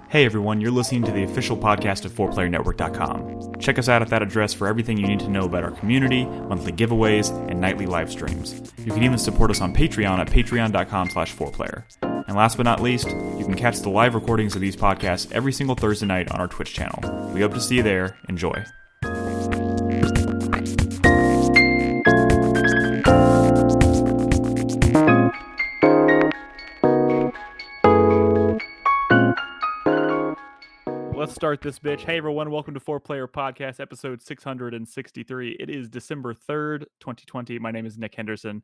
Hey everyone, you're listening to the official podcast of 4playernetwork.com. Check us out at that address for everything you need to know about our community, monthly giveaways, and nightly live streams. You can even support us on Patreon at patreon.com/4player. And last but not least, you can catch the live recordings of these podcasts every single Thursday night on our Twitch channel. We hope to see you there. Enjoy. Let's start this bitch. Hey everyone, welcome to 4Player Podcast, episode 663. It is December 3rd, 2020. My name is Nick Henderson.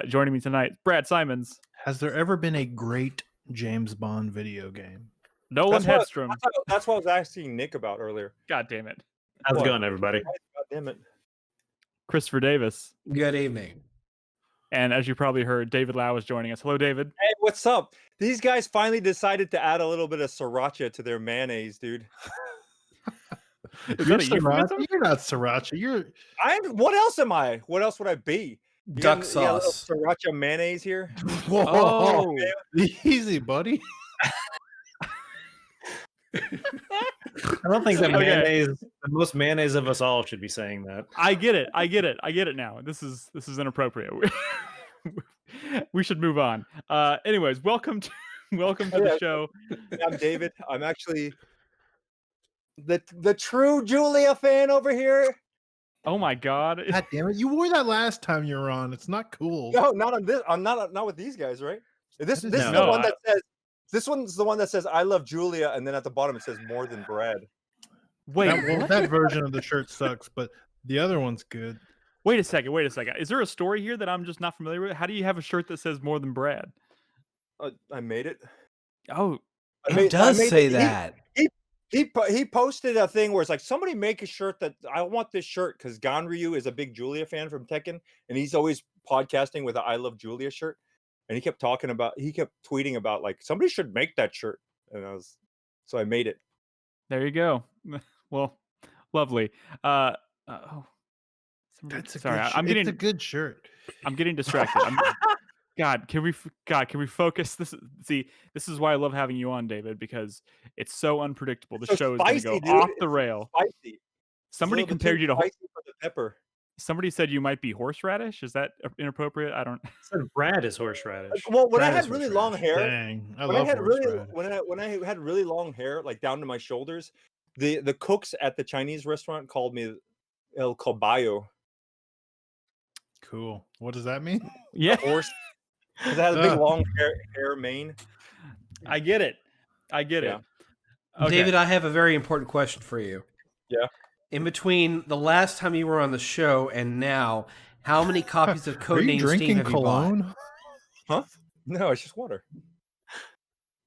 Joining me tonight, Brad Simons. Has there ever been a great James Bond video game? Nolan Hedstrom. That's what I was asking Nick about earlier. God damn it. How's it going, everybody? God damn it. Christopher Davis. Good evening. And as you probably heard, David Lau is joining us. Hello, David. Hey, what's up? These guys finally decided to add a little bit of Sriracha to their mayonnaise, dude. Is that a euphemism? You're not Sriracha. What else am I? What else would I be? Duck sauce. You got a little Sriracha mayonnaise here. Whoa, Oh. Easy, buddy. I don't think that mayonnaise, the most mayonnaise of us all, should be saying that. I get it now. This is inappropriate. We should move on. Anyways, welcome to the show. I'm David. I'm actually the true Julia fan over here. Oh my god. God damn it. You wore that last time you were on. It's not cool. No, not on this. I'm not with these guys, right? This is the No, one that says. This one's the one that says "I love Julia," and then at the bottom it says "More than bread." Wait, that version of the shirt sucks, but the other one's good. Wait a second. Is there a story here that I'm just not familiar with? How do you have a shirt that says "More than bread"? I made it. Oh, It does say that. He posted a thing where it's like, somebody make a shirt that I want this shirt because Ganryu is a big Julia fan from Tekken, and he's always podcasting with a "I love Julia" shirt. And he kept tweeting about like somebody should make that shirt, and so I made it. there you go. Well, lovely. It's a good shirt. I'm getting distracted. God, can we focus? This is why I love having you on, David, because it's so unpredictable. The show is going to go off the rail. Spicy. Somebody compared you to spicy for the pepper. Somebody said you might be horseradish. Is that inappropriate? I don't. Said Brad is horseradish. Well, when I Brad had is really horseradish. long hair, Dang, when I had really long hair, like down to my shoulders, the cooks at the Chinese restaurant called me El Caballo. Cool. What does that mean? Yeah, Horse, because I had a big long hair mane. I get it. Yeah. Okay. David, I have a very important question for you. Yeah. In between the last time you were on the show and now, how many copies of Are you Codename drinking Steam have you bought? cologne? Huh? No, it's just water.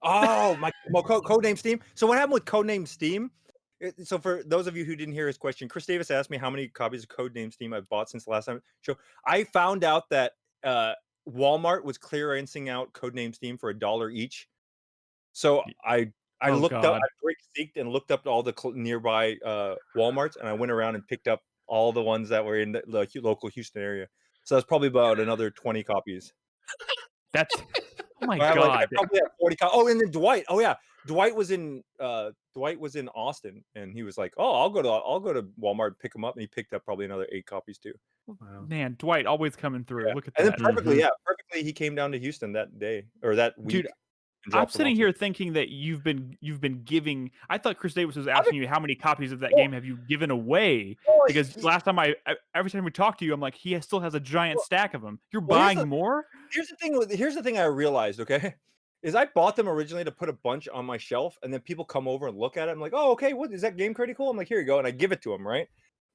Oh, Codename Steam. So what happened with Codename Steam? So for those of you who didn't hear his question, Chris Davis asked me how many copies of Codename Steam I've bought since the last time show. I found out that Walmart was clearancing out Codename Steam for $1 each. So I looked up, I seeked and looked up all the nearby Walmarts, and I went around and picked up all the ones that were in the local Houston area. So that's probably about another 20 copies. That's oh my I god. probably had 40 copies. Oh, and then Dwight. Oh yeah, Dwight was in Austin, and he was like, "Oh, I'll go to Walmart and pick them up," and he picked up probably another 8 copies too. Wow. Man, Dwight always coming through. Yeah. Look at and that. then perfectly, he came down to Houston that day or that week. Dude, I'm sitting here thinking that you've been giving. I thought Chris Davis was asking you how many copies of that game have you given away, because last time every time we talk to you, I'm like, he still has a giant stack of them. You're buying more. Here's the thing I realized. Okay, is I bought them originally to put a bunch on my shelf, and then people come over and look at it. I'm like, oh, okay, what is that game pretty cool? I'm like, here you go, and I give it to them, right?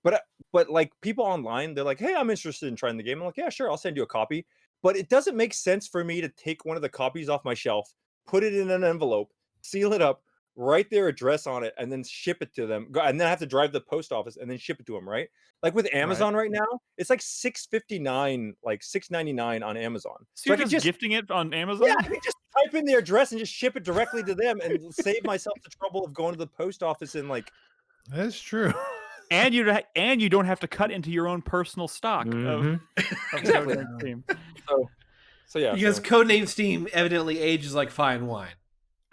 But like people online, they're like, hey, I'm interested in trying the game. I'm like, yeah, sure, I'll send you a copy. But it doesn't make sense for me to take one of the copies off my shelf, put it in an envelope, seal it up, write their address on it, and then ship it to them. And then I have to drive to the post office and then ship it to them, right? Like with Amazon right now, it's like $6.59, like $6.99 on Amazon. So you're just gifting it on Amazon? Yeah, I can just type in their address and just ship it directly to them and save myself the trouble of going to the post office and like. That's true. And you don't have to cut into your own personal stock of Exactly. Steam. So yeah. Because Codename Steam evidently ages like fine wine.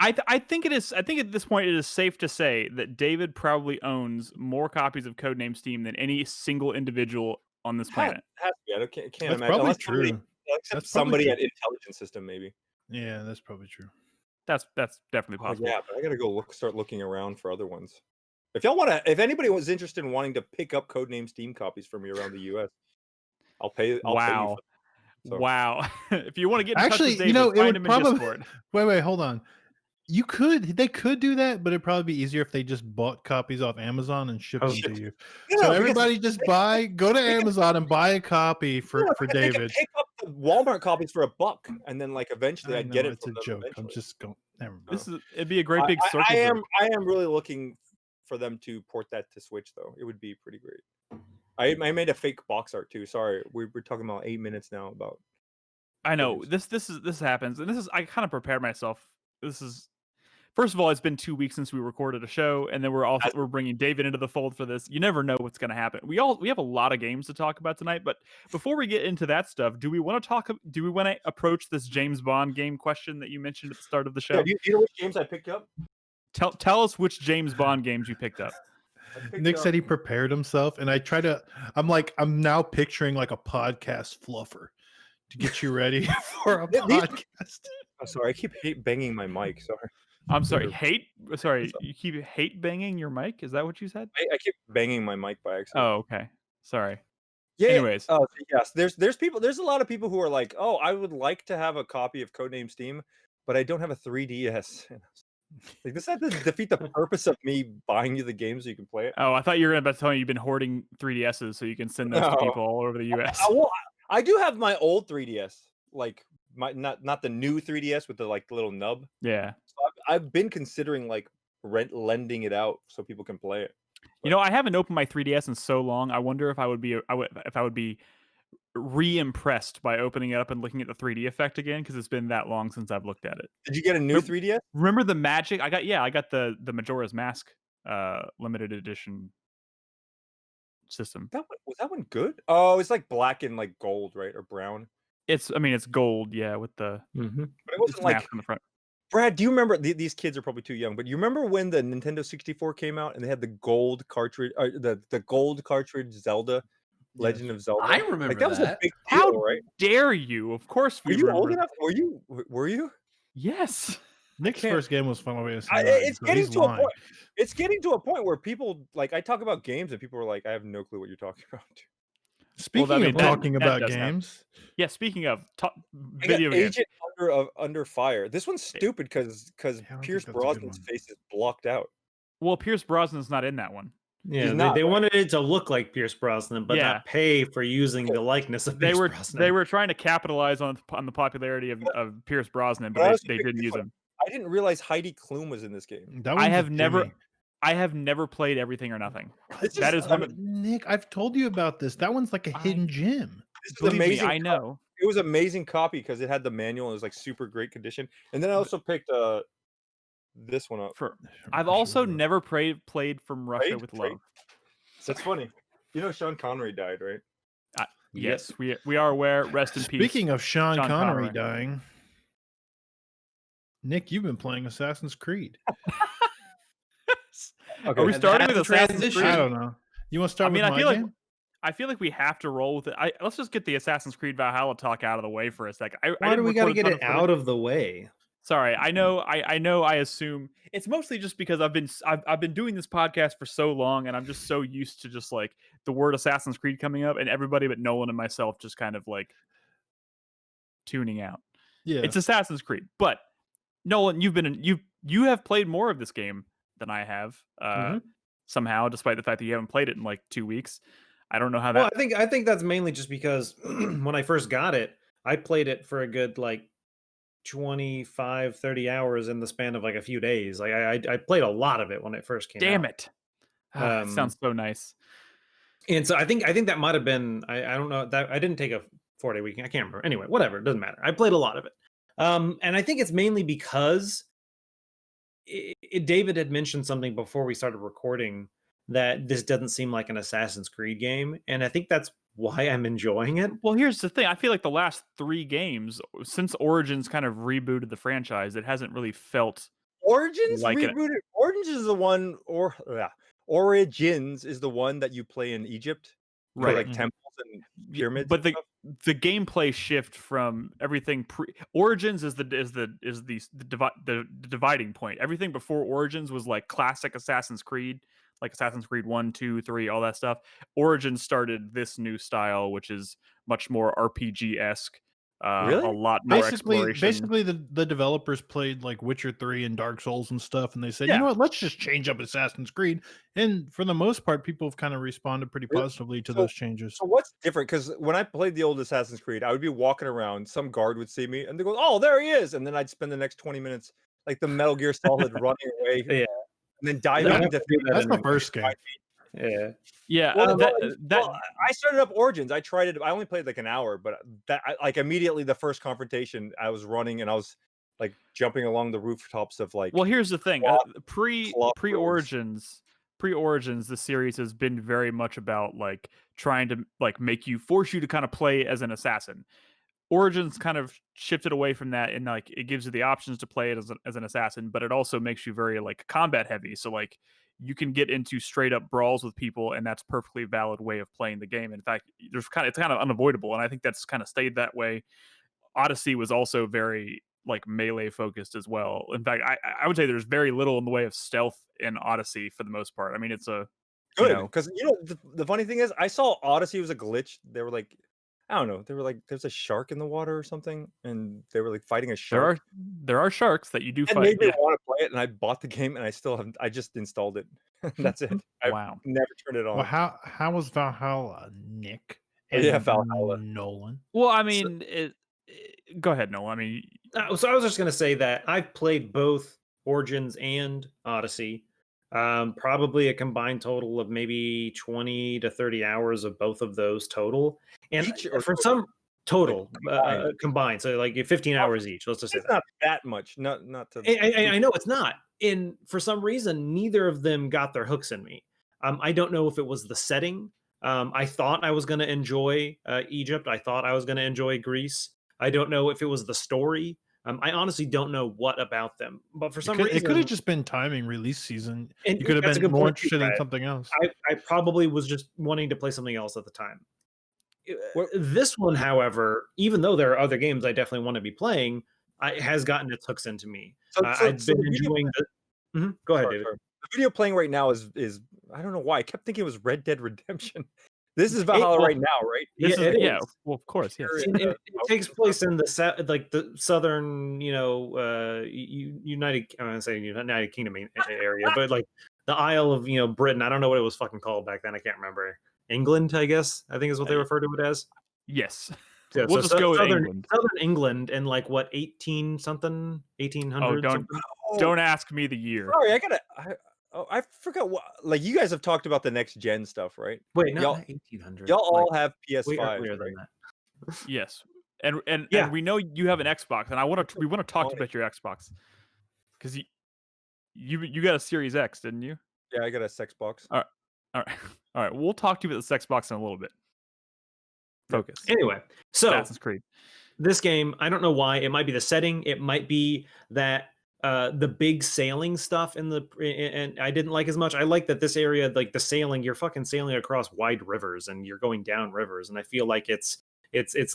I think it is. I think at this point it is safe to say that David probably owns more copies of Codename Steam than any single individual on this planet. Has to be. Can't That's imagine. probably Unless true. except That's probably somebody true. at Intelligent System, maybe. Yeah, that's probably true. That's definitely Oh, possible. yeah, but I gotta go start looking around for other ones. If anybody was interested in wanting to pick up Codename Steam copies for me around the U.S., I'll pay you. Wow. So. Wow. If you want to get in touch Actually, with David, you know, it find would him in probably. Discord. Wait, hold on. They could do that, but it'd probably be easier if they just bought copies off Amazon and shipped them to you. Yeah, So because everybody just go to Amazon and buy a copy for they can David. pick up the Walmart copies for $1, and then like eventually I I'd get know, it it's from a them joke. I'm eventually. just going. Never mind. It'd be a great big circle I jerk. am really looking for them to port that to Switch, though. It would be pretty great. I made a fake box art too. Sorry, we're talking about 8 minutes now about. I know this happens, and this is I kind of prepared myself. This is first of all, it's been 2 weeks since we recorded a show, and then we're bringing David into the fold for this. You never know what's going to happen. We have a lot of games to talk about tonight, but before we get into that stuff, do we want to approach this James Bond game question that you mentioned at the start of the show? Yeah, do you know which games I picked up? Tell us which James Bond games you picked up. Nick said he prepared himself, and I'm now picturing like a podcast fluffer to get you ready for a podcast. I'm sorry, I keep banging my mic. Sorry. I'm sorry. You keep hate banging your mic? Is that what you said? I keep banging my mic by accident. Oh, okay. Sorry. Yeah. Anyways. Yes. There's a lot of people who are like, oh, I would like to have a copy of Codename Steam, but I don't have a 3DS. Like this had to defeat the purpose of me buying you the game so you can play it. Oh, I thought you were about to tell me you've been hoarding 3DSs so you can send those to people all over the US. I do have my old 3DS, like not the new 3DS with the like little nub. Yeah. So I've been considering like lending it out so people can play it. You know, I haven't opened my 3DS in so long. I wonder if I would be re-impressed by opening it up and looking at the 3D effect again, because it's been that long since I've looked at it. Did you get a new 3DS? Remember the magic? I got the Majora's Mask limited edition system. Was that one good? Oh, it's like black and like gold, right? Or brown. It's gold, yeah, with the but it wasn't like on the front. Brad, do you remember these kids are probably too young, but you remember when the Nintendo 64 came out and they had the gold cartridge, the gold cartridge Zelda, Legend of Zelda? I remember like, that was a big deal, How right? dare you? Of course we Were you remember. old enough? Were you? Yes. Nick's first game was Final Fantasy. It's getting to a point. It's getting to a point where people like I talk about games and people are like, I have no clue what you're talking about. Speaking of talking about games, yeah. Speaking of video games, Agent Under Fire. This one's stupid because Pierce Brosnan's face is blocked out. Well, Pierce Brosnan's not in that one. Yeah, they wanted it to look like Pierce Brosnan, but not pay for using the likeness of Pierce Brosnan. They were trying to capitalize on the popularity of Pierce Brosnan, but they didn't use him. I didn't realize Heidi Klum was in this game. I have never played Everything or Nothing. That is one of Nick. I've told you about this. That one's like a hidden gem. This is Believe amazing. Me, I know. It was an amazing copy because it had the manual and it was like super great condition. And then I also picked this one up. I've also never played From Russia with Love. That's funny. You know Sean Connery died, right? Yes, we are aware. Rest in peace. Speaking of Sean Connery dying, Nick, you've been playing Assassin's Creed. Okay. Are we starting with Assassin's Creed? I don't know. You want to start with my game? I feel like we have to roll with it. Let's just get the Assassin's Creed Valhalla talk out of the way for a second. Why do we got to get it out of the way? Sorry, I know. I assume it's mostly just because I've been doing this podcast for so long, and I'm just so used to just like the word Assassin's Creed coming up, and everybody but Nolan and myself just kind of like tuning out. Yeah, it's Assassin's Creed, but Nolan, you have played more of this game than I have. Somehow, despite the fact that you haven't played it in like 2 weeks. I don't know how that. Well, I think that's mainly just because when I first got it, I played it for a good like 25, 30 hours in the span of like a few days. Like I played a lot of it when it first came out. Damn it. It sounds so nice. And so I think that might have been, I don't know, that I didn't take a 4-day weekend. I can't remember. Anyway, whatever. It doesn't matter. I played a lot of it. And I think it's mainly because David had mentioned something before we started recording that this doesn't seem like an Assassin's Creed game. And I think that's why I'm enjoying it. Well, here's the thing. I feel like the last 3 games, since Origins kind of rebooted the franchise, it hasn't really felt Origins like it. rebooted. Origins is the one, Origins is the one that you play in Egypt, for Right. like temples and pyramids. But and stuff. the gameplay shift from everything Origins is the dividing point. Everything before Origins was like classic Assassin's Creed, like Assassin's Creed 1, 2, 3, all that stuff. Origins started this new style, which is much more RPG-esque. Really? A lot more exploration. Basically, the developers played like Witcher 3 and Dark Souls and stuff, and they said, Yeah. you know what, let's just change up Assassin's Creed. And for the most part, people have kind of responded pretty Really? positively to So- those changes. So what's different? Because when I played the old Assassin's Creed, I would be walking around, some guard would see me, and they go, "Oh, there he is!" And then I'd spend the next 20 minutes like the Metal Gear Solid running away, Yeah. and then diving Yeah, into. That's the first game. Yeah. Yeah, Well, that I started up Origins. I tried it. I only played like an hour, but like immediately the first confrontation, I was running and I was like jumping along the rooftops of like. well, here's the thing. Plot- Pre plot Origins, the series has been very much about like trying to like force you to kind of play as an assassin. Origins kind of shifted away from that, and like it gives you the options to play it as an assassin, but it also makes you very like combat heavy. So like you can get into straight up brawls with people, and that's perfectly valid way of playing the game. In fact, it's kind of unavoidable, and I think that's kind of stayed that way. Odyssey was also very like melee focused as well. In fact, I would say there's very little in the way of stealth in Odyssey for the most part. I mean, it's a Good, know. because the funny thing is, I saw Odyssey was a glitch. They were like, I don't know, they were like, there's a shark in the water or something, and they were like fighting a shark. there are sharks that you do It fight. made me Yeah. want to play it, and I bought the game, and I still haven't. I just installed it. That's it. I Wow. never turned it on. Well, how was Valhalla, Nick? Yeah, And Valhalla. Nolan. Well, I mean, go ahead, Noel. I mean, So I was just going to say that I've played both Origins and Odyssey. Probably a combined total of maybe 20 to 30 hours of both of those total. And Each or for total? some total Combined. combined, so like 15 hours each. Let's just say It's that. not that much. Not to. I know it's not. And for some reason, neither of them got their hooks in me. I don't know if it was the setting. I thought I was going to enjoy Egypt. I thought I was going to enjoy Greece. I don't know if it was the story. I honestly don't know what about them. But for some reason, it could have just been timing, release season. And You could have that's a been good more point too, interested in Brad. something else. I probably was just wanting to play something else at the time. What- This one, however, even though there are other games I definitely want to be playing, has gotten its hooks into me. I've so been the video- enjoying the. Go ahead, sorry, David. sorry. The video playing right now is I don't know why I kept thinking it was Red Dead Redemption. This is Valhalla well, right now, right? this Yeah, is, it yeah, is. well, of course, yes. Sure. It takes place in the like the southern, United. I'm gonna say United Kingdom area, but like the Isle of Britain. I don't know what it was fucking called back then. I can't remember. England, I guess. I think is what they refer to it as. Yes. Yeah, We'll just go with southern England. Southern England and like what 1800. Don't ask me the year. Sorry, I forgot what. Like you guys have talked about the next gen stuff, right? Wait, no, Y'all- not 1800. Y'all all have way PS5. earlier Right? than that. Yes. And Yeah. we know you have an Xbox, and we want to talk about your Xbox because you got a Series X, didn't you? Yeah, I got a sex box. All right. We'll talk to you about the sex box in a little bit. Focus. Anyway, so Assassin's Creed. this game, I don't know why. It might be the setting. It might be that the big sailing stuff and I didn't like as much. I like that this area, like the sailing, you're fucking sailing across wide rivers and you're going down rivers, and I feel like it's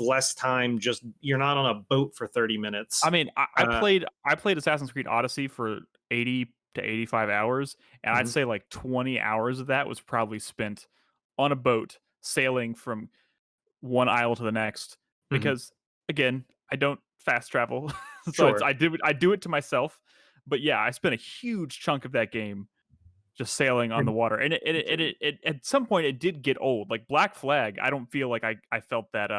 less time. Just you're not on a boat for 30 minutes. I mean, I played Assassin's Creed Odyssey for 80 to 85 hours, and I'd Mhm. say like 20 hours of that was probably spent on a boat sailing from one isle to the next. Because again, I don't fast travel, so Sure. I do it to myself. But yeah, I spent a huge chunk of that game just sailing on the water, and it at some point it did get old. Like Black Flag, I don't feel like I felt that.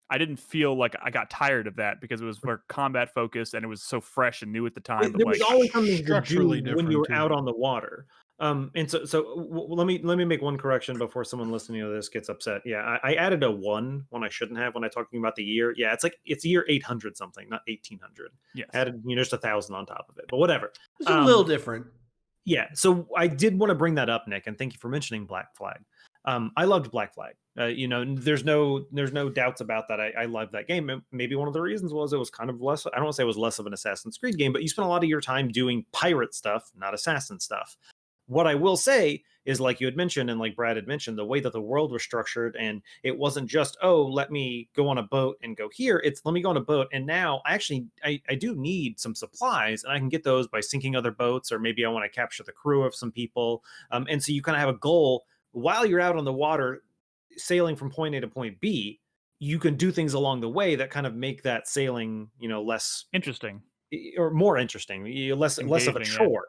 I didn't feel like I got tired of that because it was more combat focused and it was so fresh and new at the time. But There was like, always something to do structurally when you were different, out too. on the water. And let me make one correction before someone listening to this gets upset. Yeah, I added a 1 when I shouldn't have when I talking about the year. Yeah, it's year 800 something, not 1800. yes. Added just 1,000 on top of it, but whatever. It's a little different. Yeah, so I did want to bring that up, Nick, and thank you for mentioning Black Flag. I loved Black Flag. There's no doubts about that. I loved that game. And maybe one of the reasons was it was kind of less. I don't want to say it was less of an Assassin's Creed game, but you spent a lot of your time doing pirate stuff, not assassin stuff. What I will say is, like you had mentioned, and like Brad had mentioned, the way that the world was structured, and it wasn't just, oh, let me go on a boat and go here. It's let me go on a boat, and now I do need some supplies, and I can get those by sinking other boats, or maybe I want to capture the crew of some people. And so you kind of have a goal while you're out on the water, sailing from point A to point B. You can do things along the way that kind of make that sailing, less Interesting. or more interesting, less of a Engaging, yeah. chore.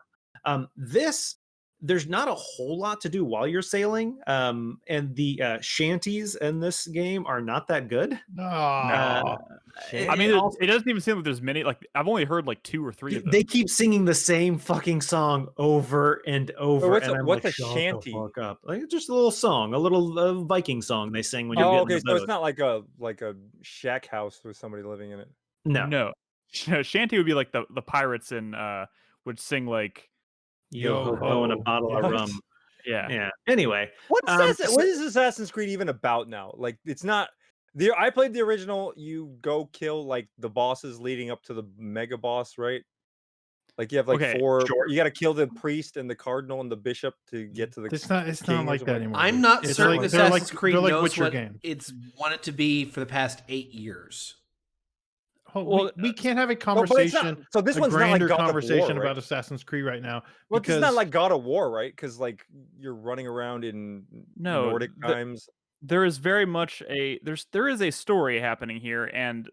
There's not a whole lot to do while you're sailing, and the shanties in this game are not that good. No. I mean, it doesn't even seem like there's many. Like, I've only heard like 2 or 3 of them. They keep singing the same fucking song over and over. What's and I'm what's like, a shut shanty? the fuck up. Like, just a little song, a little Viking song they sing when you get in okay, the so boat. it's not like a shack house with somebody living in it. No. Shanty would be like the pirates would sing like Yo ho ho and a bottle of What? rum. yeah. Yeah. Anyway, What is Assassin's Creed even about now? Like, it's not. I played the original. You go kill like the bosses leading up to the mega boss, right? Like you have like Okay, 4. sure. You got to kill the priest and the cardinal and the bishop to get to the. It's not king or like that something. anymore. I'm dude. not It's certain like- they're Assassin's Creed they're like knows Witcher what games. it's wanted to be for the past 8 years. Oh, we can't have a but it's conversation. not- so this a one's not like grander God of War, conversation right? about Assassin's Creed right now. Well, because it's not like God of War, right? Because like you're running around in Nordic times. There is very much there is a story happening here, and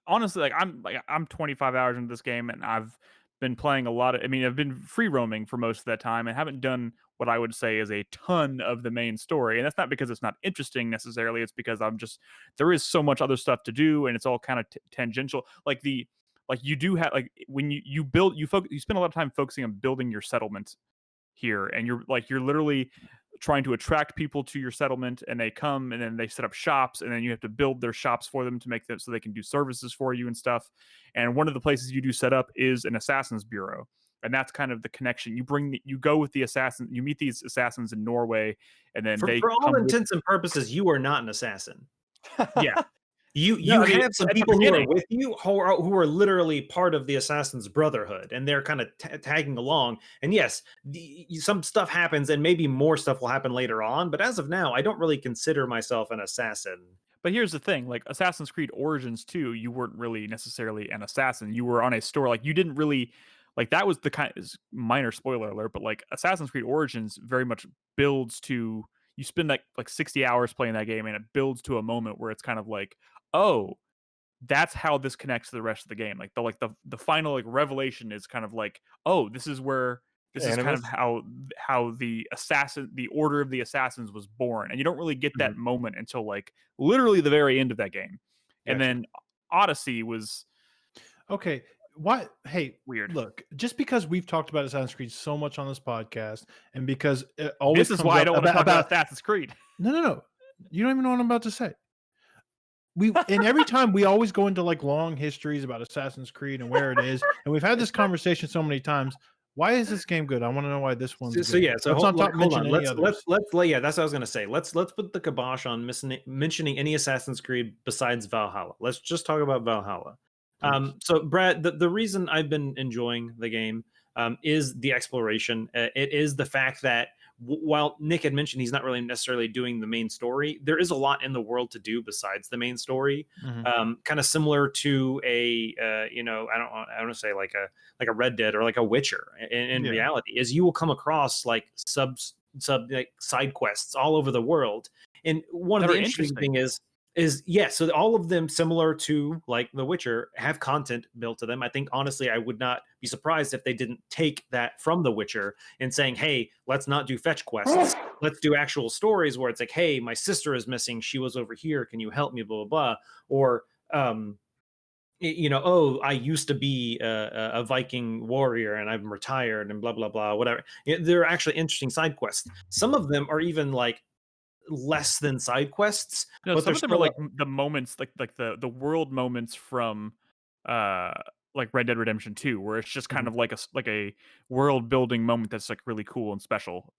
honestly, I'm 25 hours into this game, and I've been playing a lot of. I mean, I've been free roaming for most of that time, and haven't done what I would say is a ton of the main story. And that's not because it's not interesting necessarily. It's because there is so much other stuff to do, and it's all kind of tangential. Like you do have when you build you spend a lot of time focusing on building your settlement here, and you're literally trying to attract people to your settlement, and they come and then they set up shops, and then you have to build their shops for them to make them so they can do services for you and stuff. And one of the places you do set up is an assassin's bureau, and that's kind of the connection. You go with the assassin, you meet these assassins in Norway, and then for all intents and purposes, you are not an assassin. Yeah. You have some people who are with you who are literally part of the Assassin's Brotherhood, and they're kind of tagging along. And yes, some stuff happens, and maybe more stuff will happen later on. But as of now, I don't really consider myself an assassin. But here's the thing, like Assassin's Creed Origins 2, you weren't really necessarily an assassin. You were on a store, like you didn't really like that was the kind minor spoiler alert, but like Assassin's Creed Origins very much builds to you spend like 60 hours playing that game, and it builds to a moment where it's kind of like, oh, that's how this connects to the rest of the game. Like the final like revelation is kind of like, oh, this is kind of how the order of the assassins was born. And you don't really get that moment until like literally the very end of that game. And then Odyssey was okay. What? Hey, weird. Look, just because we've talked about Assassin's Creed so much on this podcast, and because it always this is why I don't want to talk about Assassin's Creed. No. You don't even know what I'm about to say. And every time we always go into like long histories about Assassin's Creed and where it is, and we've had this conversation so many times. Why is this game good? I want to know why this one's good. So yeah, so hold on. Let's that's what I was gonna say. Let's put the kibosh on mentioning any Assassin's Creed besides Valhalla. Let's just talk about Valhalla. So Brad, the reason I've been enjoying the game is the exploration. It is the fact that while Nick had mentioned he's not really necessarily doing the main story, there is a lot in the world to do besides the main story. Kind of similar to a I don't want to say like a Red Dead or like a Witcher. In reality, is you will come across like sub like side quests all over the world. And one of the interesting thing is so all of them, similar to like The Witcher, have content built to them. I think honestly, I would not be surprised if they didn't take that from The Witcher and saying, hey, let's not do fetch quests. Let's do actual stories where it's like, hey, my sister is missing. She was over here. Can you help me? Blah, blah, blah. Or, oh, I used to be a Viking warrior and I'm retired and blah, blah, blah, whatever. They're actually interesting side quests. Some of them are even like less than side quests. No, but some of them are like the moments, like the world moments from like Red Dead Redemption 2, where it's just kind of like a world building moment that's like really cool and special.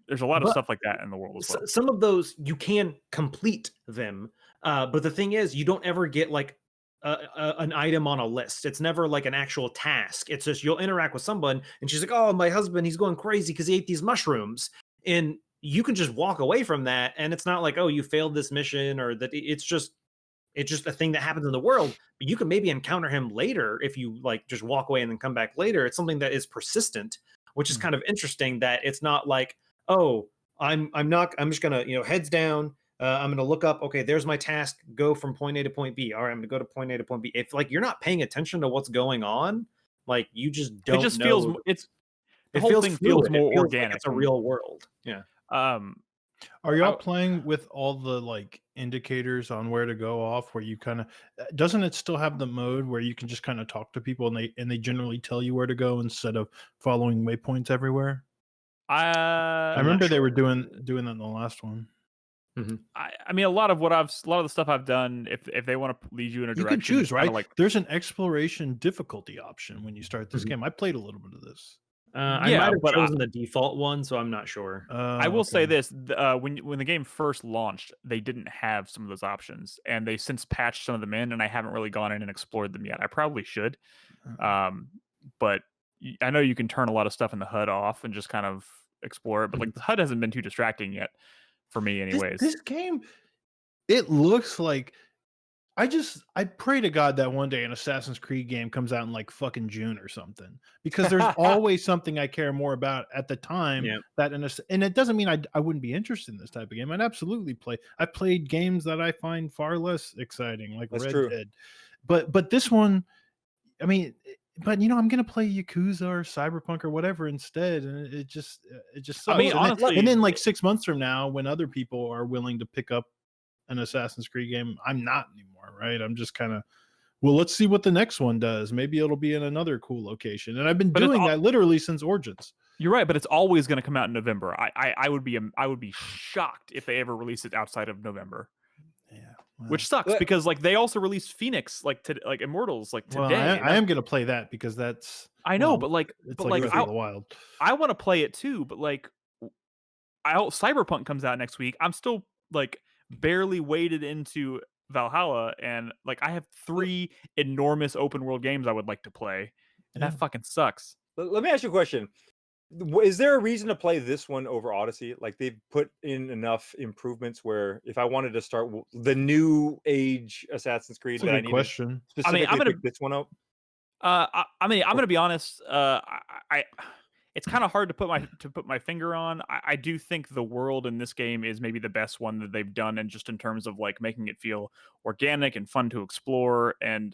There's a lot of But- stuff like that in the world as well. Some of those you can complete them, but the thing is, you don't ever get like an item on a list. It's never like an actual task. It's just you'll interact with someone, and she's like, "Oh, my husband, he's going crazy because he ate these mushrooms," and you can just walk away from that, and it's not like, "Oh, you failed this mission," or that it's just a thing that happens in the world. But you can maybe encounter him later if you like just walk away and then come back later. It's something that is persistent, which is kind of interesting. That it's not like, oh, I'm just gonna heads down. I'm gonna look up. Okay, there's my task. Go from point A to point B. All right, I'm gonna go to point A to point B. If like you're not paying attention to what's going on, like you just don't. It just know. feels the whole thing feels fluid. more Like organic. it's a real world. Yeah. Are y'all playing with all the like indicators on where to go off? Where you kind of doesn't it still have the mode where you can just kind of talk to people and they generally tell you where to go instead of following waypoints everywhere? I remember they were doing that in the last one. I mean, a lot of the stuff I've done, if they want to lead you in a You direction, can choose, it's kinda right? like There's an exploration difficulty option when you start this game. I played a little bit of this. I Yeah, might have but chosen the default one, so I'm not sure. I will say Okay. this: when the game first launched, they didn't have some of those options, and they since patched some of them in. And I haven't really gone in and explored them yet. I probably should, but I know you can turn a lot of stuff in the HUD off and just kind of explore it. But like the HUD hasn't been too distracting yet for me, anyways. This game, it looks like I pray to God that one day an Assassin's Creed game comes out in like fucking June or something, because there's always something I care more about at the time and it doesn't mean I wouldn't be interested in this type of game. I'd absolutely play. I've played games that I find far less exciting, like Red Dead. But this one, I mean, but I'm gonna play Yakuza or Cyberpunk or whatever instead, and it just sucks. I mean, honestly, and then like 6 months from now, when other people are willing to pick up an Assassin's Creed game, I'm not anymore, right? I'm just kind of, well, let's see what the next one does. Maybe it'll be in another cool location. And I've been doing that literally since Origins. You're right, but it's always going to come out in November. I would be shocked if they ever release it outside of November. Yeah, well, which sucks because like they also released Phoenix like Immortals like today. Well, I am going to play that because that's I know, but like it's like Breath of the Wild. I want to play it too, but like Cyberpunk comes out next week. I'm still like barely waded into Valhalla, and like I have 3 enormous open world games I would like to play, and that fucking sucks. Let me ask you a question. Is there a reason to play this one over Odyssey? Like they've put in enough improvements where if I wanted to start the new age Assassin's Creed, that's a good question. I mean, I'm gonna pick this one up. I'm gonna be honest. It's kind of hard to put my finger on. I do think the world in this game is maybe the best one that they've done, and just in terms of like making it feel organic and fun to explore, and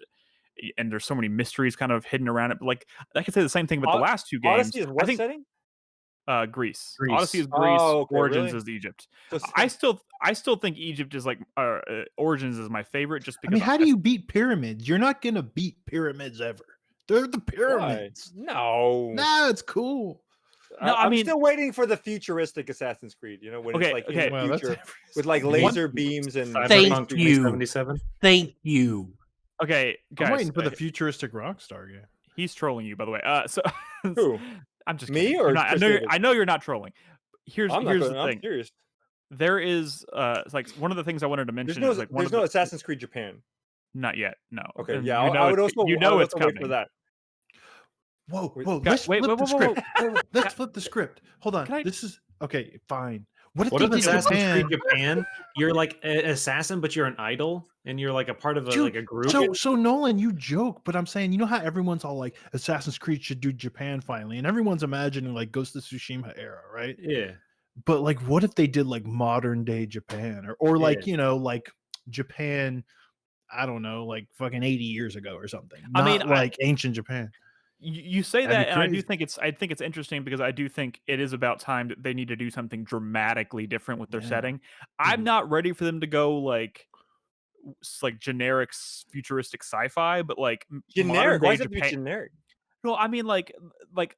there's so many mysteries kind of hidden around it. But like I could say the same thing about the last 2 games. Odyssey is what setting? Greece. Odyssey is Greece. Oh, okay, Origins really? is Egypt. So, I still think Egypt is like Origins is my favorite, just because. I mean, how do you beat pyramids? You're not gonna beat pyramids ever. They're the pyramids. No, it's cool. No, I'm still waiting for the futuristic Assassin's Creed. You know, when it's like in the future with like laser beams and. Thank you. 2077. Thank you. Okay, guys, I'm waiting for the futuristic Rockstar game. He's trolling you, by the way. So Who? I'm just Me kidding. or I know you're not trolling. Here's the thing. I'm curious. There is it's like one of the things I wanted to mention There's is like no Assassin's Creed Japan. Not yet. No. Okay, And yeah, I would also it's coming wait for that. Whoa! Guys, Let's flip the script. whoa. Let's flip the script. Hold on. Can I- This is okay. Fine. What if What they if did Assassin's Japan? Creed Japan? You're like an assassin, but you're an idol, and you're like a part of Dude, like a group. So Nolan, you joke, but I'm saying, you know how everyone's all like, Assassin's Creed should do Japan finally, and everyone's imagining like Ghost of Tsushima era, right? Yeah. But like, what if they did like modern day Japan, or like like Japan? I don't know, like fucking 80 years ago or something. I mean, like ancient Japan. You say That'd that, be and I crazy. think it's interesting because I do think it is about time that they need to do something dramatically different with their Yeah. setting. I'm not ready for them to go like generic futuristic sci-fi, but like Generic. modern-day Why is it Japan. generic? No, I mean like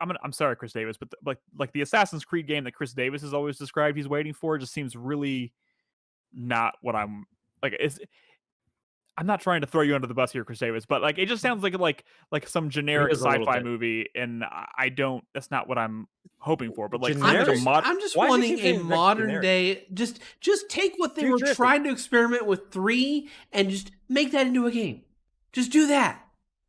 I'm sorry, Chris Davis, but like the Assassin's Creed game that Chris Davis has always described he's waiting for just seems really not what I'm like. I'm not trying to throw you under the bus here, Chris Davis, but like it just sounds like some generic is a little sci-fi bit. movie, and I don't. That's not what I'm hoping for. But like Generic? like a mod. I'm just Why does it wanting keep a saying like modern generic? day. Just take what they were Futuristic. trying to experiment with 3 and just make that into a game. Just do that.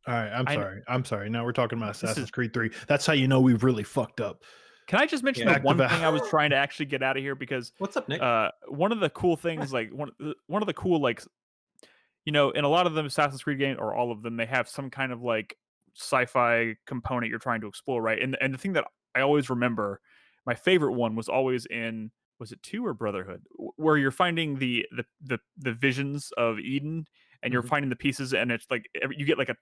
All right, I'm sorry. Now we're talking about This Assassin's is- Creed 3. That's how you know we've really fucked up. Can I just mention Yeah. the one Back to thing I was trying to actually get out of here because What's up, Nick? one of the cool things, like one of the cool like, you know, in a lot of them Assassin's Creed games or all of them, they have some kind of like sci-fi component you're trying to explore, right? And the thing that I always remember, my favorite one was always in, was it 2 or Brotherhood, where you're finding the visions of Eden and you're Mhm. finding the pieces, and it's like you get like a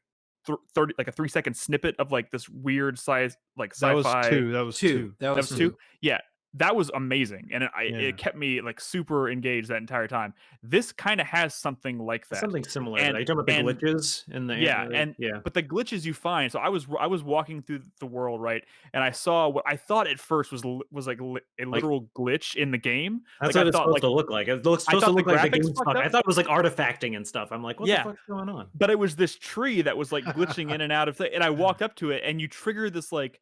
30 like a 3-second snippet of like this weird size like That was sci-fi. 2. That was 2. That That was was 2. 2. Yeah, that was amazing, and Yeah. it kept me like super engaged that entire time. This kind of has something like that. Something similar. and- Are you talking about the and- glitches in the Yeah, and yeah? but the glitches you find. So I was walking through the world, right, and I saw what I thought at first was like a literal glitch in the game. That's like, what I it's thought, supposed like, to look like. It looks I supposed to thought look the like the graphics game's fucked fucked. I up. thought it was like artifacting and stuff. I'm like, what Yeah. the fuck's going on? But it was this tree that was like glitching in and out of and I walked up to it, and you trigger this it's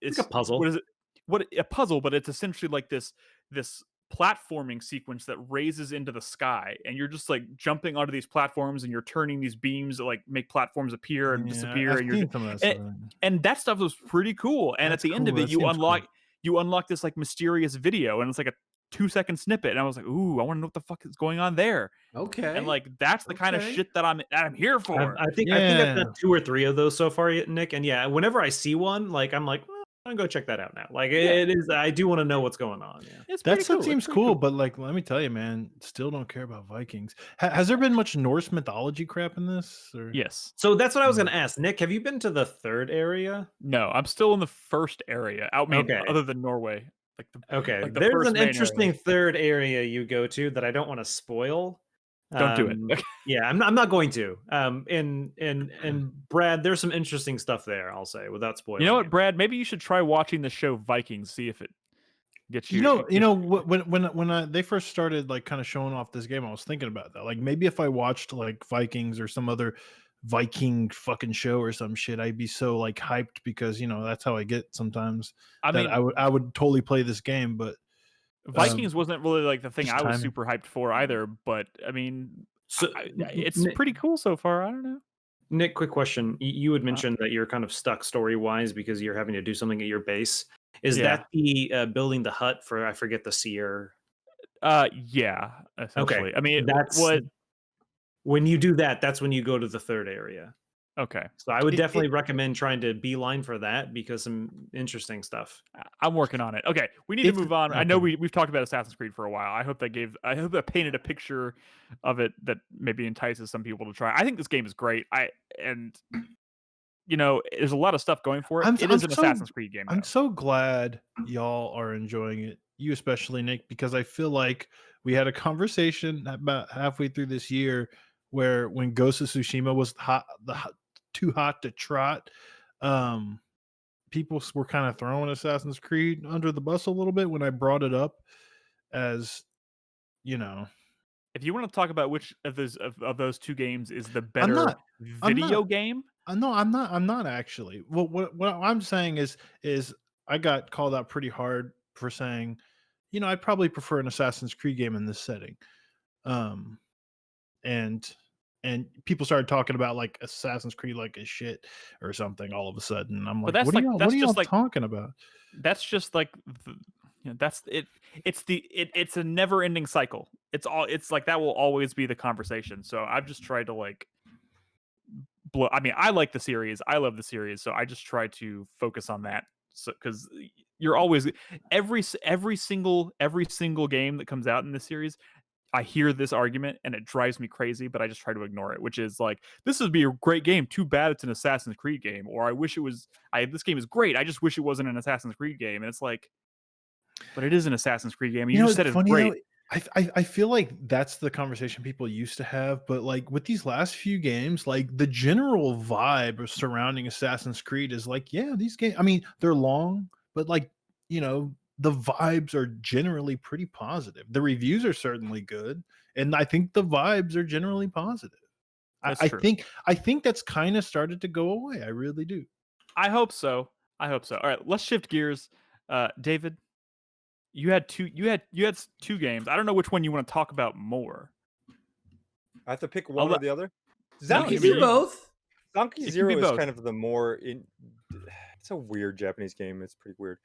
It's like a puzzle. what is it, what a puzzle, but it's essentially like this platforming sequence that raises into the sky, and you're just like jumping onto these platforms, and you're turning these beams that like make platforms appear and disappear, I've and you're seen some of that stuff. and that stuff was pretty cool. And That's at the end cool. of it, That seems cool. you unlock this like mysterious video, and it's like a 2-second snippet, and I was like, ooh, I want to know what the fuck is going on there. Okay. And like that's the kind of Okay. shit that I'm here for. I think Yeah. I've done 2 or 3 of those so far, Nick. And yeah, whenever I see one, like I'm like, well, I'm gonna go check that out now. Like it is. I do want to know what's going on. Yeah. It's pretty That stuff cool. seems It's pretty cool, but like, let me tell you, man, still don't care about Vikings. Has there been much Norse mythology crap in this? Or? Yes. So that's what I was gonna ask, Nick. Have you been to the 3rd area? No, I'm still in the first area. I mean, Okay. other than Norway, like the Okay, like the there's first an main interesting area. 3rd area you go to that I don't want to spoil. Don't do it. Yeah, I'm not going to. And Brad, there's some interesting stuff there. I'll say without spoiling. You know it. what, Brad? Maybe you should try watching the show Vikings. See if it gets you. When they first started like kind of showing off this game, I was thinking about that. Like maybe if I watched like Vikings or some other Viking fucking show or some shit, I'd be so like hyped because that's how I get sometimes. I mean, I would totally play this game, but Vikings wasn't really like the thing just I was timing. super hyped for either. But I mean, So, it's Nick, pretty cool so far. I don't know. Nick, quick question. You had mentioned that you're kind of stuck story wise because you're having to do something at your base. Is Yeah. that the building the hut for I forget the seer? Yeah, essentially. I mean, That's what? when you do that. That's when you go to the 3rd area. Okay, So I would It- definitely recommend trying to beeline for that because some interesting stuff. I'm working on it. Okay, we need to It's- move on. I know okay. we've talked about Assassin's Creed for a while. I hope that painted a picture of it that maybe entices some people to try. I think this game is great. There's a lot of stuff going for it. It is an Assassin's Creed game. I'm though. so glad y'all are enjoying it. You especially, Nick, because I feel like we had a conversation about halfway through this year where when Ghost of Tsushima was too hot to trot, people were kind of throwing Assassin's Creed under the bus a little bit when I brought it up as, If you want to talk about which of those 2 games is the I'm better not. video game, No, I'm not actually. Well, what I'm saying is I got called out pretty hard for saying, I'd probably prefer an Assassin's Creed game in this setting. And people started talking about like Assassin's Creed like a shit or something all of a sudden. I'm like, that's what like- are that's y'all just like- talking about? that's just like that's it. It's a never-ending cycle. It's like that will always be the conversation. So I've just tried to like I mean, I like the series. I love the series. So I just try to focus on that. So because you're always every single game that comes out in this series, I hear this argument and it drives me crazy, but I just try to ignore it, which is like, this would be a great game. Too bad it's an Assassin's Creed game. Or I wish it was, this game is great. I just wish it wasn't an Assassin's Creed game. And it's like, but it is an Assassin's Creed game. And you just said it's great. I feel like that's the conversation people used to have, but like with these last few games, like the general vibe of surrounding Assassin's Creed is like, yeah, these games, I mean, they're long, but like, the vibes are generally pretty positive. The reviews are certainly good. and I think the vibes are generally positive. That's I true. think that's kind of started to go away. I really do. I hope so. All right, let's shift gears. David, you had two games. I don't know which one you want to talk about more. I have to pick one or the other. You Zanki can Zero- do both. Zanki It can Zero be is both. kind of the more in. It's a weird Japanese game. It's pretty weird.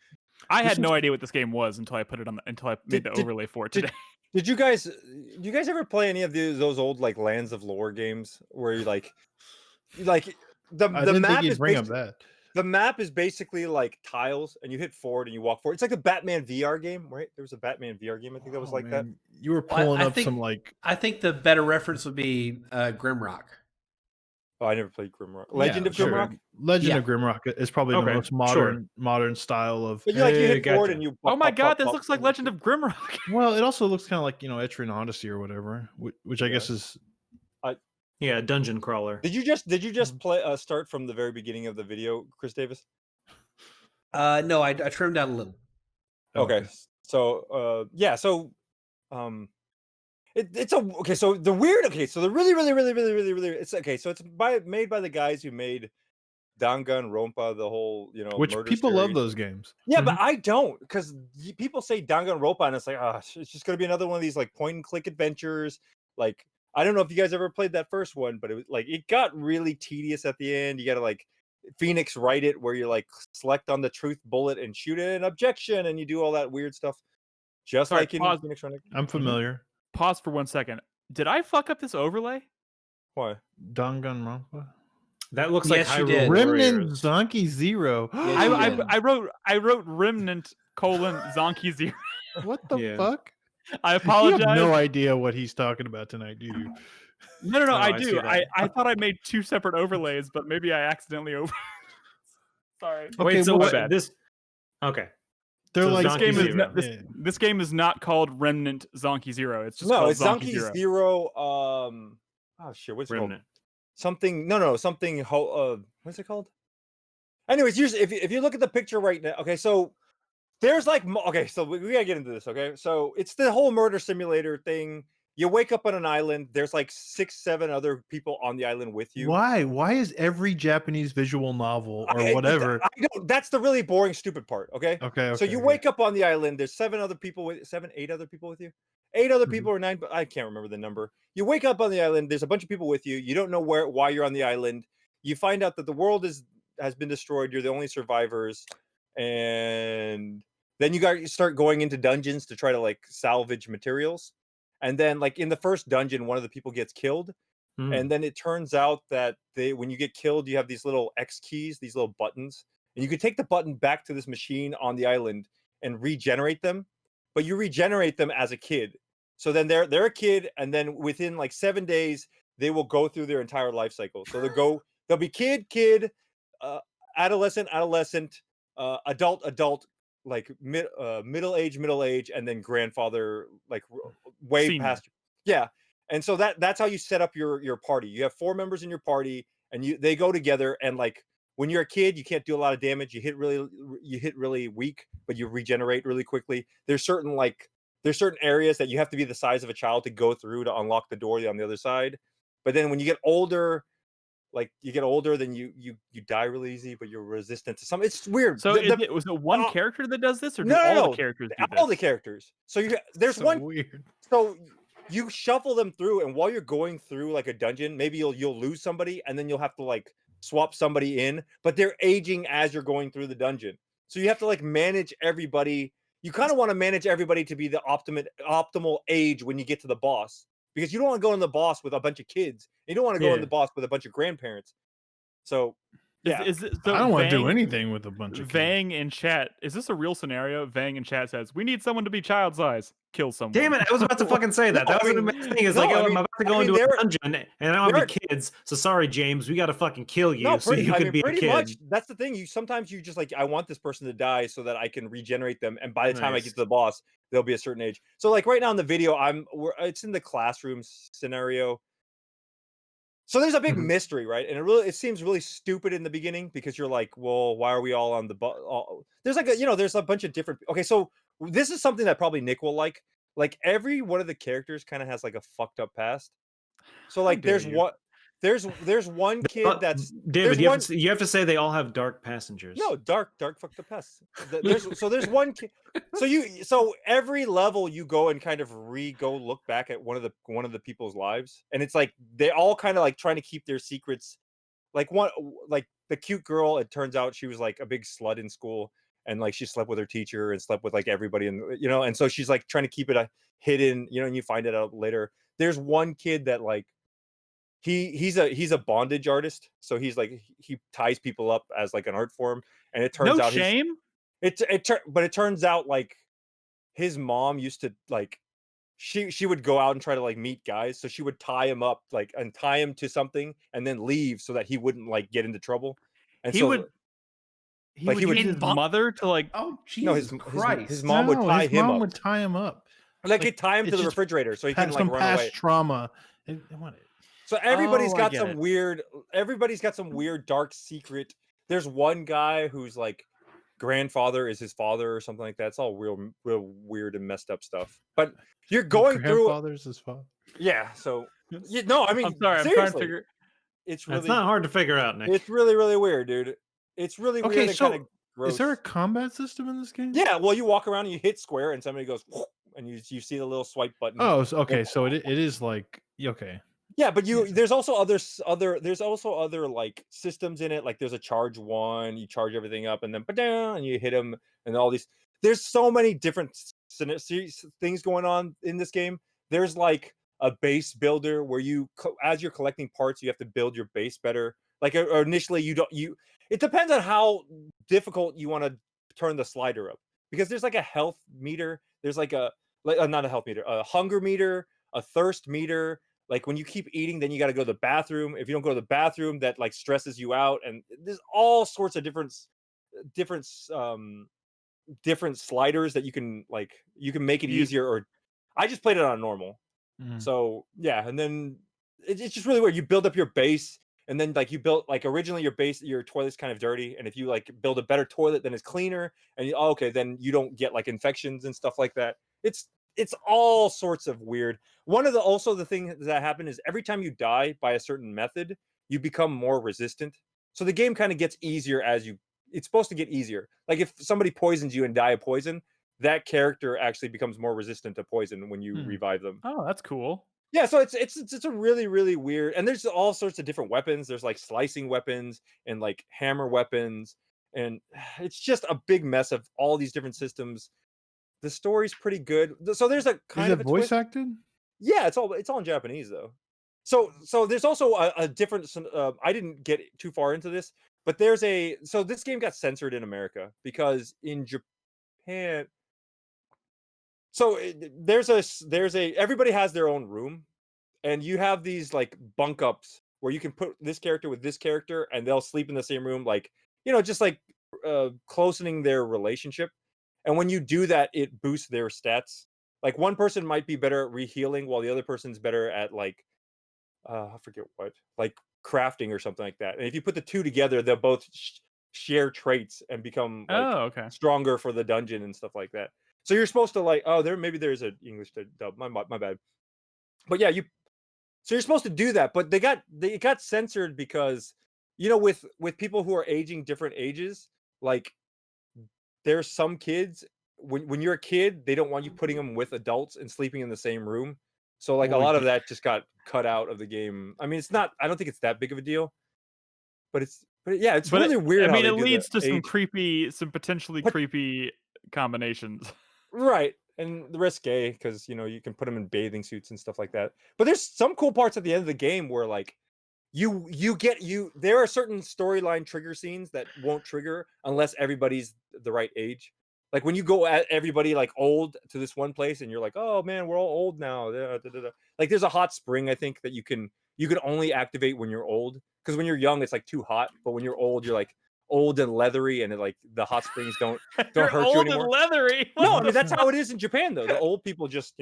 I This had no one's- idea what this game was until I put it on until I made the overlay for it today. Did you guys ever play any of those old like Lands of Lore games where you like the I didn't map think is you'd bring up basically, that. the map is basically like tiles and you hit forward and you walk forward. It's like a Batman VR game, right? There was a Batman VR game I think that was Oh, like that. man. You were Well, pulling I up think- some like I think the better reference would be Grimrock. Oh, I never played Grimrock. Legend of sure. Grimrock. Legend Yeah. of Grimrock is probably Okay, the most modern style of. But you like you hit forward Gotcha. and you. Oh my pop, god, pop, this pop, looks like and Legend of Grimrock. Well, it also looks kind of like Etrian Odyssey or whatever, which I Yeah. guess is. Yeah, dungeon crawler. Did you just play start from the very beginning of the video, Chris Davis? No, I trimmed down a little. Okay. So yeah, so it's a okay, so the weird so the really it's okay, so it's made by the guys who made Danganronpa, the whole, Which murder people love series. those games. Yeah, but I don't, because people say Danganronpa and it's like, it's just gonna be another one of these like point and click adventures. Like, I don't know if you guys ever played that first one, but it was like it got really tedious at the end. You gotta like Phoenix write it where you like select on the truth bullet and shoot it, an objection, and you do all that weird stuff. Just Sorry, like in pause. Phoenix Running. I'm familiar. Pause for 1 second. Did I fuck up this overlay? Why? Danganronpa. That looks like Yes, you Hyrule did. Remnant Warriors. Zanki Zero. Yes, you did. I wrote Remnant : Zanki Zero. What the Yeah. fuck? I You apologize. have no idea what he's talking about tonight, do you? No, No, I I do. see that. I thought I made two separate overlays, but maybe I accidentally over. Sorry. Okay, Wait, so well, what, bad. this? Okay, They're So like This game is Zero. not, this game is not called Remnant Zonky Zero. It's just No, called it's Zonky Zanki Zero. Zero. Oh shit, what's it called? Remnant. Something. No, something. What's it called? Anyways, if you look at the picture right now, okay, so there's like okay, so we gotta get into this, okay? So it's the whole murder simulator thing. You wake up on an island. There's like 6-7 other people on the island with you. Why? Why is every Japanese visual novel or I whatever? don't. That's the really boring, stupid part. Okay. Okay. So you wake up on the island. There's 8 other people with you. 8 other people or 9, but I can't remember the number. You wake up on the island. There's a bunch of people with you. You don't know why you're on the island. You find out that the world has been destroyed. You're the only survivors, and then you start going into dungeons to try to like salvage materials. And then like in the first dungeon, one of the people gets killed. And then it turns out that when you get killed, you have these little X keys, these little buttons, and you can take the button back to this machine on the island and regenerate them. But you regenerate them as a kid. So then they're a kid, and then within like 7 days, they will go through their entire life cycle. So they'll be kid, adolescent, adult, like middle age, and then grandfather, like way Senior. past. Yeah. And so that's how you set up your party. You have 4 members in your party, and they go together. And like when you're a kid, you can't do a lot of damage. You hit really weak, but you regenerate really quickly. There's certain areas that you have to be the size of a child to go through to unlock the door on the other side. But then when you get older, then you die really easy, but you're resistant to some. It's weird. So was it one character that does this, or do all the characters do this? All the characters. So there's So one. weird. So you shuffle them through, and while you're going through like a dungeon, maybe you'll lose somebody, and then you'll have to like swap somebody in, but they're aging as you're going through the dungeon. So you have to like manage everybody. You kind of want to manage everybody to be the optimal age when you get to the boss, because you don't want to go in the boss with a bunch of kids. You don't want to go in the boss with a bunch of grandparents. So yeah, I don't want to do anything with a bunch of kids. Vang in chat. Is this a real scenario? Vang in chat says, "We need someone to be child size. Kill someone." Damn it! I was about to fucking say that. No, That was I the mean, next thing. Is no, like, I I'm mean- about to go I mean, into a there- dungeon, and I don't have any kids. So sorry, James. We got to fucking kill you no, so you can be a pretty kid. much. That's the thing. Sometimes you just like, I want this person to die so that I can regenerate them, and by the time I Nice. get to the boss, they'll be a certain age. So like right now in the video, it's in the classroom scenario. So there's a big Mhm. mystery, right? And it seems really stupid in the beginning, because you're like, well, why are we all on the there's like there's a bunch of different. Okay, so this is something that probably Nick will like. like every one of the characters kind of has like a fucked up past. So How like dare there's you. what there's one kid that's David. there's You have to say they all have dark passengers. no dark fucked up past. There's one kid. So every level you go and kind of go look back at one of the people's lives, and it's like they all kind of like trying to keep their secrets. Like like the cute girl, it turns out she was like a big slut in school, and like she slept with her teacher and slept with like everybody, and and so she's like trying to keep it hidden, and you find it out later. There's one kid that like he's a bondage artist, so he's like he ties people up as like an art form, and it turns out shame. but it turns out like his mom used to like she would go out and try to like meet guys, so she would tie him up like and tie him to something and then leave so that he wouldn't like get into trouble. And He so would like he would get his mother to like Oh no Jesus Christ! his mom would tie his him mom up. would tie him up. Like he'd tie him to it's the just refrigerator so he can like some run past away. trauma. So everybody's Oh, I got get some it. weird dark secret. There's one guy who's like grandfather is his father or something like that. It's all real weird and messed up stuff. But you're going through grandfather's his father. yeah, so no, I mean I'm sorry, I'm trying to seriously, figure. it's That's really not hard to figure out, Nick. it's really weird, dude. It's really weird Okay, and so kind of gross. is there a combat system in this game? Yeah, well, you walk around and you hit square and somebody goes and you see the little swipe button. Oh, okay. So it is like okay. Yeah, but there's also other like systems in it. Like there's a charge one, you charge everything up, and then and you hit them, and all these. There's so many different things going on in this game. There's like a base builder where as you're collecting parts, you have to build your base better. Like or initially it depends on how difficult you want to turn the slider up, because there's like a health meter. There's like not a health meter, a hunger meter, a thirst meter. Like when you keep eating, then you got to go to the bathroom. If you don't go to the bathroom, that like stresses you out. And there's all sorts of different sliders that you can make it easier. Or I just played it on normal. So yeah, and then it's just really weird. You build up your base, and then like you built like originally your toilet's kind of dirty, and if you like build a better toilet, then it's cleaner, and then you don't get like infections and stuff like that. It's all sorts of weird. One of the thing that happened is every time you die by a certain method, you become more resistant. So the game kind of gets easier it's supposed to get easier. Like if somebody poisons you and die of poison, that character actually becomes more resistant to poison when you revive them. Oh, that's cool. Yeah, so it's a really weird, and there's all sorts of different weapons. There's like slicing weapons and like hammer weapons, and it's just a big mess of all these different systems. The story's pretty good. So there's a kind of Is it voice acted? Yeah, it's all in Japanese though. So there's also a different. I didn't get too far into this, but this game got censored in America because in Japan. So there's a everybody has their own room, and you have these like bunk ups where you can put this character with this character, and they'll sleep in the same room, like just like closening their relationship. And when you do that, it boosts their stats. Like one person might be better at rehealing, while the other person's better at like I forget what, like crafting or something like that. And if you put the two together, they'll both share traits and become like stronger for the dungeon and stuff like that. So you're supposed to like, there's an English dub. My bad. But yeah, so you're supposed to do that, but it got censored because with people who are aging different ages, like there's some kids when you're a kid, they don't want you putting them with adults and sleeping in the same room. So like a lot of that just got cut out of the game. I mean, I don't think it's that big of a deal, but it's really weird. I mean, how it they do leads to age. some potentially creepy combinations. Right. And the risque because you can put them in bathing suits and stuff like that. But there's some cool parts at the end of the game where like there are certain storyline trigger scenes that won't trigger unless everybody's the right age. Like when you go at everybody like old to this one place and you're like, oh man, we're all old now. Like there's a hot spring, I think, that you can only activate when you're old. Because when you're young, it's like too hot. But when you're old, you're like old and leathery, and like the hot springs don't hurt you anymore. Old and leathery. No, I mean that's how it is in Japan though. The old people just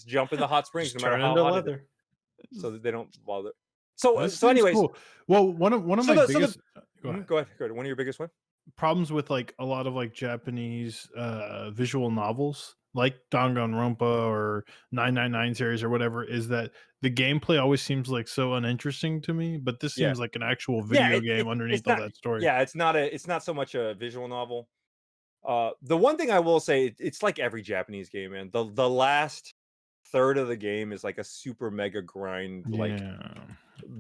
jump in the hot springs no matter how hot it is, so that they don't bother. So anyways, cool. Well, one of my biggest go ahead. One of your biggest what? Problems with like a lot of like Japanese visual novels like Danganronpa or 999 series or whatever, is that the gameplay always seems like so uninteresting to me, but this Yeah. seems like an actual Yeah, video it- game it's underneath all not. that story. Yeah, it's not so much a visual novel. The one thing I will say, it's like every Japanese game, man. The last third of the game is like a super mega grind, like Yeah.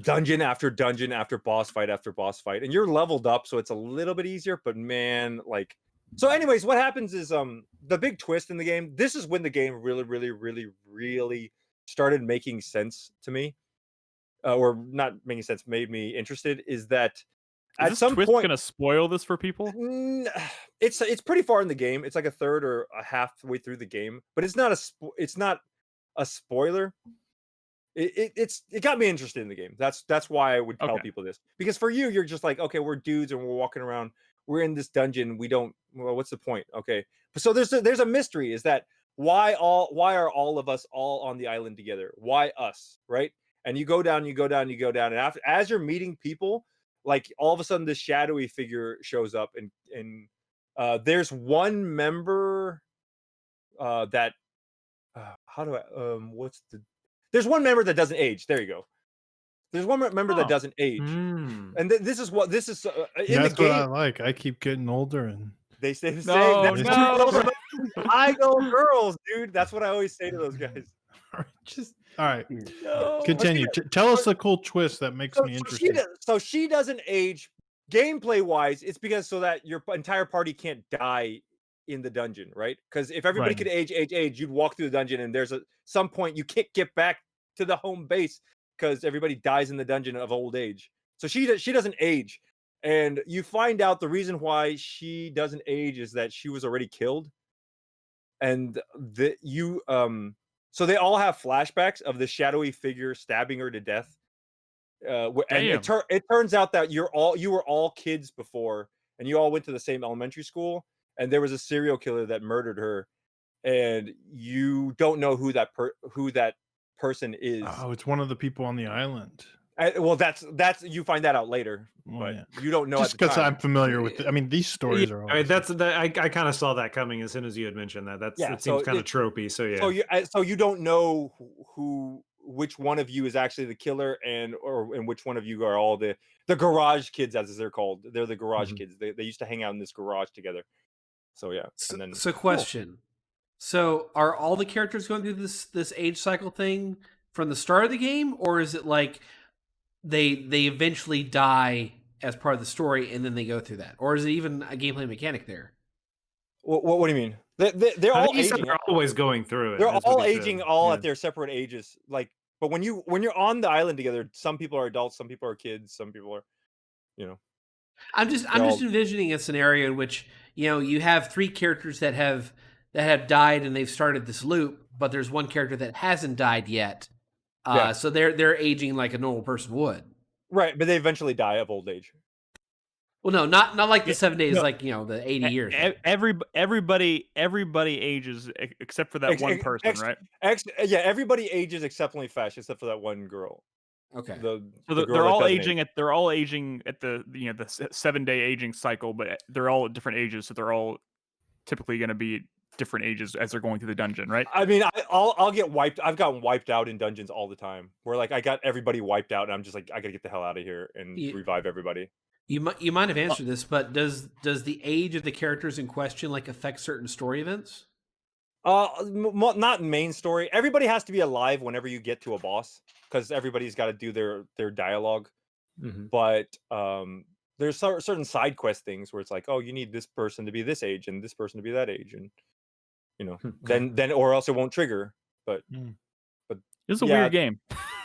dungeon after dungeon after boss fight after boss fight, and you're leveled up, so it's a little bit easier. But man, like, so anyways, what happens is the big twist in the game. This is when the game really, really, really, really started making sense to me, or not making sense, made me interested. Is that Is at this some twist point gonna spoil this for people? it's pretty far in the game. It's like a third or a halfway through the game, but it's not a spoiler. It got me interested in the game. That's why I would tell Okay. people this, because for you, you're just like, okay, we're dudes and we're walking around. We're in this dungeon. We don't. Well, what's the point? Okay, so there's a mystery. Is that why are all of us all on the island together? Why us, right? And you go down, and after, as you're meeting people, like all of a sudden this shadowy figure shows up, and there's one member that how do I what's the there's one member that doesn't age. There you go. There's one member that Oh. doesn't age, Hmm. and this is in That's the what I game. like. I keep getting older and They stay the No, same. That's what no. I love about idol girls, dude. That's what I always say to those guys. just all right. No. Continue. Tell us the cool twist that makes me interested. So she doesn't age gameplay wise. It's because so that your entire party can't die in the dungeon, right? Because if everybody Right. could age, you'd walk through the dungeon, and there's some point you can't get back to the home base because everybody dies in the dungeon of old age. So she doesn't age, and you find out the reason why she doesn't age is that she was already killed, and so they all have flashbacks of the shadowy figure stabbing her to death. And Damn. it turns out that you were all kids before, and you all went to the same elementary school, and there was a serial killer that murdered her, and you don't know who that person is. Oh, it's one of the people on the island. Well, that's you find that out later, Oh, but yeah. you don't know Just at the because time. I'm familiar with it. I mean, these stories Yeah, are I mean, always I kind of saw that coming as soon as you had mentioned that. Yeah, It seems so kind of tropey. So yeah. So you don't know which one of you is actually the killer, and which one of you are all the garage kids, as they're called. They're the garage kids. They used to hang out in this garage together. So yeah, and then So question. So are all the characters going through this age cycle thing from the start of the game, or is it like they eventually die as part of the story and then they go through that, or is it even a gameplay mechanic there? What do you mean? They're I all think he said aging. they're always going through it. They're is what all he said. aging all Yeah. at their separate ages. Like, but when you're on the island together, some people are adults, some people are kids, some people are, you know. I'm just envisioning a scenario in which you have three characters that have died and they've started this loop, but there's one character that hasn't died yet. Yeah. So they're aging like a normal person would. Right, but they eventually die of old age. Well, no, not like the 7 days, no. like the 80 years. Everybody ages except for that one person, right? Yeah, everybody ages exceptionally fast except for that one girl. Okay. So They're all aging at the the 7 day aging cycle, but they're all at different ages, so they're all typically going to be different ages as they're going through the dungeon, right? I mean, I'll get wiped. I've gotten wiped out in dungeons all the time. Where like I got everybody wiped out, and I'm just like, I gotta get the hell out of here and revive everybody. You might have answered this, but does the age of the characters in question like affect certain story events? Not main story. Everybody has to be alive whenever you get to a boss, because everybody's got to do their dialogue. Mm-hmm. But there's certain side quest things where it's like, oh, you need this person to be this age and this person to be that age, and then or else it won't trigger. But It's a weird game.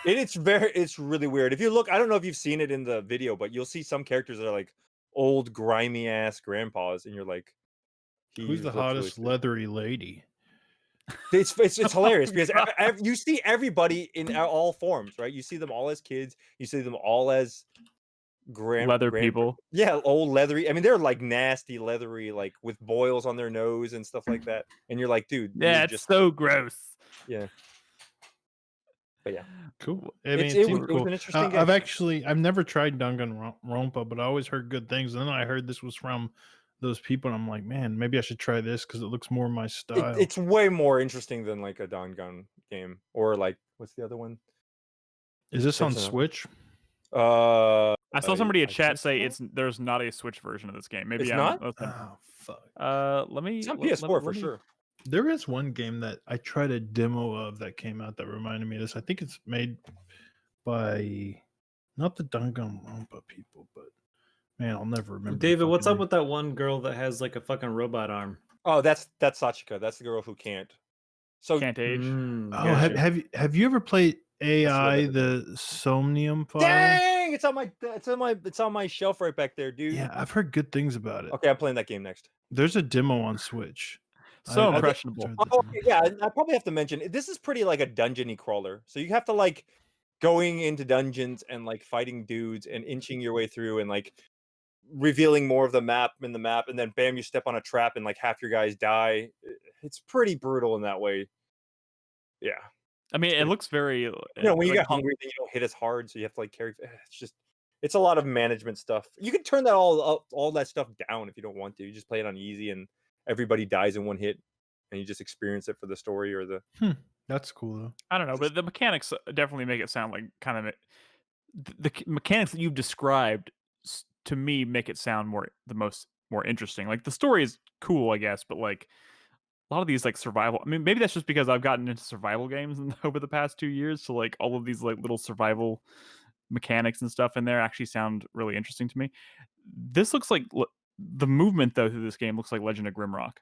It's really weird. If you look, I don't know if you've seen it in the video, but you'll see some characters that are like old grimy ass grandpas, and you're like, who's the hottest leathery lady? It's hilarious because you see everybody in all forms, right? You see them all as kids. You see them all as leather people. Yeah, old leathery. I mean, they're like nasty leathery, like with boils on their nose and stuff like that. And you're like, dude, yeah, it's so gross. Yeah. But yeah, cool. I mean, it seems was cool. an interesting game. I've never tried Danganronpa, but I always heard good things. And then I heard this was from those people, and I'm like, man, maybe I should try this because it looks more my style. It's way more interesting than like a Dangan game or like what's the other one? Is this on There's another- Switch? I saw somebody in I chat think say so. there's not a Switch version of this game. Maybe It's I'm not? Oh fuck. let me. It's on let- PS4 let for me- sure. There is one game that I tried a demo of that came out that reminded me of this. I think it's made by not the Danganronpa people, but man, I'll never remember. the David, what's fucking up name. with that one girl that has like a fucking robot arm? Oh, that's Sachika. That's the girl who can't. So Can't age. Oh, Yeah. have you ever played AI That's the Somnium file? dang, it's on my shelf right back there, dude. Yeah, I've heard good things about it. Okay, I'm playing that game next. There's a demo on Switch. So I impressionable. tried the Oh, demo. okay, yeah, I probably have to mention this is pretty like a dungeony crawler. So you have to like going into dungeons and like fighting dudes and inching your way through and like revealing more of the map in the map, and then bam, you step on a trap and like half your guys die. It's pretty brutal in that way. Yeah. I mean, it looks very. You know, when you like, get hungry, then you don't hit as hard, so you have to like carry. It's a lot of management stuff. You can turn that all that stuff down if you don't want to. You just play it on easy, and everybody dies in one hit, and you just experience it for the story or the. That's cool though. I don't know, but the mechanics definitely make it sound like kind of the mechanics that you've described to me make it sound more interesting. Like the story is cool, I guess, but like a lot of these like survival. I mean, maybe that's just because I've gotten into survival games over the past 2 years. So like all of these like little survival mechanics and stuff in there actually sound really interesting to me. This looks like the movement though through this game looks like Legend of Grimrock.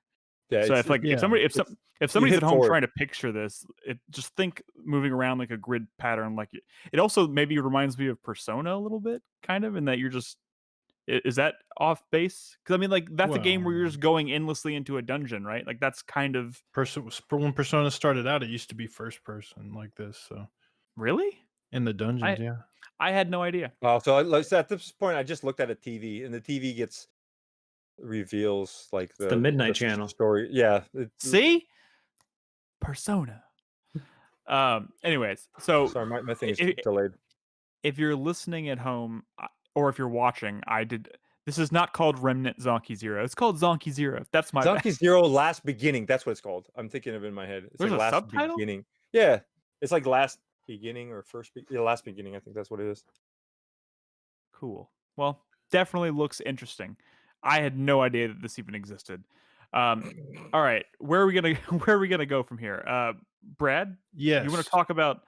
Yeah, So if somebody's hit at home forward. trying to picture this, just think moving around like a grid pattern. Like it also maybe reminds me of Persona a little bit, kind of, in that you're just. Is that off base? Because I mean, like that's a game where you're just going endlessly into a dungeon, right? Like that's kind of when Persona started out, it used to be first person like this. So really in the dungeons, yeah. I had no idea. Wow. So at this point, I just looked at a TV, and the TV reveals like the Midnight Channel story. Yeah. See, Persona. Anyways, so Sorry, my thing is delayed. If you're listening at home or if you're watching, this is not called Remnant Zanki Zero. It's called Zanki Zero. That's my Zanki Zero Last Beginning. That's what it's called. I'm thinking of it in my head. It's There's like a Last subtitle? Beginning. Yeah. It's like Last Beginning or Last Beginning. I think that's what it is. Cool. Well, definitely looks interesting. I had no idea that this even existed. All right, where are we gonna go from here? Brad, Yes. you want to talk about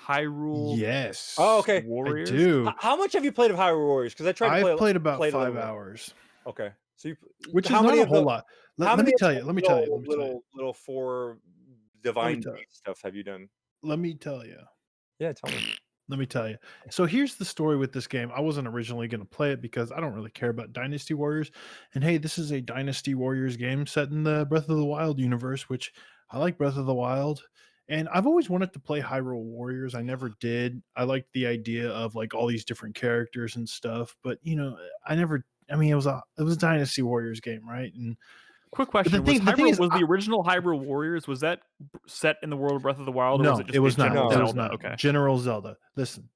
Hyrule? Yes. Oh, okay. Warriors. I do. How much have you played of Hyrule Warriors? Because I tried to play. I've played about played a 5 little. hours, Okay. So which is how not many a of whole the- lot. how Let many me of tell the you. Let me tell you. little 4 divine tell you. stuff have you done? Let me tell you. Yeah, tell me. Let me tell you. So here's the story with this game. I wasn't originally going to play it because I don't really care about Dynasty Warriors. And hey, this is a Dynasty Warriors game set in the Breath of the Wild universe, which I like Breath of the Wild. And I've always wanted to play Hyrule Warriors. I never did. I liked the idea of like all these different characters and stuff, but you know, it was a Dynasty Warriors game, right? And Quick question: the thing is, was the original Hyrule Warriors, was that set in the world of Breath of the Wild, or no, was it just it was a not. general It was Zelda? not. Okay. General Zelda. Listen,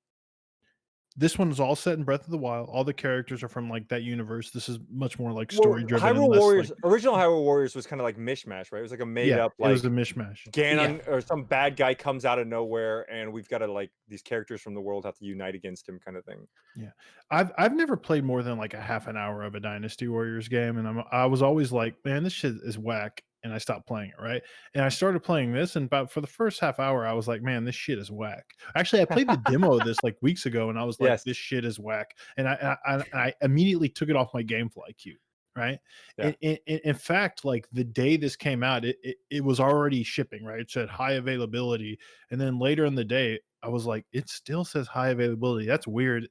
this one is all set in Breath of the Wild. All the characters are from like that universe. This is much more like story driven. Hyrule Warriors, original Hyrule Warriors was kind of like mishmash, right? It was like a made up like it was a mishmash. Ganon or some bad guy comes out of nowhere, and we've got to like these characters from the world have to unite against him, kind of thing. Yeah, I've never played more than like a half an hour of a Dynasty Warriors game, and I was always like, man, this shit is whack, and I stopped playing it, right? And I started playing this, and about for the first half hour, I was like, man, this shit is whack. Actually, I played the demo of this like weeks ago, and I was like, Yes. this shit is whack, and I immediately took it off my GameFly queue. Right. Yeah. In fact, like the day this came out, it was already shipping, right? It said high availability. And then later in the day, I was like, it still says high availability. That's weird.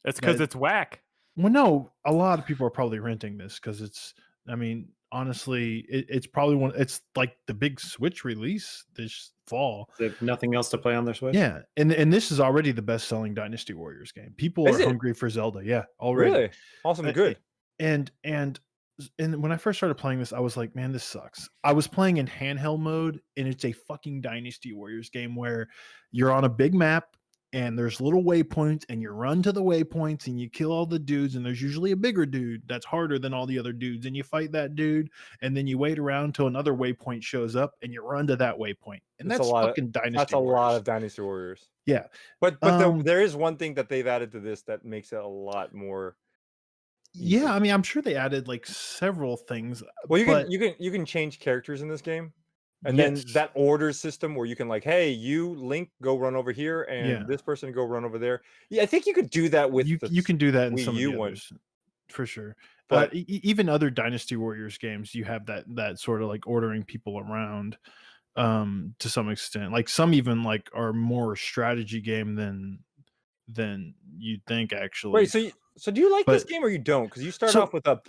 That's because it's whack. Well, no, a lot of people are probably renting this because honestly, it's probably it's like the big Switch release this fall. They have nothing else to play on their Switch. Yeah. And this is already the best selling Dynasty Warriors game. People are hungry for Zelda. Yeah. Already. Really awesome. Good. And when I first started playing this, I was like, man, this sucks. I was playing in handheld mode, and it's a fucking Dynasty Warriors game where you're on a big map and there's little waypoints, and you run to the waypoints and you kill all the dudes, and there's usually a bigger dude that's harder than all the other dudes, and you fight that dude, and then you wait around till another waypoint shows up and you run to that waypoint. And That's that's a lot fucking of Dynasty that's a lot Warriors. of Dynasty Warriors. Yeah. But Um, there is one thing that they've added to this that makes it a lot more easy. yeah, I mean, I'm sure they added like several things, Well, but you can change characters in this game. And then yes. that order system where you can like, hey, you Link go run over here, and Yeah. this person go run over there. Yeah, I think you could do that with you the you can do that in Wii some of U the one. others for sure. But Even other Dynasty Warriors games, you have that sort of like ordering people around to some extent. Like some even like are more strategy game than you'd think actually. wait, so do you like this But game or you don't? Because you start so off with a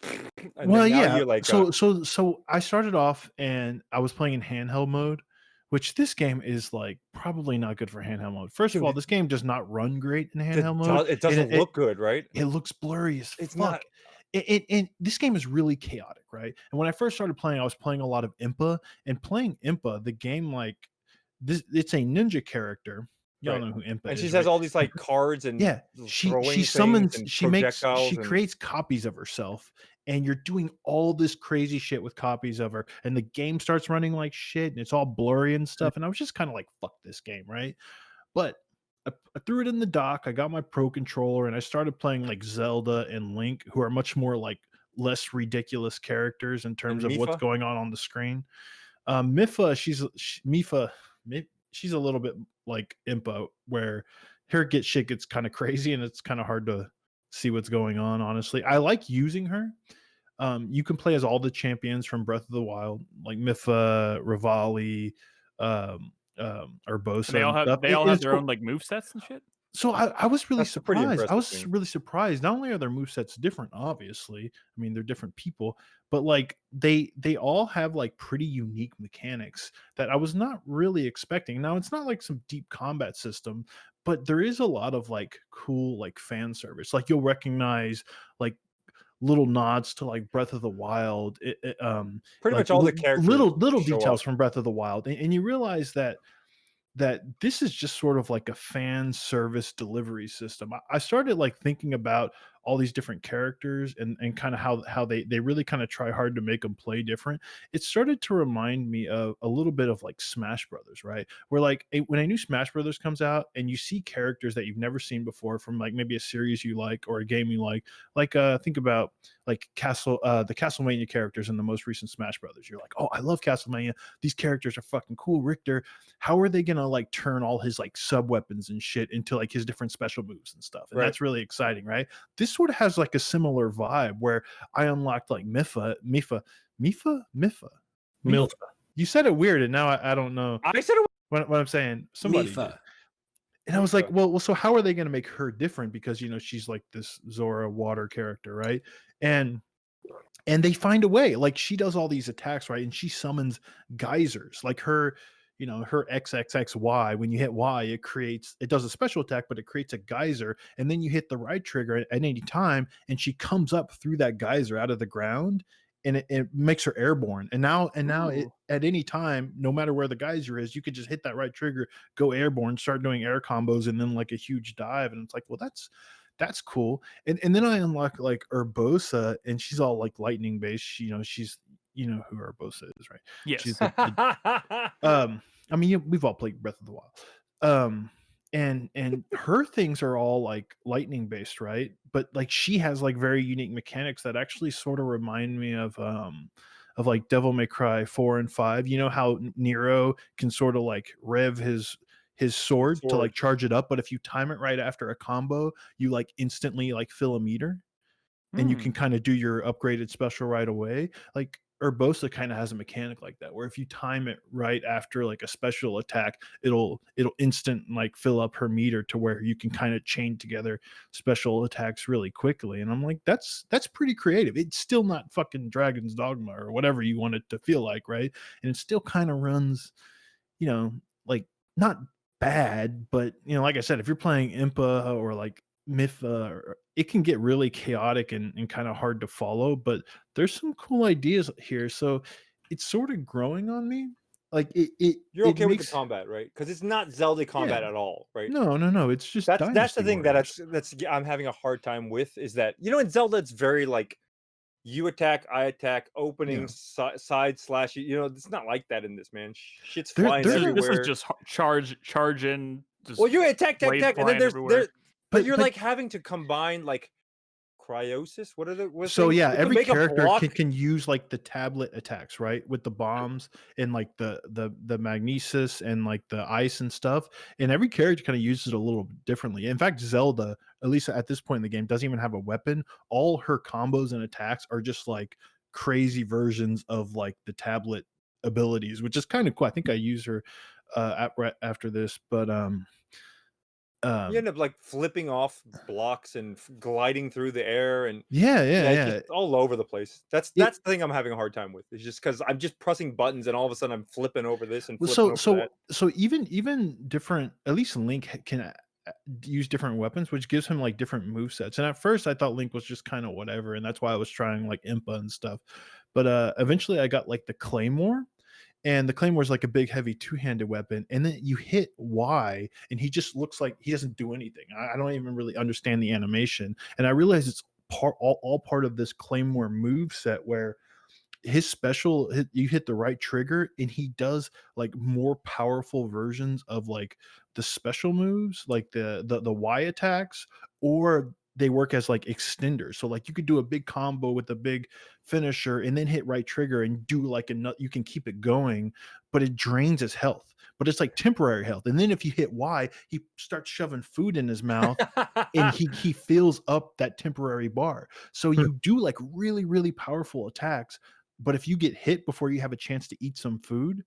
and well, then now yeah. you're like So I started off and I was playing in handheld mode, which this game is like probably not good for handheld mode. First of all, dude, this game does not run great in handheld mode. it doesn't look good, right? It looks blurry as It's fuck. not And this game is really chaotic, right? And when I first started playing, I was playing a lot of Impa, and playing Impa, the game like this, it's a ninja character. Y'all right. know who Impa And is, she has right? all these like cards and Yeah, she throwing things summons, and she makes, projectiles she and creates copies of herself, and you're doing all this crazy shit with copies of her, and the game starts running like shit, and it's all blurry and stuff. And I was just kind of like, fuck this game, right? But I threw it in the dock. I got my Pro controller and I started playing like Zelda and Link, who are much more like less ridiculous characters in terms of what's Mifa. going on the screen. Mifa, Mifa, she's a little bit like Impa, where her shit gets kind of crazy and it's kind of hard to see what's going on. Honestly, I like using her. You can play as all the champions from Breath of the Wild, like Mifa, Rivali, Urbosa. They all and have stuff. they all And have it's their cool. own like move sets and shit. So I was really That's a pretty surprised. I impressive was thing. really surprised. Not only are their movesets different, obviously. I mean, they're different people, but like they all have like pretty unique mechanics that I was not really expecting. Now, it's not like some deep combat system, but there is a lot of like cool like fan service. Like you'll recognize like little nods to like Breath of the Wild. Pretty Like much all the characters little show details up. from Breath of the Wild, and you realize that this is just sort of like a fan service delivery system. I started like thinking about all these different characters and kind of how they really kind of try hard to make them play different. It started to remind me of a little bit of like Smash Brothers, right? Where like when a new Smash Brothers comes out and you see characters that you've never seen before from like maybe a series you like or a game you like think about like the Castlevania characters in the most recent Smash Brothers. You're like, oh, I love Castlevania. These characters are fucking cool. Richter, how are they gonna like turn all his like sub weapons and shit into like his different special moves and stuff? And Right. that's really exciting, right? This sort of has like a similar vibe where I unlocked like Mifa. Milf. You said it weird, and now I don't know I said it what I'm saying. Somebody Mifa. did. And I was like, Mifa. well, so how are they going to make her different? Because she's like this Zora water character, right? And they find a way. Like she does all these attacks, right? And she summons geysers. Like her XXXY. When you hit Y, it does a special attack, but it creates a geyser. And then you hit the right trigger at any time, and she comes up through that geyser out of the ground. And it makes her airborne. And now at any time, no matter where the geyser is, you could just hit that right trigger, go airborne, start doing air combos, and then like a huge dive. And it's like, well, that's cool. And then I unlock like Urbosa, and she's all like lightning based. She's who Urbosa is, right? Yes. She's I mean, we've all played Breath of the Wild. And her things are all like lightning based, right? But like she has like very unique mechanics that actually sort of remind me of like Devil May Cry 4 and 5. You know how Nero can sort of like rev his sword to like charge it up, but if you time it right after a combo, you like instantly like fill a meter, and you can kind of do your upgraded special right away. Like Urbosa kind of has a mechanic like that, where if you time it right after like a special attack, it'll instant like fill up her meter to where you can kind of chain together special attacks really quickly. And I'm like, that's pretty creative. It's still not fucking Dragon's Dogma or whatever you want it to feel like, right? And it still kind of runs, like not bad, but like I said, if you're playing Impa or like Mifa, it can get really chaotic and kind of hard to follow, but there's some cool ideas here. So it's sort of growing on me. Like You're it okay with the makes combat, right? Because it's not Zelda combat Yeah. at all, right? No. It's just That's the Dynasty thing Warriors. that's I'm having a hard time with is that in Zelda it's very like you attack, I attack, opening side slash. It's not like that in this, man. Shit's flying there's This is everywhere. just charge in. Just Well, you attack, blades and then flying there's everywhere. but you're like having to combine like cryosis. What are the So things? yeah, You can every make a character block. can use like the tablet attacks, right? With the bombs and like the magnesis and like the ice and stuff. And every character kind of uses it a little bit differently. In fact, Zelda, at least at this point in the game, doesn't even have a weapon. All her combos and attacks are just like crazy versions of like the tablet abilities, which is kind of cool. I think I use her after this, but You end up like flipping off blocks and gliding through the air, and yeah. it's just all over the place. That's the thing I'm having a hard time with. It's just because I'm just pressing buttons, and all of a sudden I'm flipping over this and Well, flipping over that. so even different, at least Link can use different weapons, which gives him like different move sets. And at first I thought Link was just kind of whatever, and that's why I was trying like Impa and stuff. But eventually I got like the Claymore, and the Claymore is like a big heavy two-handed weapon, and then you hit Y and he just looks like he doesn't do anything. I don't even really understand the animation, and I realize it's all part of this Claymore move set where his special you hit the right trigger and he does like more powerful versions of like the special moves, like the Y attacks, or they work as like extenders. So like you could do a big combo with a big finisher and then hit right trigger and do like you can keep it going, but it drains his health, but it's like temporary health. And then if you hit Y, he starts shoving food in his mouth and he fills up that temporary bar. So you do like really, really powerful attacks, but if you get hit before you have a chance to eat some food,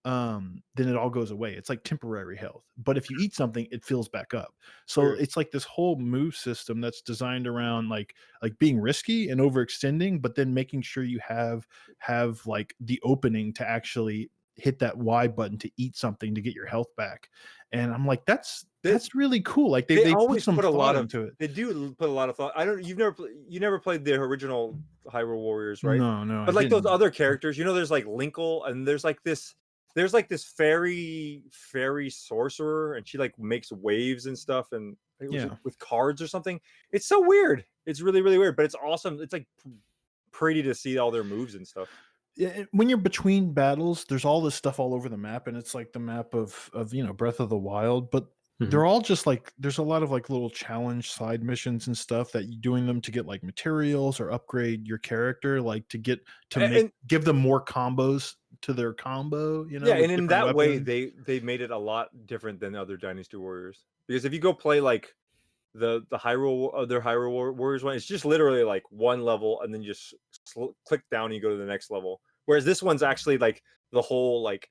then it all goes away. It's like temporary health. But if you eat something, it fills back up. So Weird. it's like this whole move system that's designed around like being risky and overextending, but then making sure you have like the opening to actually hit that Y button to eat something to get your health back. And I'm like, that's really cool. Like they always put some a lot into it. They do put a lot of thought. You never played the original Hyrule Warriors, right? No, But I like those didn't. other characters, there's like Linkle, and there's like this fairy sorcerer, and she like makes waves and stuff, and with cards or something. It's so weird. It's really, really weird, but it's awesome. It's like pretty to see all their moves and stuff. Yeah, when you're between battles, there's all this stuff all over the map, and it's like the map of Breath of the Wild, but they're all just like there's a lot of like little challenge side missions and stuff that you're doing them to get like materials or upgrade your character, like to give them more combos to their combo, Yeah, and in that way weapons. they made it a lot different than other Dynasty Warriors, because if you go play like the Hyrule Warriors one, it's just literally like one level, and then you just click down and you go to the next level. Whereas this one's actually like the whole like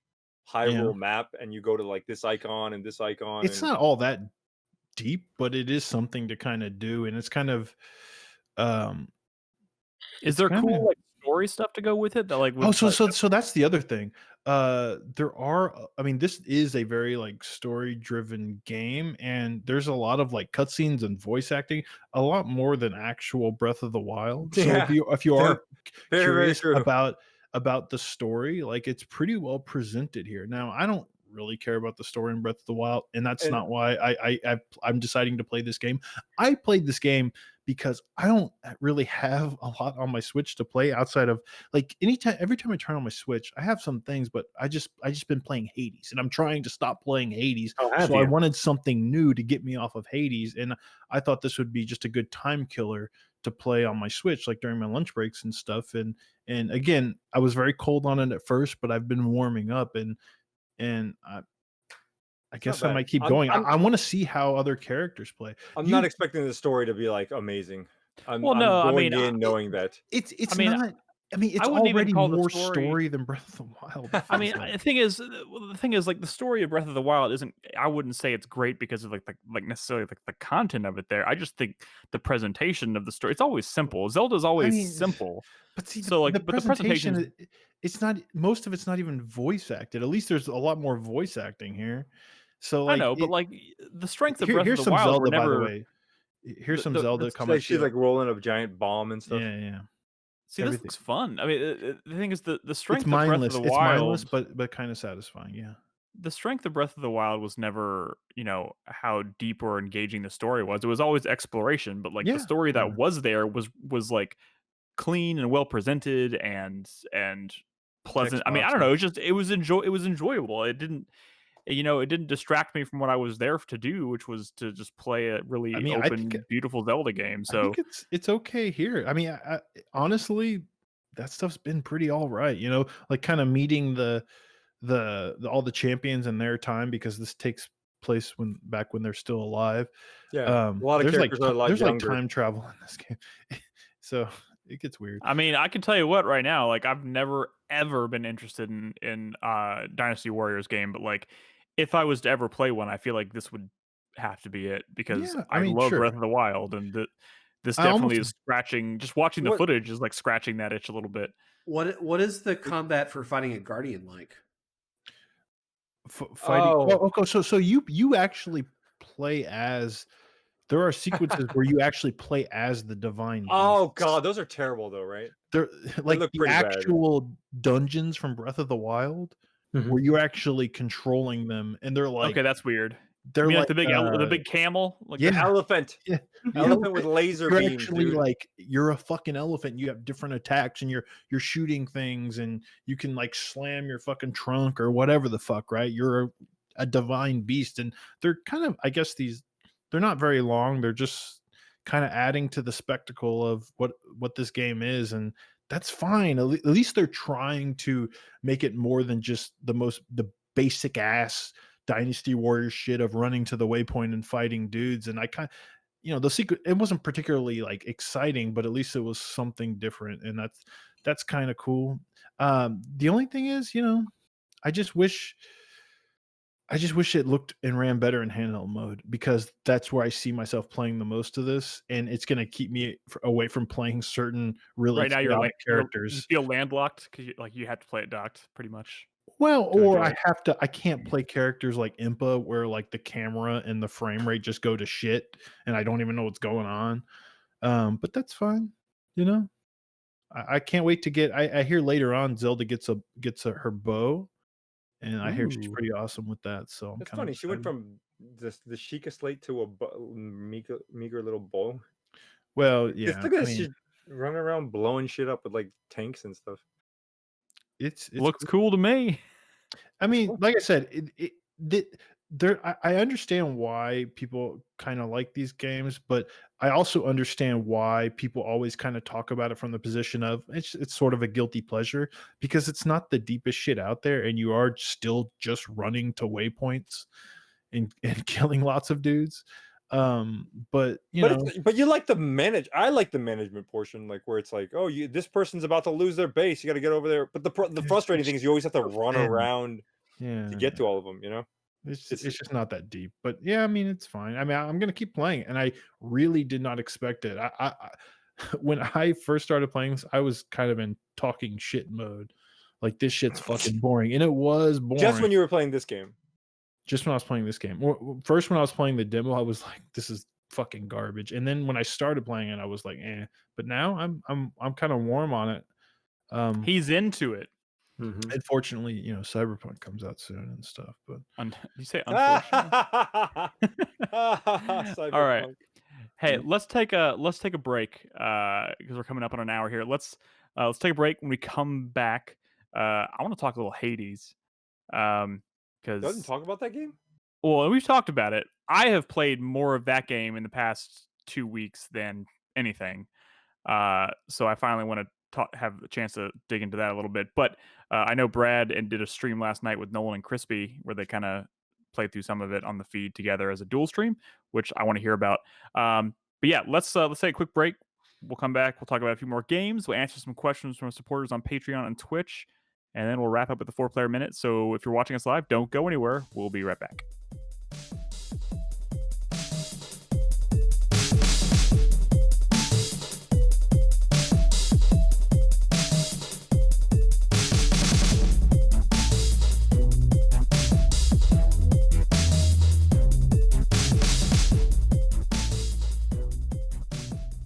Hyrule map, and you go to like this icon and this icon. It's not all that deep, but it is something to kind of do, and it's kind of is there cool like story stuff to go with it that like so that's the other thing. There are, I mean, this is a very like story driven game, and there's a lot of like cutscenes and voice acting, a lot more than actual Breath of the Wild. So if you are curious about the story, like it's pretty well presented here. Now I don't really care about the story in Breath of the Wild, and that's not why I'm deciding to play this game. I played this game because I don't really have a lot on my Switch to play outside of like every time I turn on my Switch, I have some things, but I just been playing Hades, and I'm trying to stop playing Hades. So I wanted something new to get me off of Hades, and I thought this would be just a good time killer to play on my Switch, like during my lunch breaks and stuff. And again, I was very cold on it at first, but I've been warming up, and I guess I might keep going. I want to see how other characters play. I'm not expecting the story to be like amazing. I'm going in knowing that it's not. I mean, it's already more story than Breath of the Wild. I mean, the thing is, like the story of Breath of the Wild isn't. I wouldn't say it's great because of like necessarily like the content of it. There, I just think the presentation of the story. It's always simple. Zelda's always simple. But see, the presentation, it's not. Most of it's not even voice acted. At least there's a lot more voice acting here. So like, I know, but like the strength of Breath here's of the some Wild Zelda, were never. by the way. Here's some Zelda coming. She's like rolling a giant bomb and stuff. Yeah. See, this everything. looks fun. I mean, the thing is, the strength It's of Breath of mindless. the It's mindless, Wild, but kind of satisfying. Yeah. the strength of Breath of the Wild was never, how deep or engaging the story was. It was always exploration, but like the Yeah. story Yeah. that was there was like clean and well presented and pleasant. Text I mean, I don't boxes. know. It was enjoyable. It didn't distract me from what I was there to do, which was to just play a really I mean, I open, think beautiful Zelda game. I So think it's okay here. I mean, honestly, that stuff's been pretty all right. Like kind of meeting the all the champions in their time, because this takes place back when they're still alive. Yeah, a lot of There's like characters are a lot there's like younger. time travel in this game, so it gets weird. I mean, I can tell you what right now, like I've never ever been interested in Dynasty Warriors game, but like if I was to ever play one, I feel like this would have to be it because Yeah, I I mean, love sure. Breath of the Wild, and this I definitely almost is scratching. Just watching the What- footage is like scratching that itch a little bit. What is the combat for fighting a guardian like? fighting. Oh. Oh, okay. So you actually play as. There are sequences where you actually play as the divine. Oh beasts. god, those are terrible though, right? They're like look the pretty bad. actual dungeons from Breath of the Wild, where you're actually controlling them, and they're like Okay, that's weird. they're You mean like like the big camel? Like yeah. Elephant. Yeah. Elephant with laser You're beams, actually dude. like you're a fucking elephant. You have different attacks, and you're shooting things, and you can like slam your fucking trunk or whatever the fuck, right? You're a divine beast, and they're kind of, I guess they're not very long. They're just kind of adding to the spectacle of what this game is, and that's fine. At least they're trying to make it more than just the basic ass Dynasty Warriors shit of running to the waypoint and fighting dudes. And I kind of, the secret, it wasn't particularly like exciting, but at least it was something different, and that's kind of cool. The only thing is, I just wish it looked and ran better in handheld mode, because that's where I see myself playing the most of this, and it's going to keep me away from playing certain really right now you're chaotic you characters. feel landlocked because you have to play it docked pretty much. Well, to or enjoy I can't play characters like Impa, where like the camera and the frame rate just go to shit, and I don't even know what's going on. But that's fine, I can't wait to get. I hear later on Zelda gets her bow, and I hear she's Ooh. pretty awesome with that. So I'm That's kind funny. of She went from the Sheikah slate to a meager little bow. well, Just yeah. look at I this. mean, She's running around blowing shit up with like tanks and stuff. it's Looks cool to me. I mean, like I said, I understand why people kind of like these games, but I also understand why people always kind of talk about it from the position of it's sort of a guilty pleasure, because it's not the deepest shit out there, and you are still just running to waypoints and killing lots of dudes. But but you like I like the management portion, like where it's like, oh, this person's about to lose their base, you got to get over there. But the frustrating thing is you always have to run around to get to all of them, It's just not that deep. But yeah, I mean, it's fine. I mean, I'm gonna keep playing it, and I really did not expect it. I when I first started playing this, I was kind of in talking shit mode, like this shit's fucking boring, and it was boring. Just when you were playing this game. Just when I was playing this game. First, when I was playing the demo, I was like, "This is fucking garbage." And then when I started playing it, I was like, "Eh." But now I'm kind of warm on it. He's into it. Unfortunately, Cyberpunk comes out soon and stuff. But You say unfortunately. All right. Cyberpunk. Hey, let's take a break because we're coming up on an hour here. Let's take a break. When we come back, I want to talk a little Hades. Doesn't Because talk about that game. well, we've talked about it. I have played more of that game in the past 2 weeks than anything. So I finally want to have a chance to dig into that a little bit. But I know Brad did a stream last night with Nolan and Crispy where they kind of played through some of it on the feed together as a dual stream, which I want to hear about. But yeah, let's take a quick break. We'll come back. We'll talk about a few more games. We'll answer some questions from our supporters on Patreon and Twitch. And then we'll wrap up with the 4-player minute. So if you're watching us live, don't go anywhere. We'll be right back.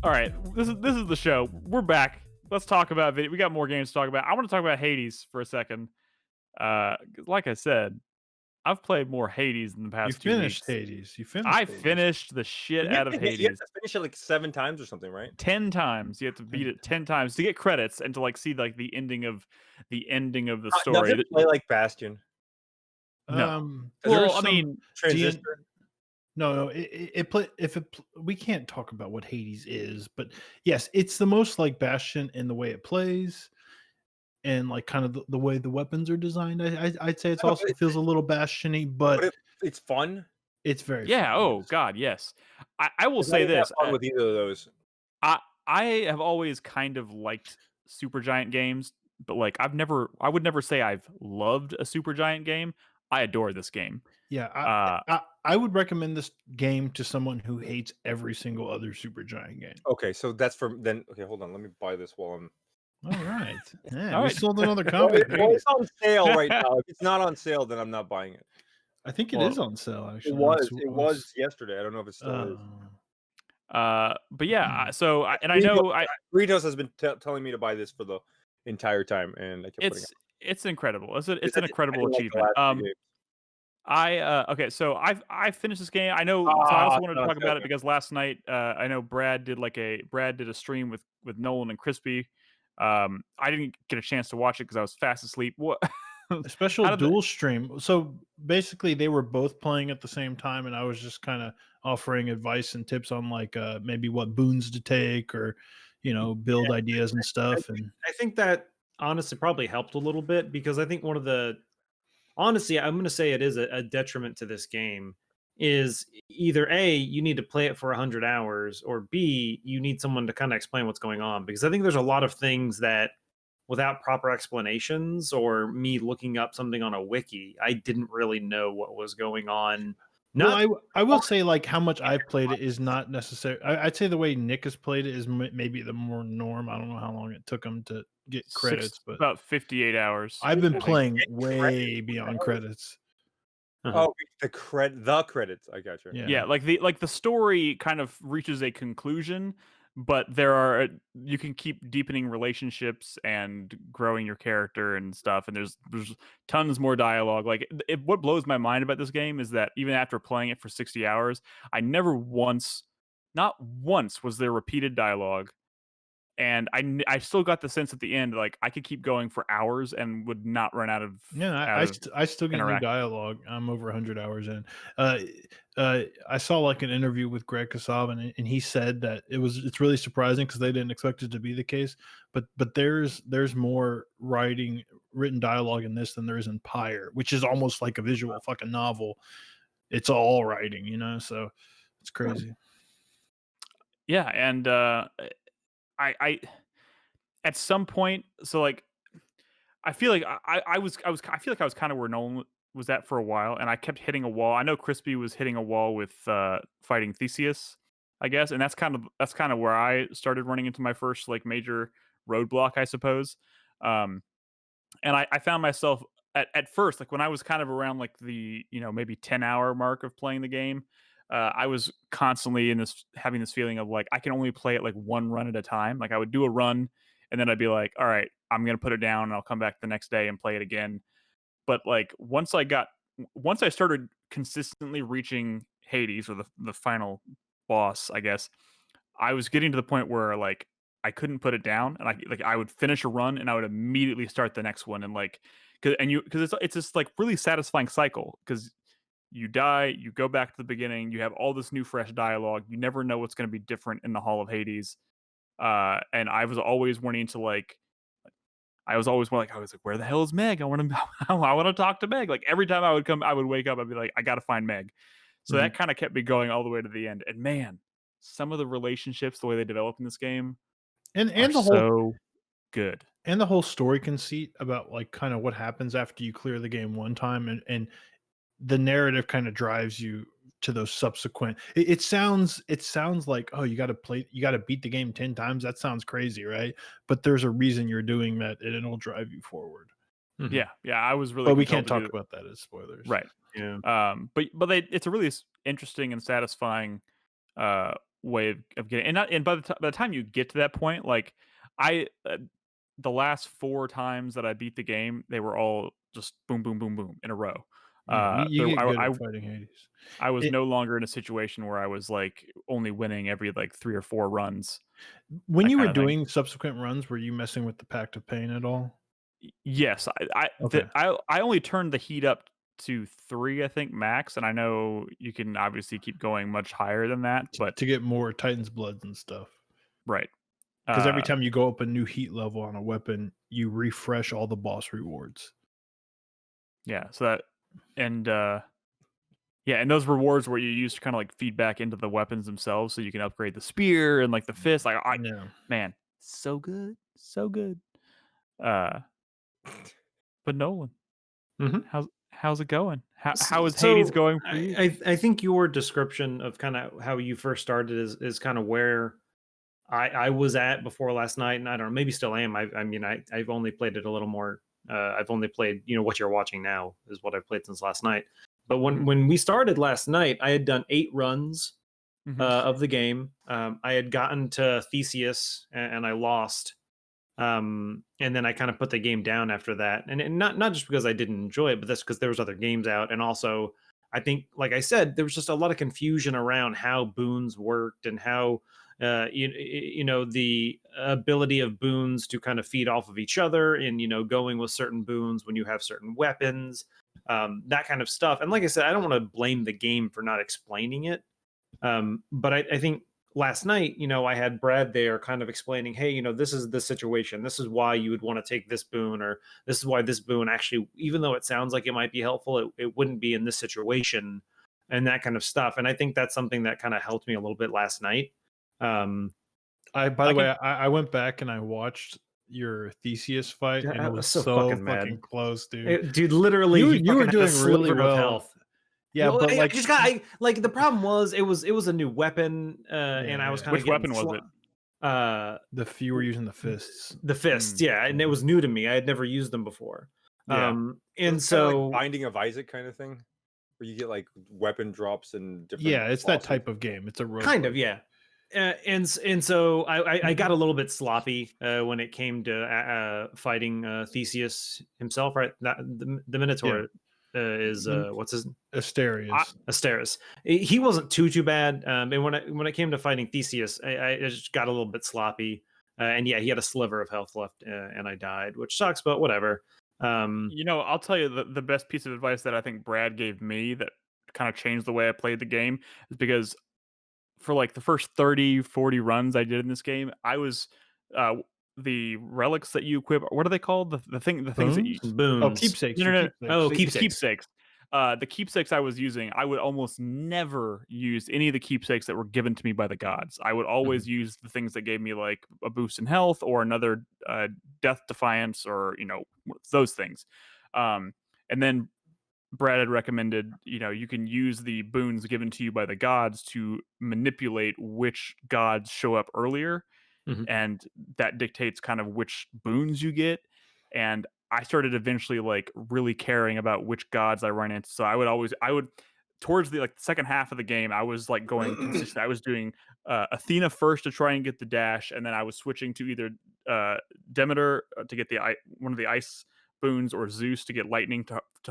All right, this is the show. We're back. let's talk about video. We got more games to talk about. I want to talk about Hades for a second. Like I said, I've played more Hades in the You past 2 finished weeks. Hades. You finished. I Hades. finished the shit You out of have to Hades finish it like 7 times or something, right? 10 times. You have to beat it 10 times to get credits and to like see like the ending of the story. Does it play like Bastion? No. There's Well, I some mean, Transistor. No, it play if it. We can't talk about what Hades is, but yes, it's the most like Bastion in the way it plays, and like kind of the way the weapons are designed. I'd say it's No, also but feels a little Bastion-y, but it's fun. it's very yeah. fun, Oh yes. God, yes. I will 'Cause I say didn't have this. fun with either of those. I have always kind of liked Supergiant games, but like I would never say I've loved a Supergiant game. I adore this game. Yeah, Uh, I would recommend this game to someone who hates every single other Supergiant game. Okay, so that's from then. Okay, hold on. Let me buy this while I'm. All right, yeah, All we right. sold another Well, copy. of Hades. it's on sale right now. If it's not on sale, then I'm not buying it. I think it Well, is on sale. It Actually, was. It was yesterday. I don't know if it still is. but yeah. So I Doritos- know Doritos has been telling me to buy this for the entire time, and I kept putting it. it's incredible. It's an I incredible didn't like the achievement. last few games. Okay, so I finished this game. I know. So I also wanted to talk about it because last night, I know Brad did a stream with Nolan and Crispy. I didn't get a chance to watch it because I was fast asleep. What? a special dual stream. So basically, they were both playing at the same time, and I was just kind of offering advice and tips on like maybe what boons to take or build ideas and stuff. And I think that honestly probably helped a little bit because I think honestly, I'm going to say it is a detriment to this game is either A, you need to play it for 100 hours, or B, you need someone to kind of explain what's going on. Because I think there's a lot of things that without proper explanations or me looking up something on a wiki, I didn't really know what was going on. I will say like how much I've played it is not necessary. I'd say the way Nick has played it is maybe the more norm. I don't know how long it took him to get credits, but about 58 hours. I've been playing way beyond credits. Oh, the credits. I got you. Yeah, like the story kind of reaches a conclusion, but you can keep deepening relationships and growing your character and stuff. And there's tons more dialogue. Like what blows my mind about this game is that even after playing it for 60 hours, not once was there repeated dialogue. And I still got the sense at the end, like I could keep going for hours and would not run out of. I still get new dialogue. I'm over 100 hours in. I saw like an interview with Greg Kasavin, and he said that it's really surprising because they didn't expect it to be the case. But there's more written dialogue in this than there is in Pyre, which is almost like a visual fucking novel. It's all writing, so it's crazy. Yeah, and I at some point, so like I feel like I feel like I was kind of where Nolan was at for a while, and I kept hitting a wall. I know Crispy was hitting a wall with fighting Theseus, I guess, and that's kind of where I started running into my first like major roadblock, I suppose. And I found myself at first, like when I was kind of around like the maybe 10-hour mark of playing the game. I was constantly having this feeling of like I can only play it like one run at a time. Like I would do a run and then I'd be like, all right, I'm gonna put it down and I'll come back the next day and play it again. But like once I started consistently reaching Hades or the final boss, I guess, I was getting to the point where like I couldn't put it down, and I would finish a run and I would immediately start the next one, and like because it's this like really satisfying cycle because you die, you go back to the beginning, you have all this new fresh dialogue, you never know what's going to be different in the Hall of Hades. And I was always wanting to like I was like where the hell is Meg? I want to talk to Meg. Like every time I would wake up, I'd be like, I got to find Meg. So that kind of kept me going all the way to the end. And man, some of the relationships, the way they develop in this game, and the whole so good. And the whole story conceit about like kind of what happens after you clear the game one time, and the narrative kind of drives you to those subsequent. It sounds like, oh, you got to beat the game 10 times. That sounds crazy, right? But there's a reason you're doing that, and it'll drive you forward. Mm-hmm. Yeah, I was really. But we can't talk about that as spoilers, right? Yeah. But it's a really interesting and satisfying way of getting, and by the time you get to that point, like I the last 4 times that I beat the game, they were all just boom, boom, boom, boom in a row. Yeah, you There, get good at fighting Hades. I was It, no longer in a situation where I was like only winning every like 3 or 4 runs, when that you were kind of thing. doing subsequent runs, were you messing with the Pact of Pain at all? Yes, Okay. I only turned the heat up to 3, I think, max, and I know you can obviously keep going much higher than that, but To get more Titan's Bloods and stuff. right. Because every time you go up a new heat level on a weapon, you refresh all the boss rewards. Yeah, so that and yeah, and those rewards where you use to kind of like feedback into the weapons themselves, so you can upgrade the spear and like the fist. Like, Yeah. man, so good, so good. Uh, but Nolan, Mhm. how's it going? How is Hades going for you? I think your description of kind of how you first started is kind of where I was at before last night, and I don't know, maybe still am. I mean, I've only played it a little more. I've only played, what you're watching now is what I've played since last night. But when we started last night, I had done 8 runs of the game. I had gotten to Theseus and I lost. And then I kind of put the game down after that, and not just because I didn't enjoy it, but that's because there was other games out, and also I think, like I said, there was just a lot of confusion around how boons worked and how the ability of boons to kind of feed off of each other, and going with certain boons when you have certain weapons, that kind of stuff. And like I said, I don't want to blame the game for not explaining it, but I think last night, I had Brad there kind of explaining, hey, this is the situation. This is why you would want to take this boon, or this is why this boon actually, even though it sounds like it might be helpful, it wouldn't be in this situation, and that kind of stuff. And I think that's something that kind of helped me a little bit last night. By the way, I went back and I watched your Theseus fight, and I it was was so so fucking mad. close, dude. Dude, literally, You were fucking had a doing really sliver of well. health. Yeah, No, but I like, just got like the problem was it was a new weapon, and I was yeah. kind of Which weapon was it? the few were using the fists. The fists, yeah, and it was new to me. I had never used them before. Yeah. And It's kinda so like Binding of Isaac kind of thing, where you get like weapon drops and different. Yeah, it's that bosses. type of game. It's a roguelike. kind of, yeah. And so I got a little bit sloppy when it came to fighting Theseus himself, right? That the Minotaur is what's his Asterius. Asteris. He wasn't too bad. And when it came to fighting Theseus, I just got a little bit sloppy. And yeah, he had a sliver of health left, and I died, which sucks, but whatever. I'll tell you the best piece of advice that I think Brad gave me that kind of changed the way I played the game is because for like the first 30, 40 runs I did in this game, I was the relics that you equip. What are they called? The things that you Boons. Oh, keepsakes. No, no, no. Oh, the keepsakes. keepsakes. The keepsakes I was using, I would almost never use any of the keepsakes that were given to me by the gods. I would always use the things that gave me like a boost in health or another death defiance, or those things. And then Brad had recommended, you can use the boons given to you by the gods to manipulate which gods show up earlier, and that dictates kind of which boons you get. And I started eventually like really caring about which gods I run into. So I would towards the like second half of the game, I was like going consistent. I was doing Athena first to try and get the dash, and then I was switching to either Demeter to get one of the ice boons, or Zeus to get lightning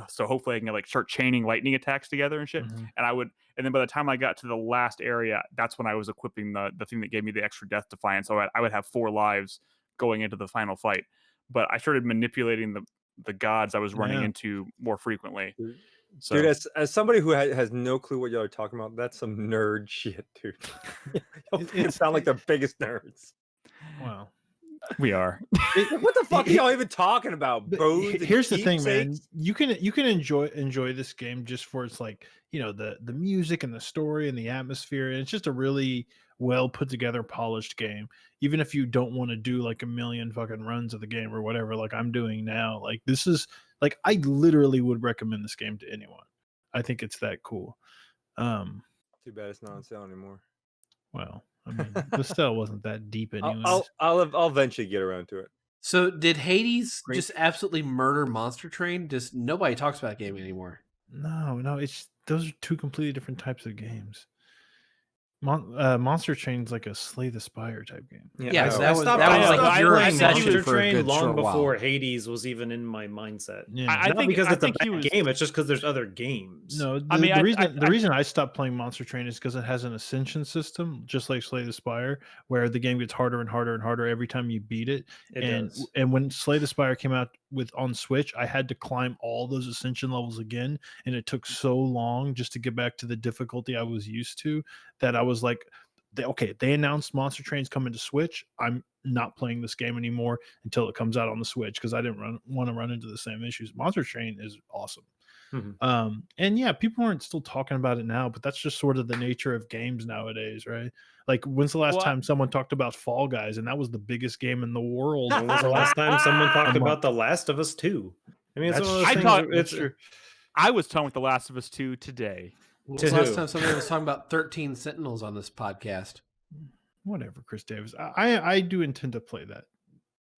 so hopefully I can like start chaining lightning attacks together and shit. And then by the time I got to the last area, that's when I was equipping the thing that gave me the extra death defiance. So I would have 4 lives going into the final fight. But I started manipulating the gods I was running into more frequently. So, Dude, as somebody who has no clue what y'all are talking about, that's some nerd shit, dude. Y'all sound like the biggest nerds. Wow. we are. What the fuck are y'all even talking about? Bones and Here's the thing, man. keepsakes? You can enjoy this game just for its like, the music and the story and the atmosphere, and it's just a really well put together, polished game. Even if you don't want to do like a million fucking runs of the game or whatever, like I'm doing now, like this is like I literally would recommend this game to anyone. I think it's that cool. Too bad it's not on sale anymore. Well, I mean, the sale wasn't that deep anyways. I'll eventually get around to it. So did Hades just absolutely murder Monster Train? Just nobody talks about that game anymore. No, it's those are two completely different types of games. Monster Train's like a Slay the Spire type game. Yeah, so I that was stopped like playing your Monster obsession for a Train good long short before while. Hades was even in my mindset. Yeah. Not because it's a bad game, it's just because there's other games. No, I the reason I stopped playing Monster Train is because it has an ascension system, just like Slay the Spire, where the game gets harder and harder and harder every time you beat it. It and does. and when Slay the Spire came out on Switch, I had to climb all those ascension levels again, and it took so long just to get back to the difficulty I was used to that I was like, they announced Monster Train's coming to Switch. I'm not playing this game anymore until it comes out on the Switch because I didn't want to run into the same issues. Monster Train is awesome. And yeah, people aren't still talking about it now, but that's just sort of the nature of games nowadays, right? Like, when's the last time someone talked about Fall Guys, and that was the biggest game in the world? When was the last time someone talked about The Last of Us 2? I mean, it's one of those things. I was talking with The Last of Us 2 today. When was the last time somebody was talking about 13 Sentinels on this podcast? Whatever, Chris Davis. I do intend to play that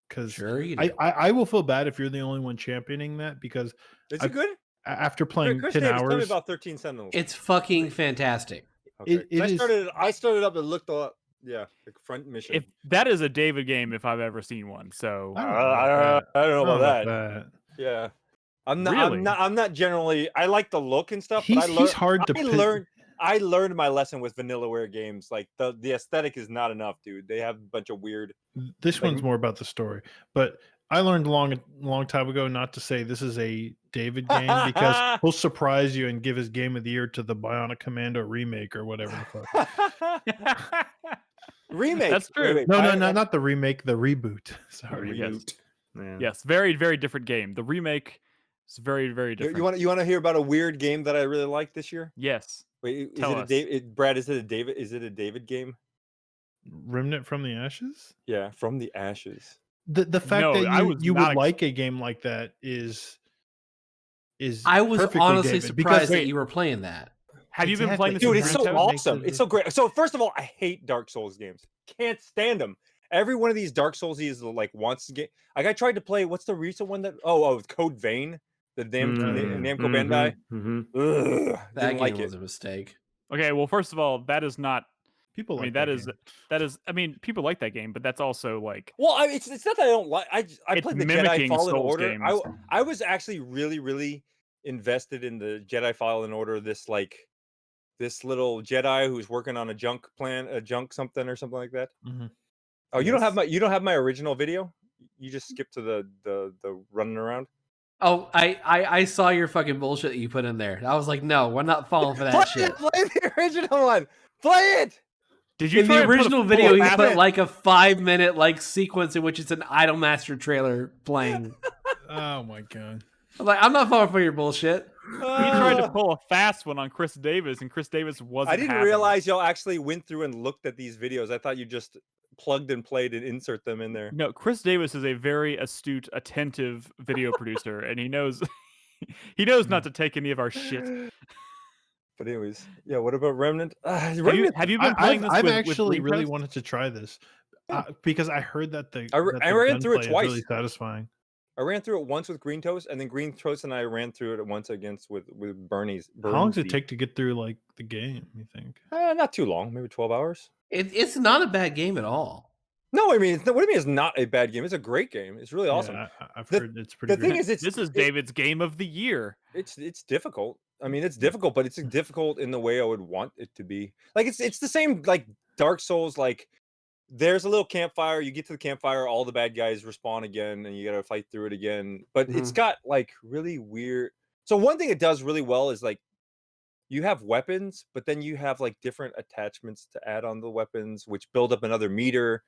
because Sure you do. I will feel bad if you're the only one championing that because Is it good? After playing Chris 10 Davis, hours, tell me about 13 Sentinels. It's fucking fantastic. Okay. it I started up and looked up. Yeah, the front mission. If that is a David game, if I've ever seen one. So I don't know about that. Yeah, I'm not generally. I like the look and stuff. He's hard to. I learned my lesson with Vanillaware games. Like the aesthetic is not enough, dude. They have a bunch of weird. This one's more about the story, but I learned a long time ago not to say this is a David game because he'll surprise you and give his game of the year to the Bionic Commando remake or whatever the fuck. Remake. That's true. Wait, no, not the remake, the reboot. Sorry. Yes, very, very different game. The remake is very, very different. You want to hear about a weird game that I really liked this year? Yes. Wait, Tell us. Brad, is it a David game? Remnant from the Ashes? Yeah, from the ashes. The fact that you would like a game like that is I was honestly David, surprised that you were playing that. Have you been playing this? Dude, it's so awesome. It's so great. So first of all, I hate Dark Souls games. Can't stand them. Every one of these Dark Souls is like wants to get. Like I tried to play. What's the recent one that? Code Vein, the Namco Bandai. That game was a mistake. Okay, well, first of all, that is not. People. I mean, that is. I mean, people like that game, but that's also like. Well, it's not that I don't like. I played the Jedi Fallen Souls Order. games. I was actually really invested in the Jedi Fallen Order. This little Jedi who's working on a junk something or something like that. Mm-hmm. Oh, you don't have my original video. You just skipped to the running around. Oh, I saw your fucking bullshit that you put in there. I was like, no, we're not falling for that shit. Play the original one. Play it. Did you in the original video? He put like a 5-minute like sequence in which it's an Idolmaster trailer playing. Oh my god! I'm not falling for your bullshit. We tried to pull a fast one on Chris Davis, and Chris Davis wasn't. I didn't realize y'all actually went through and looked at these videos. I thought you just plugged and played and insert them in there. No, Chris Davis is a very astute, attentive video producer, and he knows not to take any of our shit. But anyways, yeah. What about Remnant? Have you been playing this? I've actually really wanted to try this because I heard that I ran through it twice. Really satisfying. I ran through it once with Green Toast, and then Green Toast and I ran through it once with Bernie's. How long does it take to get through like the game? You think? Not too long, maybe 12 hours. It's not a bad game at all. No, I mean, what do you mean? It's not a bad game. It's a great game. It's really awesome. Yeah, I've heard it's pretty. The thing is, this is David's game of the year. It's difficult. I mean, it's difficult, but it's difficult in the way I would want it to be. Like it's the same like Dark Souls. Like there's a little campfire. You get to the campfire, all the bad guys respawn again, and you got to fight through it again. But it's got like really weird. So one thing it does really well is like you have weapons, but then you have like different attachments to add on the weapons, which build up another meter.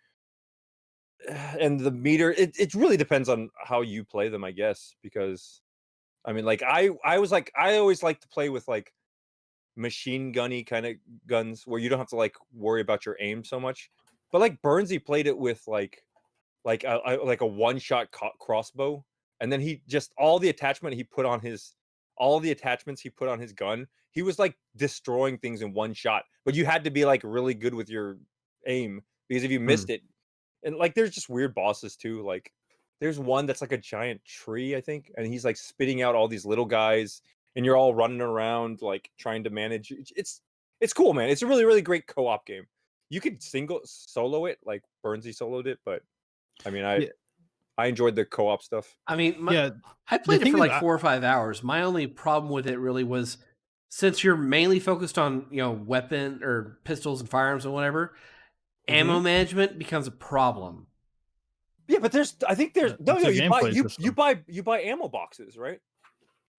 And the meter, it really depends on how you play them, I guess, because I mean, like I always like to play with like machine gunny kind of guns where you don't have to like worry about your aim so much. But like Burnsy played it with like a one-shot crossbow, and then he just all the attachments he put on his gun, he was like destroying things in one shot. But you had to be like really good with your aim because if you missed it, and like there's just weird bosses too. Like there's one that's like a giant tree, I think, and he's like spitting out all these little guys, and you're all running around like trying to manage. It's cool, man. It's a really, really great co-op game. You could solo it, like Burnsy soloed it, but I mean, I enjoyed the co-op stuff. I mean, Yeah, I played it thing for is, like 4 or 5 hours. My only problem with it really was, since you're mainly focused on, weapon or pistols and firearms and whatever, ammo management becomes a problem. Yeah, but I think there's it's a gameplay you system. buy ammo boxes, right?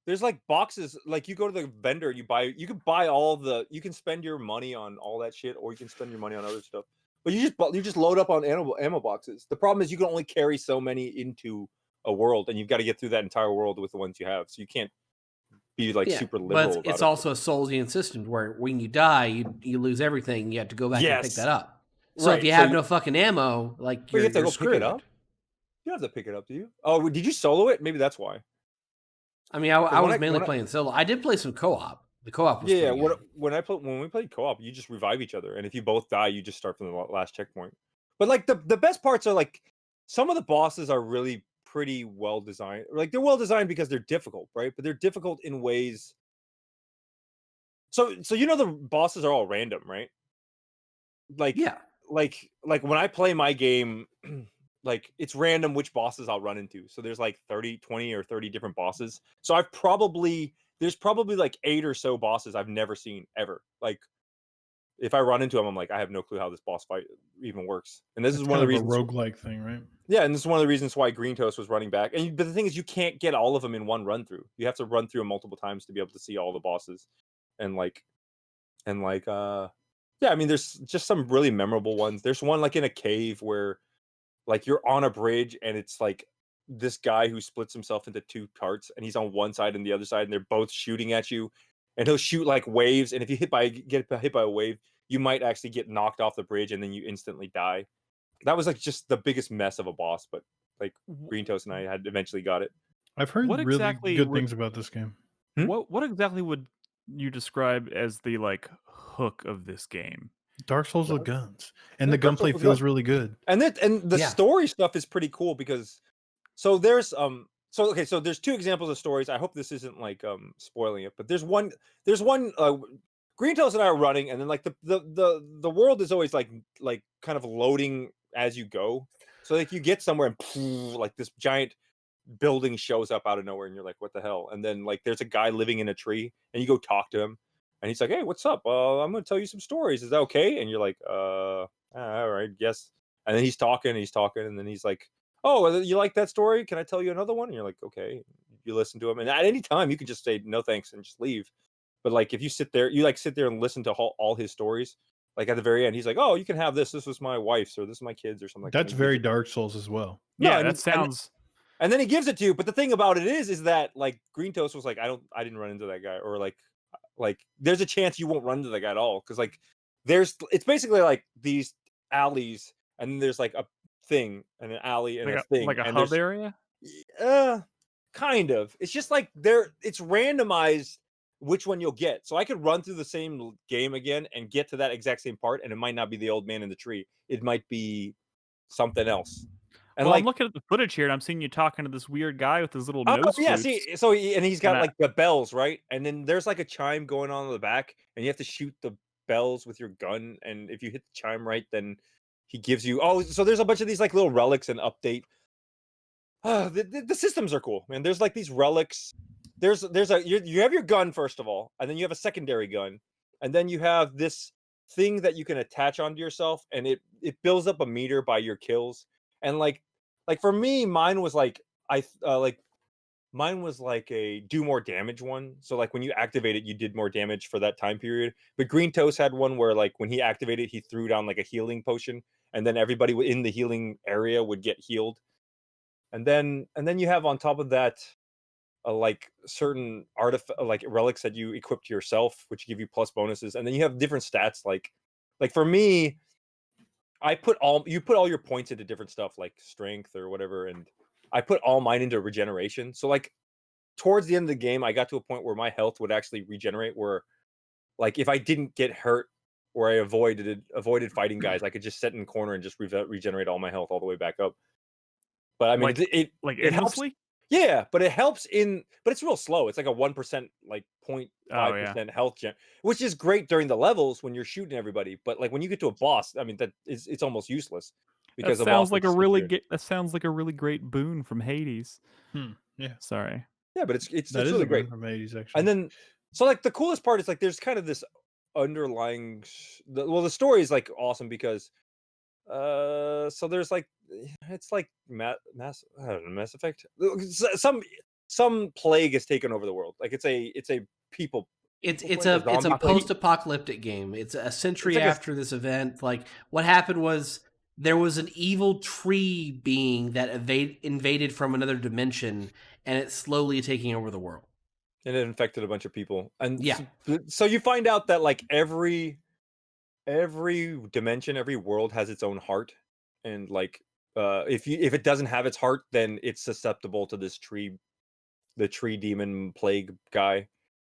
There's like boxes, like you go to the vendor, you can buy you can spend your money on all that shit, or you can spend your money on other stuff. But you just load up on ammo boxes. The problem is you can only carry so many into a world, and you've got to get through that entire world with the ones you have. So you can't be like super liberal but about it's it. also a Soulsian system where when you die, you lose everything. You have to go back and pick that up. So if you have no fucking ammo, like you have to go screwed. pick it up. You don't have to pick it up, do you? Oh, did you solo it? Maybe that's why. I mean, I was mainly playing solo. I did play some co-op. The co-op was yeah. good. When we played co-op, you just revive each other, and if you both die, you just start from the last checkpoint. But like the best parts are like some of the bosses are really pretty well designed. Like they're well designed because they're difficult, right? But they're difficult in ways. So the bosses are all random, right? Like when I play my game. Like it's random which bosses I'll run into. So there's like 20 or 30 different bosses. So there's probably like 8 or so bosses I've never seen ever. Like if I run into them, I'm like, I have no clue how this boss fight even works. And this is one of the reasons. A roguelike thing, right? Yeah, and this is one of the reasons why Green Toast was running back. But the thing is, you can't get all of them in one run through. You have to run through them multiple times to be able to see all the bosses. Yeah, I mean, there's just some really memorable ones. There's one like in a cave where like you're on a bridge and it's like this guy who splits himself into 2 parts, and he's on one side and the other side, and they're both shooting at you, and he'll shoot like waves, and if you get hit by a wave, you might actually get knocked off the bridge and then you instantly die. That was like just the biggest mess of a boss, but like Green Toast and I had eventually got it. I've heard good things about this game. What exactly would you describe as the like hook of this game? Dark Souls with guns, and the gunplay feels really good. And the story stuff is pretty cool because there's 2 examples of stories. I hope this isn't like spoiling it, but there's one Green Toast and I are running, and then like the world is always like kind of loading as you go. So like you get somewhere and like this giant building shows up out of nowhere, and you're like, what the hell? And then like there's a guy living in a tree, and you go talk to him. And he's like, hey, what's up? I'm going to tell you some stories. Is that okay? And you're like, all right, yes. And then he's talking, and then he's like, oh, you like that story? Can I tell you another one? And you're like, okay. You listen to him. And at any time, you can just say, no, thanks, and just leave. But like, if you sit there and listen to all his stories, like at the very end, he's like, oh, you can have this. This was my wife's, or this is my kid's, or something like that. That's very Dark Souls as well. Yeah, that sounds... And then he gives it to you. But the thing about it is that like Green Toast was like, I didn't run into that guy, or like there's a chance you won't run into that guy at all, because like it's basically like these alleys, and then there's like a thing and an alley and like a thing, like a and hub area. Kind of. It's just like it's randomized which one you'll get. So I could run through the same game again and get to that exact same part, and it might not be the old man in the tree. It might be something else. And I'm looking at the footage here, and I'm seeing you talking to this weird guy with his little nose. Yeah, flutes. and he's got like the bells, right? And then there's like a chime going on in the back, and you have to shoot the bells with your gun. And if you hit the chime right, then he gives you. Oh, so there's a bunch of these like little relics and update. The systems are cool, man. There's like these relics. You have your gun first of all, and then you have a secondary gun, and then you have this thing that you can attach onto yourself, and it builds up a meter by your kills. And like for me, mine was like a do more damage one. So like when you activate it, you did more damage for that time period. But Green Toast had one where like when he activated, he threw down like a healing potion, and then everybody in the healing area would get healed. And then you have on top of that like certain like relics that you equip to yourself, which give you plus bonuses. And then you have different stats. Like for me, you put all your points into different stuff like strength or whatever, and I put all mine into regeneration. So like towards the end of the game, I got to a point where my health would actually regenerate, where like if I didn't get hurt or I avoided fighting guys, I could just sit in the corner and just regenerate all my health all the way back up. But I mean, it helps. Yeah, but it helps but it's real slow. It's like a 1%, like 0.5% health gen, which is great during the levels when you're shooting everybody. But like when you get to a boss, I mean, it's almost useless because That the boss sounds like will a just sit there. that sounds like a really great boon from Hades. Yeah, Sorry. Yeah, but it's that is really a great. boon from 80s actually. And then so like the coolest part is like there's kind of this underlying the story is like awesome because so there's like it's like Mass I don't know, Mass Effect. Some plague has taken over the world. Like it's a people. It's people it's plague, a it's a zombie plague. post-apocalyptic game. It's a century like a- after this event. Like what happened was there was an evil tree being that invaded from another dimension, and it's slowly taking over the world. And it infected a bunch of people. And Yeah. so you find out that like every dimension, every world has its own heart, and like if it doesn't have its heart, then it's susceptible to this the tree demon plague guy.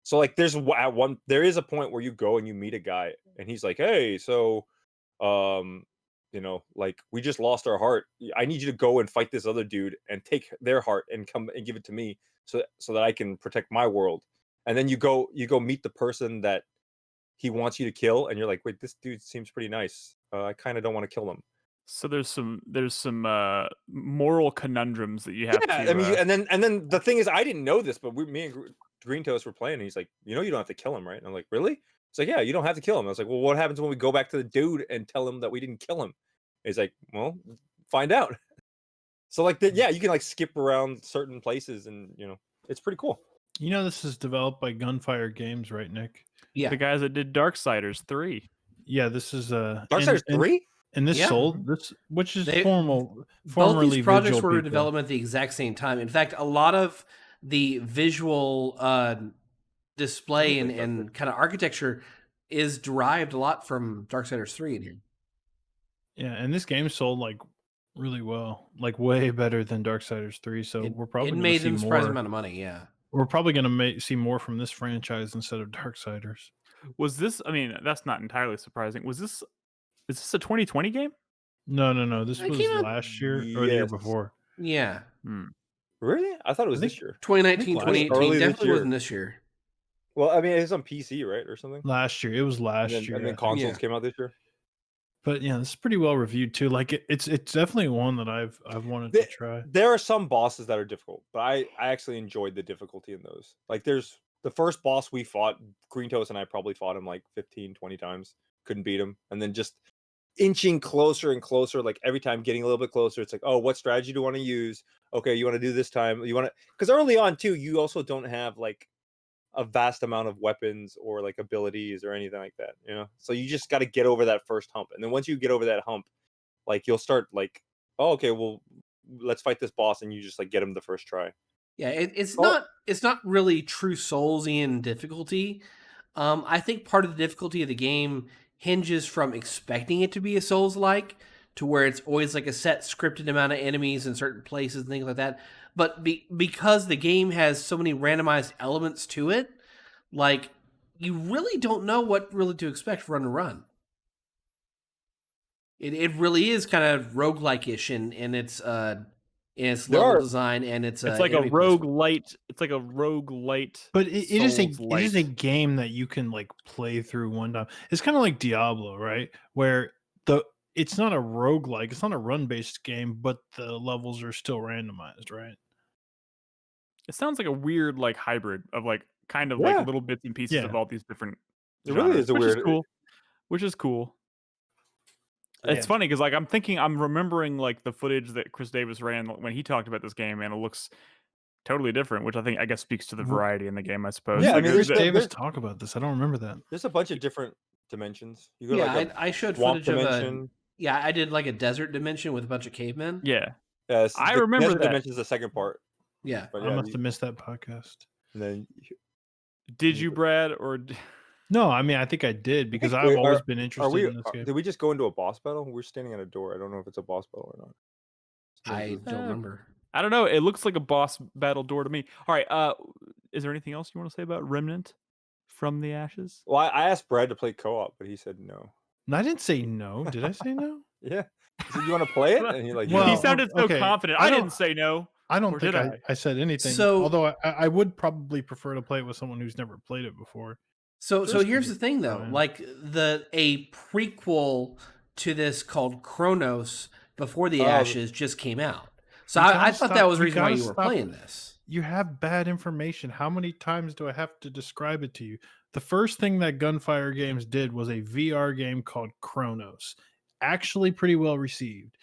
So like there is a point where you go and you meet a guy and he's like, hey, so like we just lost our heart. I need you to go and fight this other dude and take their heart and come and give it to me so that I can protect my world. And then you go meet the person that he wants you to kill, and you're like, wait, this dude seems pretty nice. I kind of don't want to kill him. So there's some moral conundrums that you have to. I mean, and then the thing is, I didn't know this, but me and Green Toast were playing, and he's like, you don't have to kill him, right? And I'm like, really? It's like, yeah, you don't have to kill him. I was like, well, what happens when we go back to the dude and tell him that we didn't kill him? And he's like, well, find out. So like, yeah, you can like skip around certain places, and it's pretty cool. This is developed by Gunfire Games, right, Nick? Yeah. The guys that did Darksiders 3. Yeah, this is Darksiders 3. And this Yeah. sold this, which is Both formerly these projects Vigil were in people. development at the exact same time. In fact, a lot of the visual display and kind of architecture is derived a lot from Darksiders 3 in here. Yeah, and this game sold like really well, like way better than Darksiders 3. So we're probably it gonna made see them a surprising more. amount of money. Yeah, We're probably going to see more from this franchise instead of Darksiders. Was this? I mean, that's not entirely surprising. Is this a 2020 game? No. This It was came out- last year or the year Yes. before. yeah. Really? I thought it was think- this year. 2019, last- 2018 early this definitely year. wasn't this year. Well, I mean, it's on PC, right, or something. Last year. It was last year. And then I think. consoles Yeah. came out this year. But yeah, this is pretty well reviewed too. Like it's definitely one that I've wanted to try. There are some bosses that are difficult, but I actually enjoyed the difficulty in those. Like there's the first boss we fought, Green Toast and I probably fought him like 15, 20 times. Couldn't beat him. And then just inching closer and closer, like every time getting a little bit closer. It's like, oh, what strategy do you want to use? Okay, you want to do this time. You want to, because early on too, you also don't have like a vast amount of weapons or like abilities or anything like that, so you just got to get over that first hump. And then once you get over that hump, like you'll start like, oh, okay, well, let's fight this boss, and you just like get him the first try. Yeah, it's not really true Soulsian difficulty. I think part of the difficulty of the game hinges from expecting it to be a Souls-like, to where it's always like a set scripted amount of enemies in certain places and things like that. But because the game has so many randomized elements to it, like you really don't know what really to expect run to run. It really is kind of roguelike-ish in its level design, and it's like a enemy roguelite. It's like a roguelite. But it is a Souls-like. game that you can like play through one time. It's kind of like Diablo, right? Where it's not a roguelike, it's not a run-based game, but the levels are still randomized, right? It sounds like a weird like hybrid of like kind of Yeah. like little bits and pieces Yeah. of all these different. It really is a which weird. Is cool. Which is cool. Yeah. It's funny because like I'm remembering like the footage that Chris Davis ran when he talked about this game, and it looks totally different, which I guess speaks to the variety in the game, I suppose. Yeah, I Like, mean, Chris there's- Davis talk about this. I don't remember that. There's a bunch of different dimensions. You go Yeah, like a I showed swamp footage of dimension. I did like a desert dimension with a bunch of cavemen. yeah. I remember that. dimension's the second part. Yeah. But I yeah, must have missed that podcast. and then Did you, Brad, or No, I mean I think I did because Wait, I've always are- been are interested we? in this game. Did we just go into a boss battle? We're standing at a door. I don't know if it's a boss battle or not. I don't remember. I don't know. It looks like a boss battle door to me. All right. Is there anything else you want to say about Remnant from the Ashes? Well, I asked Brad to play co-op, but he said no. No, I didn't say no. Did I say no? Yeah. He said, you want to play it? And he like, Well, he sounded so okay, confident. I I don't- didn't say no. I don't Or think did I said anything. So- Although I would probably prefer to play it with someone who's never played it before. So Just here's 'cause the thing though, yeah. like a prequel to this called Chronos Before the Oh, Ashes just came out. So You I gotta thought stop- that was the you reason why gotta you were stop- playing this. You have bad information. How many times do I have to describe it to you? The first thing that Gunfire Games did was a VR game called Chronos. Actually pretty well received.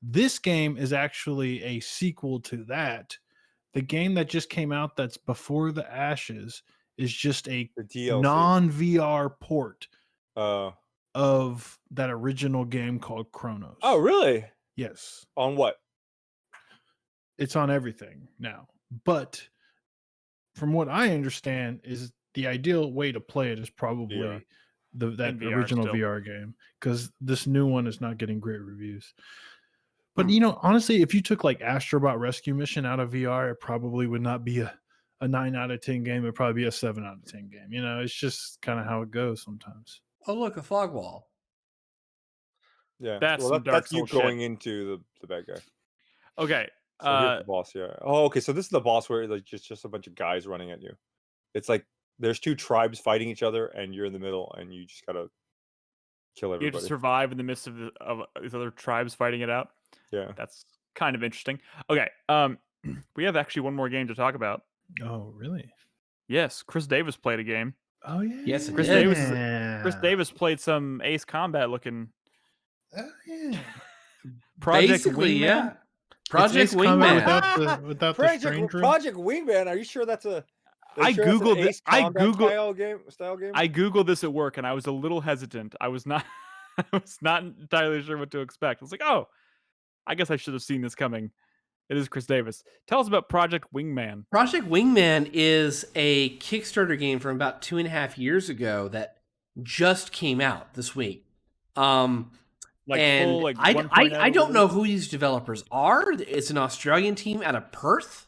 This game is actually a sequel to that. The game that just came out that's Before the Ashes is just a The DLC. non-VR port Oh, of that original game called Chronos. oh, really? Yes. On what? It's on everything now. But from what I understand is the ideal way to play it is probably VR. that In VR original still. VR game, because this new one is not getting great reviews. But Hmm. you know, honestly, if you took like Astrobot Rescue Mission out of VR, it probably would not be a 9 out of 10 game. It'd probably be a 7 out of 10 game. You know, it's just kind of how it goes sometimes. Oh look, a fog wall. Yeah. That's well, some Dark that's you Souls shit. going into the bad guy. Okay. So here's the boss. Yeah. Oh, okay. So this is the boss where like just a bunch of guys running at you. It's like there's two tribes fighting each other, and you're in the middle, and you just gotta kill You have to everybody. survive in the midst of these other tribes fighting it out. Yeah. That's kind of interesting. Okay. We have actually one more game to talk about. Oh, really? Yes, Chris Davis played a game. Oh, yeah. Yes, it Chris did. Davis Chris Davis played some Ace Combat looking Oh, yeah. Project Basically, Wingman. yeah. Project Ace Combat Wingman. without the Project strange room? Project Wingman. Are you sure that's a? I Googled it. Ace I Combat Googled- style game. I googled this at work and I was a little hesitant. I was not I was not entirely sure what to expect. I was like, oh, I guess I should have seen this coming. It is Chris Davis. Tell us about Project Wingman. Project Wingman is a Kickstarter game from about 2.5 years ago that just came out this week. Like and full, like I 1.0 don't know release? who these developers are. It's an Australian team out of Perth.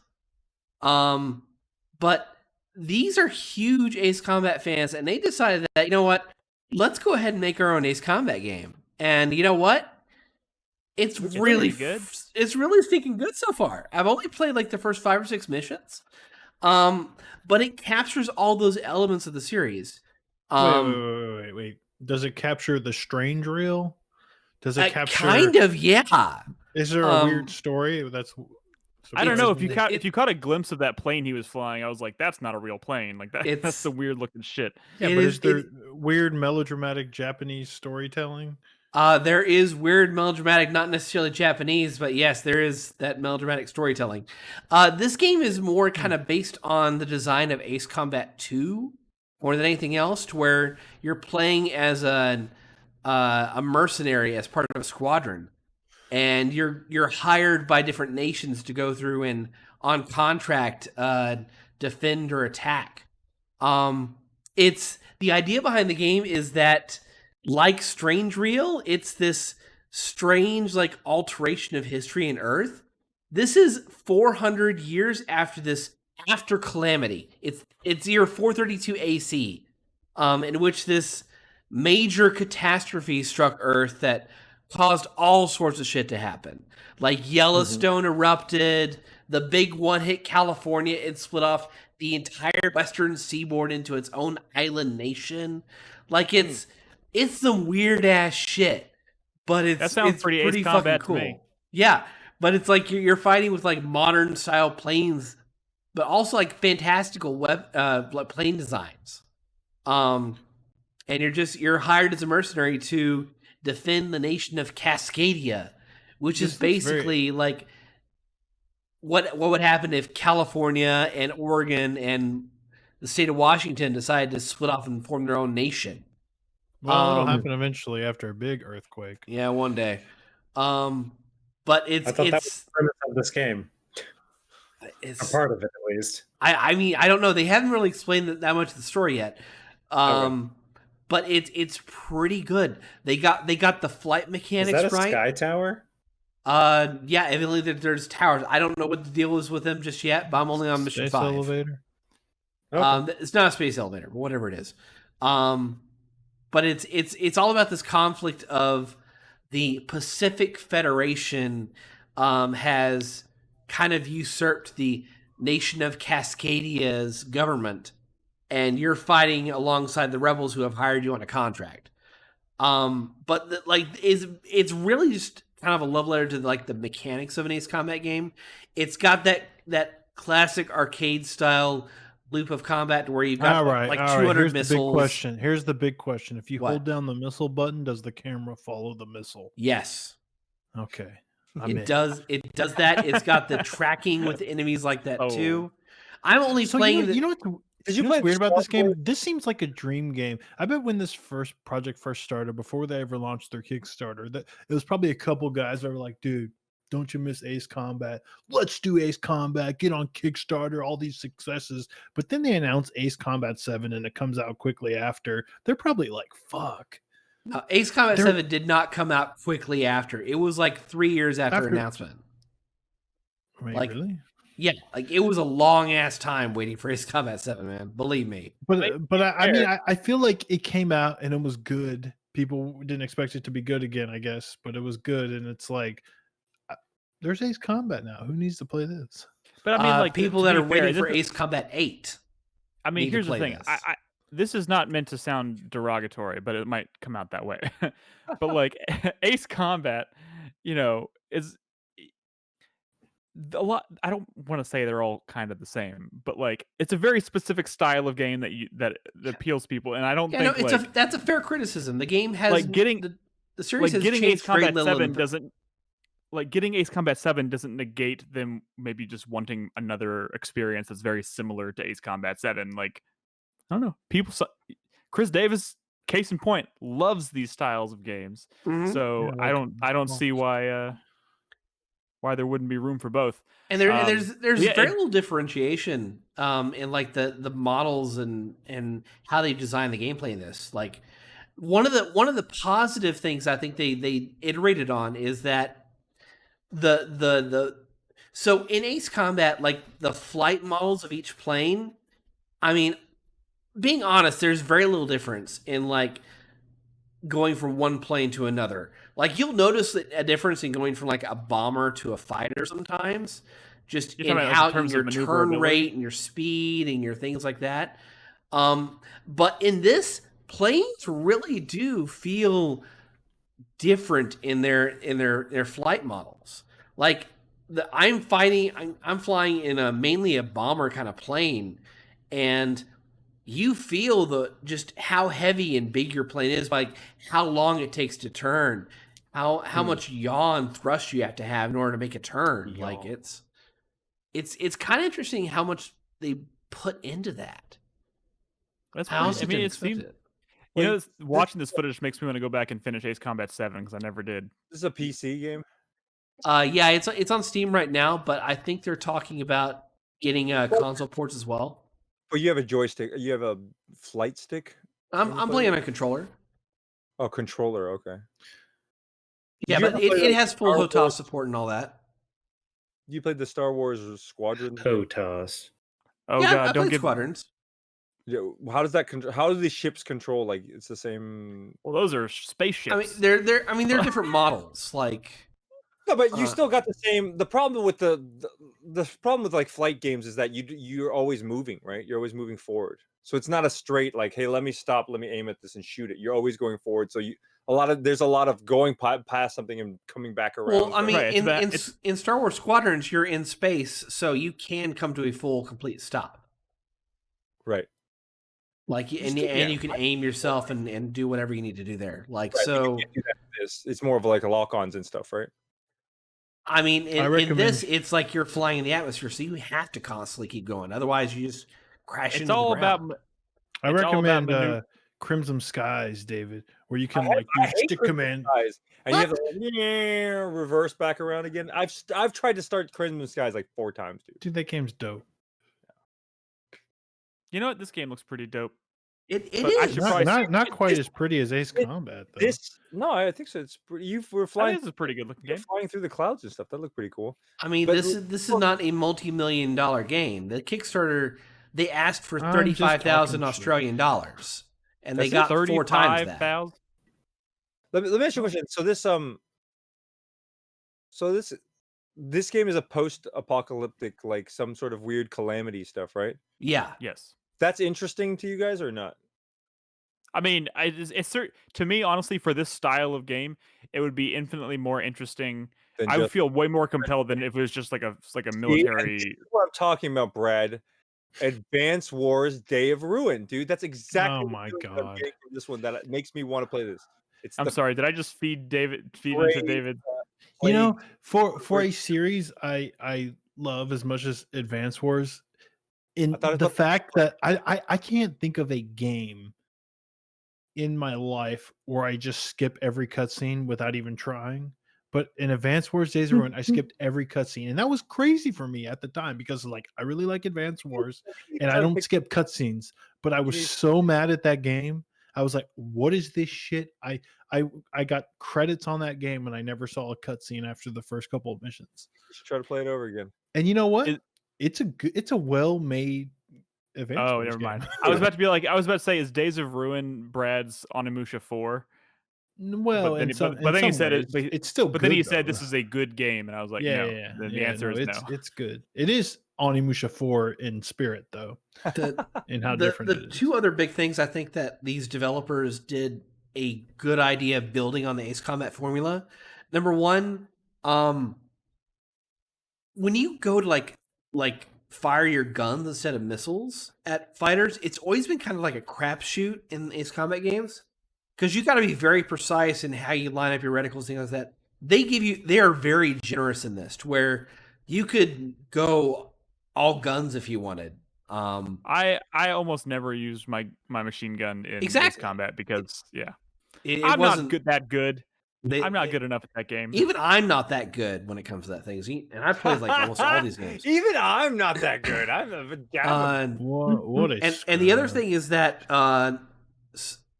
But these are huge Ace Combat fans, and they decided that, you know what, let's go ahead and make our own Ace Combat game. And you know what? It's It's really pretty good. It's really stinking good so far. I've only played like the first 5 or 6 missions. But it captures all those elements of the series. Wait. Does it capture the strange reel? Does it capture? Kind of, yeah. Is there a weird story? That's. I don't know if It's- if you caught a glimpse of that plane he was flying. I was like, that's not a real plane. Like that's It's- some weird looking shit. Yeah, It but is- is there weird melodramatic Japanese storytelling? There is weird melodramatic, not necessarily Japanese, but yes, there is that melodramatic storytelling. This game is more kind of based on the design of Ace Combat 2 more than anything else, to where you're playing as a mercenary as part of a squadron, and you're hired by different nations to go through and on contract defend or attack. It's the idea behind the game is that, like Strange Reel, it's this strange like alteration of history in Earth. This is 400 years after Calamity. It's year 432 AC, in which this major catastrophe struck Earth that caused all sorts of shit to happen. Like Yellowstone erupted, the big one hit California, it split off the entire western seaboard into its own island nation. Like it's some weird ass shit, but That sounds it's pretty Ace fucking Combat to cool. me. Yeah, but it's like you're fighting with like modern style planes, but also like fantastical plane designs. And you're hired as a mercenary to defend the nation of Cascadia, which This is looks very- basically like what would happen if California and Oregon and the state of Washington decided to split off and form their own nation. Well, it'll Um, happen eventually after a big earthquake. Yeah, one day. But I thought that was the premise of this game. A it's part of it, at least. I mean, I don't know. They haven't really explained that much of the story yet. But it's pretty good. They got the flight Is mechanics that a right. sky tower? Yeah, evidently there's towers. I don't know what the deal is with them just yet, but I'm only on mission Space 5. elevator. Okay. It's not a space elevator, but whatever it is. But it's all about this conflict of the Pacific Federation has kind of usurped the nation of Cascadia's government, and you're fighting alongside the rebels who have hired you on a contract. But it's really just kind of a love letter to like the mechanics of an Ace Combat game. It's got that classic arcade style loop of combat where you've got like 200 Here's missiles. The big question. Here's the big question. If you What? hold down the missile button, does the camera follow the missile? Yes. Okay. It does that. It's got the tracking with enemies like that too. I'm only So playing Did you play weird about this game? This seems like a dream game. I bet when this project first started, before they ever launched their Kickstarter, that it was probably a couple guys that were like, dude, don't you miss Ace Combat? Let's do Ace Combat. Get on Kickstarter, all these successes. But then they announced Ace Combat 7 and it comes out quickly after. They're probably like, fuck. Ace Combat 7 did not come out quickly after. It was like 3 years after announcement. Wait, like, really? Yeah, like it was a long ass time waiting for Ace Combat 7, man. Believe me. But I mean, I feel like it came out and it was good. People didn't expect it to be good again, I guess, but it was good. And it's like, there's Ace Combat now. Who needs to play this? But I mean, like people that are waiting for Ace Combat 8. I mean, here's the thing. This is not meant to sound derogatory, but it might come out that way. But like Ace Combat, is a lot. I don't want to say they're all kind of the same, but like it's a very specific style of game that appeals to people, and I don't think that's a fair criticism. The game has like getting the series has getting changed Ace Combat very little 7 doesn't. Like getting Ace Combat 7 doesn't negate them maybe just wanting another experience that's very similar to Ace Combat 7. Like, I don't know. Chris Davis, case in point, loves these styles of games. Mm-hmm. So yeah, I don't see why there wouldn't be room for both. And there's very little differentiation in like the models and how they design the gameplay in this. Like one of the positive things I think they iterated on is that so in Ace Combat, like the flight models of each plane, I mean, being honest, there's very little difference in like going from one plane to another. Like you'll notice a difference in going from like a bomber to a fighter sometimes, just in how in your turn rate and your speed and your things like that. But in this, planes really do feel different in their flight models. Like I'm flying in mainly a bomber kind of plane, and you feel just how heavy and big your plane is, like how long it takes to turn, how much yaw and thrust you have to have in order to make a turn. Yaw. Like it's kind of interesting how much they put into that. That's it seems. Watching this footage makes me want to go back and finish Ace Combat 7 because I never did. This is a PC game? Yeah, it's on Steam right now, but I think they're talking about getting console ports as well. But you have a joystick. You have a flight stick? I'm playing on a controller. Oh, controller, okay. Yeah, but it has full HOTAS support and all that. You played the Star Wars Squadron? HOTAS. Oh, yeah, God, don't get Squadrons. Yeah, how do these ships control? Like it's the same. Well, those are spaceships. I mean, they're different models. Like no, but you still got the same. The problem with the problem with like flight games is that you're always moving, right? You're always moving forward. So it's not a straight like, hey, let me stop, let me aim at this and shoot it. You're always going forward. So there's a lot of going past something and coming back around. Well, I mean, in Star Wars Squadrons, you're in space, so you can come to a full, complete stop. Right. Like and you can aim yourself and do whatever you need to do there. Like right, so, it's more of like a lock-ons and stuff, right? I mean, in this, it's like you're flying in the atmosphere, so you have to constantly keep going. Otherwise, you just crash into the ground. I recommend Crimson Skies, David, where you can do stick command. And you have to reverse back around again. I've tried to start Crimson Skies like 4 times, dude. Dude, that game's dope. You know what? This game looks pretty dope. It is not quite as pretty as Ace Combat, though. I think so. It's pretty. You were flying. This is a pretty good looking game. Flying through the clouds and stuff. That looked pretty cool. I mean, this is not a multi-million-dollar game. The Kickstarter, they asked for 35,000 Australian dollars, and they got 4 times that. Let me ask you a question. So this this game is a post-apocalyptic, like some sort of weird calamity stuff, right? Yeah. Yes. That's interesting to you guys or not? I mean, to me, honestly, for this style of game, it would be infinitely more interesting. Than I would just feel way more compelled than if it was just like a See, and this military. is what I'm talking about, Brad. Advance Wars Day of Ruin, dude. That's exactly Oh the my feeling that I'm God. getting from this one that makes me want to play this. It's I'm the sorry, did I just feed into Brave, David? You know, plague for a where- series I love as much as Advance Wars, in I thought the it's fact that I can't think of a game in my life where I just skip every cutscene without even trying. But in Advance Wars Days of Ruin, I skipped every cutscene, and that was crazy for me at the time because like I really like Advance Wars, and I don't skip cutscenes. But I was need- so mad at that game. I was like, "What is this shit?" I got credits on that game, and I never saw a cutscene after the first couple of missions. You should try to play it over again. And you know what? It- It's a well made Advance Oh, Wars never mind. game. I was about to say, is Days of Ruin Brad's Onimusha 4? Well, then in he- some, but in then he some said ways, it- it's still. But then good, he said though. this is a good game, and I was like, yeah, no. yeah, Then the yeah, answer no, is it's no. it's good. It is Onimusha 4 in spirit, though, The, and how different the it is. two other big things I think that these developers did a good idea of building on the Ace Combat formula. Number one, when you go to like fire your guns instead of missiles at fighters, it's always been kind of like a crapshoot in Ace Combat games because you got to be very precise in how you line up your reticles, things like that. They are very generous in this, to where you could go all guns if you wanted. I almost never use my machine gun in Ace Exactly. Combat because It I'm not wasn't good that good. they- I'm not good enough at that game. Even I'm not that good when it comes to that thing. And I played like almost all these games. Even I'm not that good. I'm a What a And the other screw. thing is that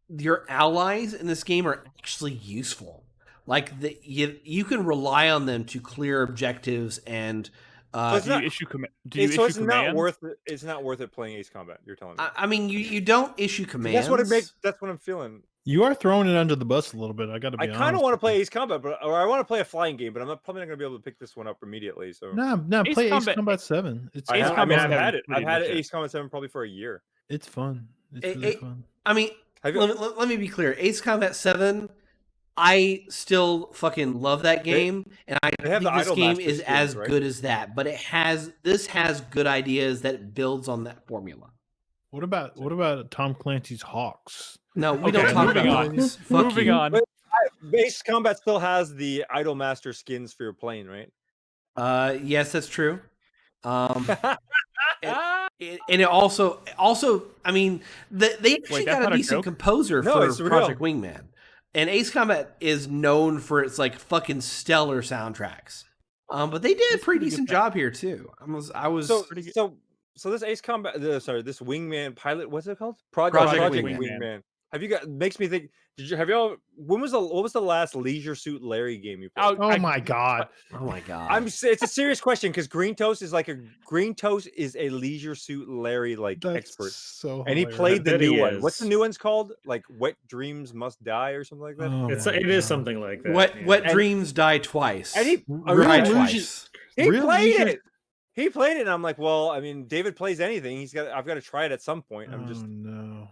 your allies in this game are actually useful. Like you can rely on them to clear objectives and. it's do you not- issue commands? so it's not worth it. It's not worth it playing Ace Combat. You're telling me. I mean, you don't issue commands. That's what it makes. That's what I'm feeling. You are throwing it under the bus a little bit. I got to be I honest. kind of want to with play you. Ace Combat, or I want to play a flying game, but I'm probably not going to be able to pick this one up immediately. So No, Ace play Combat- Ace Combat 7. It's Ace I Combat mean, 7 I've had is it. I've pretty had legit. Ace Combat 7 probably for a year. it's fun. It's It- really it- fun. I mean, Have you, let me be clear. Ace Combat 7, I still fucking love that game, and I they have think the this Idol game Master is skins, as right? good as that. But this has good ideas that it builds on that formula. What about Tom Clancy's Hawks? No, we Okay, don't talk moving about on. those. Fuck Moving you. on. But- Ace Combat still has the Idol Master skins for your plane, right? Yes, that's true. And it also, I mean, they actually that's got not a a decent joke? composer No, for it's real. Project Wingman, and Ace Combat is known for its like fucking stellar soundtracks. But they did a pretty decent job here too. I was So this Ace Combat, this Wingman pilot, what's it called? Project Wingman. Wingman. Have you got? Makes me think. What was the last Leisure Suit Larry game you played? Oh my god! oh my god, It's a serious question because Green Toast is a Leisure Suit Larry That's expert, so. and he hilarious. played the That new he one. What's the is. new one's called? Like Wet Dreams Must Die or something like that. Oh It my is God. something like that. Wet yeah. dreams die twice. And he Real die Leisure- twice. He Real played Leisure- it. He played it, and I'm like, well, I mean, David plays anything. I've got to try it at some point. Oh no!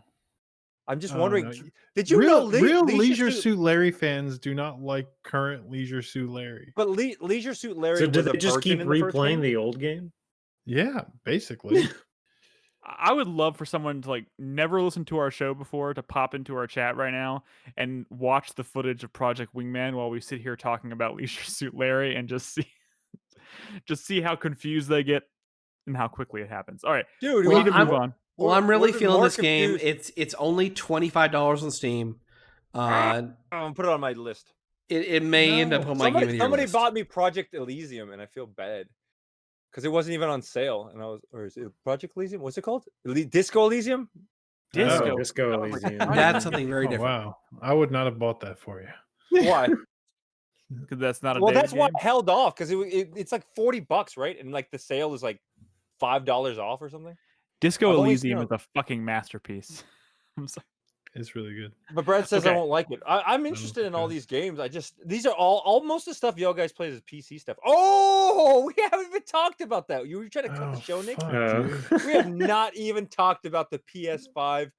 I'm just Oh, wondering. no. Did you know real Leisure Suit Larry fans do not like current Leisure Suit Larry? But Leisure Suit Larry. So was did a they just virgin keep in the first replaying game? the old game? Yeah, basically. I would love for someone to like never listen to our show before to pop into our chat right now and watch the footage of Project Wingman while we sit here talking about Leisure Suit Larry and just see how confused they get and how quickly it happens. All right, Dude, we need to I'm- move on. Well, I'm really We're feeling more this game. confused. It's only $25 on Steam. I'm gonna put it on my list. It may end up on my game of the year Somebody list. bought me Project Elysium, and I feel bad because it wasn't even on sale. And or is it Project Elysium? What's it called? Disco Elysium? Disco. Disco Elysium. That's something very Oh, different. wow, I would not have bought that for you. Why? Because that's not a Well, David that's why game. I held off because it's like $40, right? And like the sale is like $5 off or something. Disco I've only Elysium seen is a fucking masterpiece. I'm sorry. It's really good. But Brad says I Okay. won't like it. I'm interested in all okay. these games. These are all most of the stuff y'all guys play is PC stuff. Oh, we haven't even talked about that. You were trying to cut the show, Nick. Fuck, Uh, dude. We have not even talked about the PS5,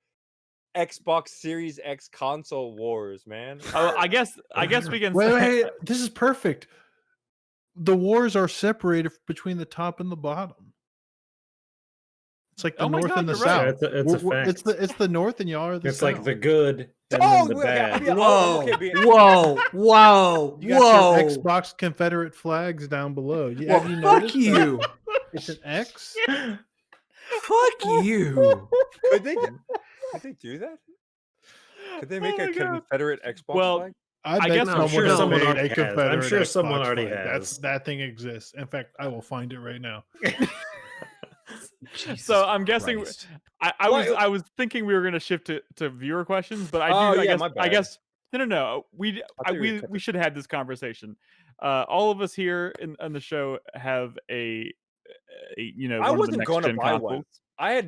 Xbox Series X console wars, man. I guess we can. Wait, this is perfect. The wars are separated between the top and the bottom. It's like the Oh my north God, and the you're right. south. It's a fact. It's the north and y'all are the It's south. like the good and Oh, then the yeah, bad. yeah. Whoa, okay, being- whoa. You got your Xbox Confederate flags down below. Well, Have you fuck noticed you. that? It's an X. Fuck you. Could they do that? Could they make Oh a my God. Confederate Xbox Well, flag? I I bet guess- someone I'm sure has someone made already a has. Confederate I'm sure someone Xbox already flag. has. That thing exists. In fact, I will find it right now. So I'm guessing Christ. I Why- was thinking we were going to shift to viewer questions, but I do. Oh, I yeah, guess my I bad. guess no. I thought you were gonna cut We should have had this conversation. All of us here on the show have a I one of the wasn't next going to gen buy consoles. one. I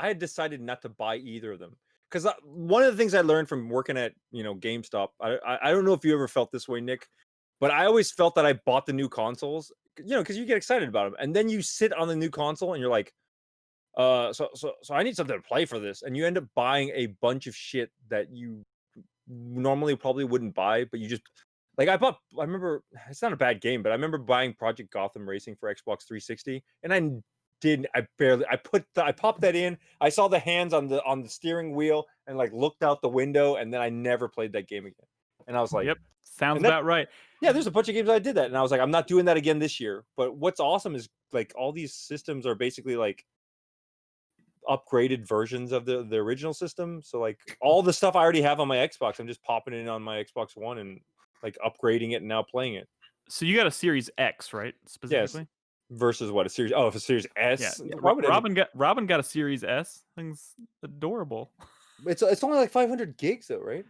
had decided not to buy either of them because one of the things I learned from working at GameStop. I don't know if you ever felt this way, Nick, but I always felt that I bought the new consoles, because you get excited about them, and then you sit on the new console and you're like, so I need something to play for this, and you end up buying a bunch of shit that you normally probably wouldn't buy, but you just like I remember it's not a bad game, but I remember buying Project Gotham Racing for Xbox 360, and I popped that in. I saw the hands on the steering wheel and like looked out the window, and then I never played that game again. And I was like, Yep, sounds and that- about right. yeah, there's a bunch of games I did that, and I was like, I'm not doing that again this year. But what's awesome is like all these systems are basically like upgraded versions of the original system. So like all the stuff I already have on my Xbox, I'm just popping it in on my Xbox One and like upgrading it and now playing it. So you got a Series X, right? Specifically. Versus what, a series? Oh, if a Series S. Yeah. Why would Robin got a Series S. Thing's adorable. it's only like 500 gigs though, right?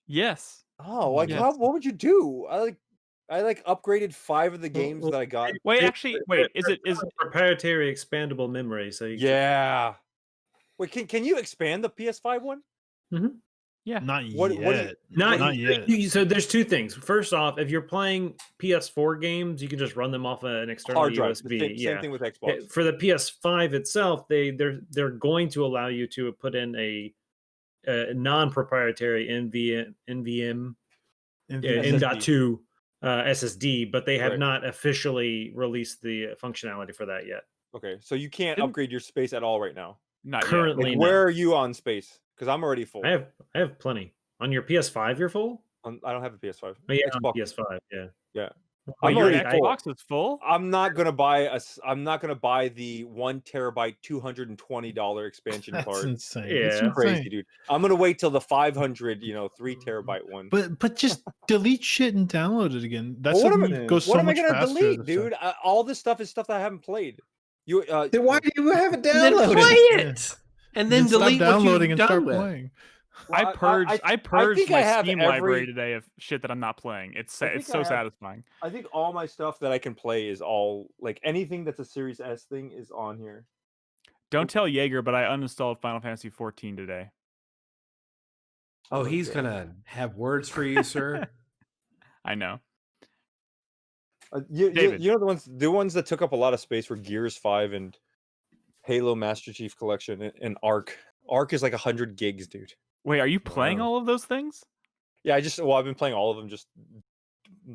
Yes. Oh, like Yes. what would you do? I upgraded 5 of the games that I got. Wait, actually, is it proprietary expandable memory? So you Yeah. Wait, can you expand the PS5 one? Not What do you- yet. Not yet. So there's two things. First off, if you're playing PS4 games, you can just run them off an external Hard drive. USB. Same thing with Xbox. For the PS5 itself, they're going to allow you to put in a non-proprietary NVM M.2 SSD, but they have Right. not officially released the functionality for that yet. Okay, so you can't Didn't- upgrade your space at all right now. not yet? Currently, Like, no. where are you on space? Because I'm already full. I have plenty. On your PS5, you're full? I don't have a PS5. Oh, yeah, on Xbox. PS5, yeah. Yeah. Wait, I'm your already full. Xbox is full. I'm not gonna buy the 1 terabyte $220 expansion That's card. insane. Yeah. It's It's crazy, insane. dude. I'm gonna wait till the 500, 3 terabyte one. But just delete shit and download it again. That's Well, something goes so what am I much gonna faster. delete, this dude? time. All this stuff is stuff that I haven't played. You Then why do you have it Then downloaded? play it. And then stop delete what downloading you've and done start with. playing. I purged think my I have Steam every- library today of shit that I'm not playing. It's I think it's I so have- satisfying. I think all my stuff that I can play is all like anything that's a Series S thing is on here. Don't tell Jaeger, but I uninstalled Final Fantasy 14 today. Oh, he's gonna have words for you, sir. I know. You David. know the ones that took up a lot of space were Gears 5 and Halo Master Chief Collection and Arc. Arc is like 100 gigs, dude. Wait, are you playing Wow. all of those things? Yeah, I've been playing all of them, just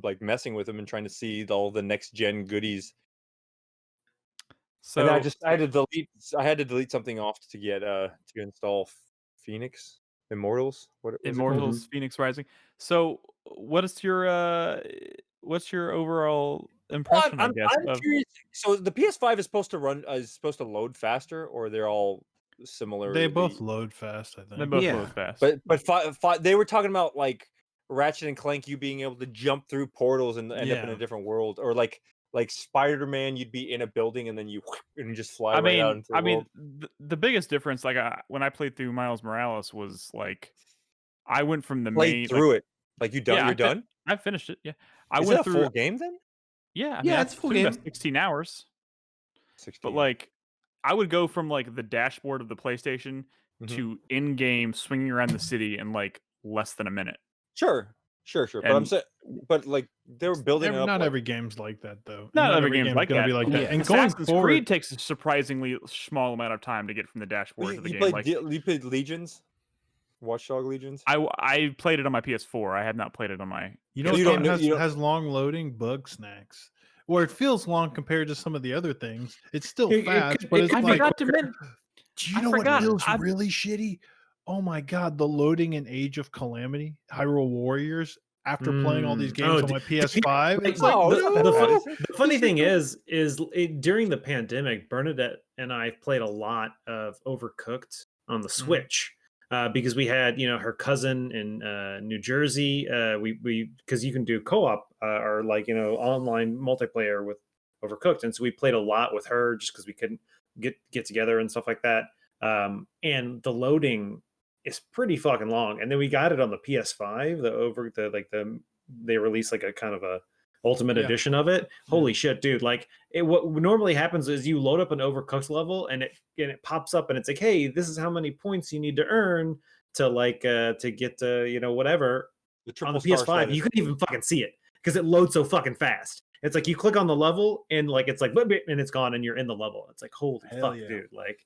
like messing with them and trying to see all the next gen goodies. So And then I had to delete something off to get to install Phoenix Immortals. What was it called? Immortals, Phoenix Rising. So what's your overall Well, impression? I I'm guess. Of, curious. So the PS5 is supposed to load faster, or they're all similar? They both load fast, I think. they both Yeah. load fast. But they were talking about like Ratchet and Clank, you being able to jump through portals and end up in a Yeah. different world, or like Spider-Man, you'd be in a building and then you just fly I right out mean, into the world. the biggest difference, like when I played through Miles Morales, was like I went from the Played main. through it. Like you done? Yeah, You're done? I finished it. Yeah, I Is went it a through. full game then? Yeah, I Yeah, mean, it's a full took about game. 16 hours. 16. But like, I would go from like the dashboard of the PlayStation to in-game swinging around the city in like less than a minute. Sure. But I'm And- saying, but like they were building it up. Not like- every game's like that though. And Not every game's game's like gonna that. be like that. Yeah. And going Assassin's forward, Creed takes a surprisingly small amount of time to get from the dashboard to the game. Like, you played Legions, Watchdog Legions. I played it on my PS4. I have not played it on my. you know, You what don't game know- you don't- has long loading bug snacks, or it feels long compared to some of the other things. It's still It- it fast, could- but it it's could I be like, forgot to mention. do you I know what forgot. feels I'm- really shitty? Oh my god, the loading in Age of Calamity, Hyrule Warriors. After playing all these Mm. games Oh, on my PS5, Like, it's like, oh, no. the funny thing is during the pandemic, Bernadette and I played a lot of Overcooked on the Switch because we had, her cousin in New Jersey. We because you can do co-op or like online multiplayer with Overcooked, and so we played a lot with her just because we couldn't get together and stuff like that. And the loading is pretty fucking long. And then we got it on the PS5, they released like a kind of a ultimate edition of it. Holy shit, dude. Like what normally happens is you load up an Overcooked level and it pops up and it's like, hey, this is how many points you need to earn to like to get to whatever on the PS5. You couldn't even fucking see it because it loads so fucking fast. It's like you click on the level and like it's like and it's gone and you're in the level. It's like, holy Hell fuck, yeah. dude. Like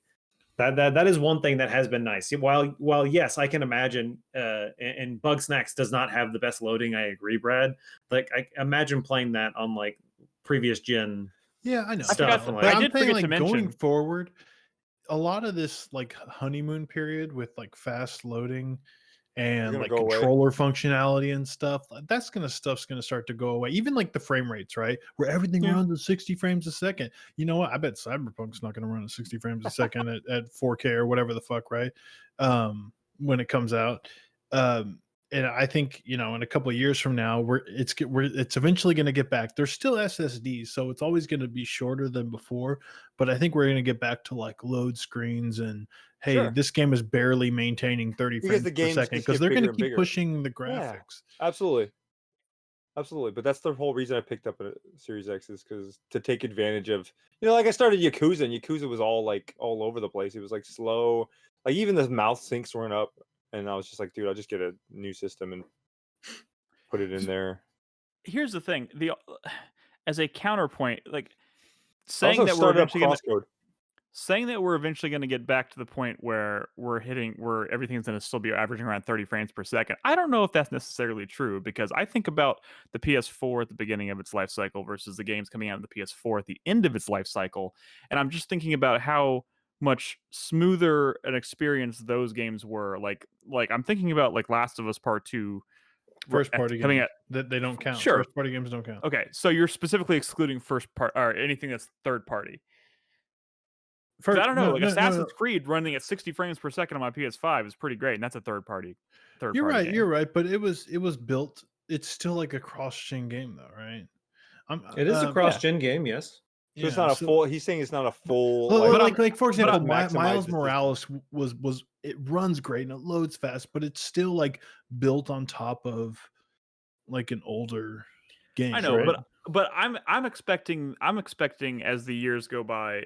that is one thing that has been nice. While yes, I can imagine and Bugsnax does not have the best loading. I agree, Brad. Like I imagine playing that on like previous gen. Yeah, I know. Stuff, But like- I I'm did saying, forget to like, going mention- forward, a lot of this like honeymoon period with like fast loading and gonna like go away. controller functionality and stuff, stuff's gonna start to go away. Even like the frame rates, right? Where everything Yeah. runs at 60 frames a second. You know what? I bet Cyberpunk's not gonna run at 60 frames a second at 4K or whatever the fuck, right? When it comes out. And I think in a couple of years from now, it's eventually going to get back. There's still SSDs, so it's always going to be shorter than before. But I think we're going to get back to like load screens and hey, Sure. this game is barely maintaining 30 Because frames the per games second just because get they're going bigger to and keep bigger. pushing the Yeah. graphics. Absolutely. But that's the whole reason I picked up a Series X is because to take advantage of like I started Yakuza and Yakuza was all over the place. It was like slow, like even the mouse syncs weren't up, and I was just like, dude, I'll just get a new system and put it in there. Here's the thing: as a counterpoint, like saying Also that we're started up eventually gonna, Crosscode. saying that we're eventually going to get back to the point where where everything's going to still be averaging around 30 frames per second. I don't know if that's necessarily true because I think about the PS4 at the beginning of its life cycle versus the games coming out of the PS4 at the end of its life cycle, and I'm just thinking about how much smoother an experience those games were. Like I'm thinking about like Last of Us Part 2 First party coming games at. that they don't count. Sure. First party games don't count. Okay, so you're specifically excluding first part or anything that's third party. 'Cause I don't know, Assassin's Creed running at 60 frames per second on my PS5 is pretty great, and that's a third party. You're right. Game. You're right. But it was built. It's still like a cross-gen game, though, right? It is a cross-gen game, yes. So it's not a full. He's saying it's not a full. Like for example, maximize Miles the Morales was it runs great and it loads fast, but it's still like built on top of like an older game. I know, right? but I'm expecting as the years go by,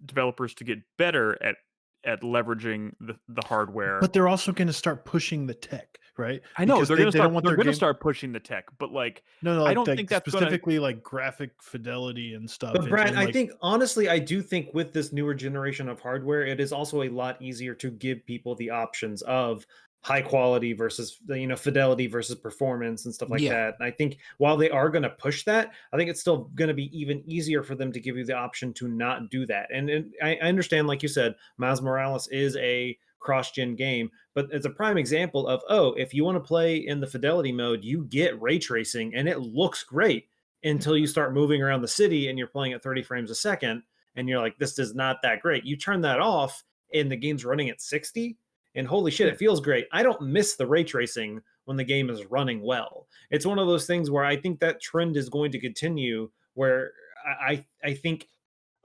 developers to get better at leveraging the hardware. But they're also going to start pushing the tech, right? I know Because they're going don't to start pushing the tech, but like no, I don't like think that's specifically like graphic fidelity and stuff. But Brad, and, I like, think honestly, I do think with this newer generation of hardware, it is also a lot easier to give people the options of high quality versus fidelity versus performance and stuff like Yeah. that. And I think while they are going to push that, I think it's still going to be even easier for them to give you the option to not do that. And I understand, like you said, Miles Morales is a cross-gen game, but it's a prime example of, if you want to play in the fidelity mode, you get ray tracing and it looks great until you start moving around the city and you're playing at 30 frames a second and you're like, this is not that great. You turn that off and the game's running at 60 and holy shit, it feels great. I don't miss the ray tracing when the game is running well. It's one of those things where I think that trend is going to continue where I think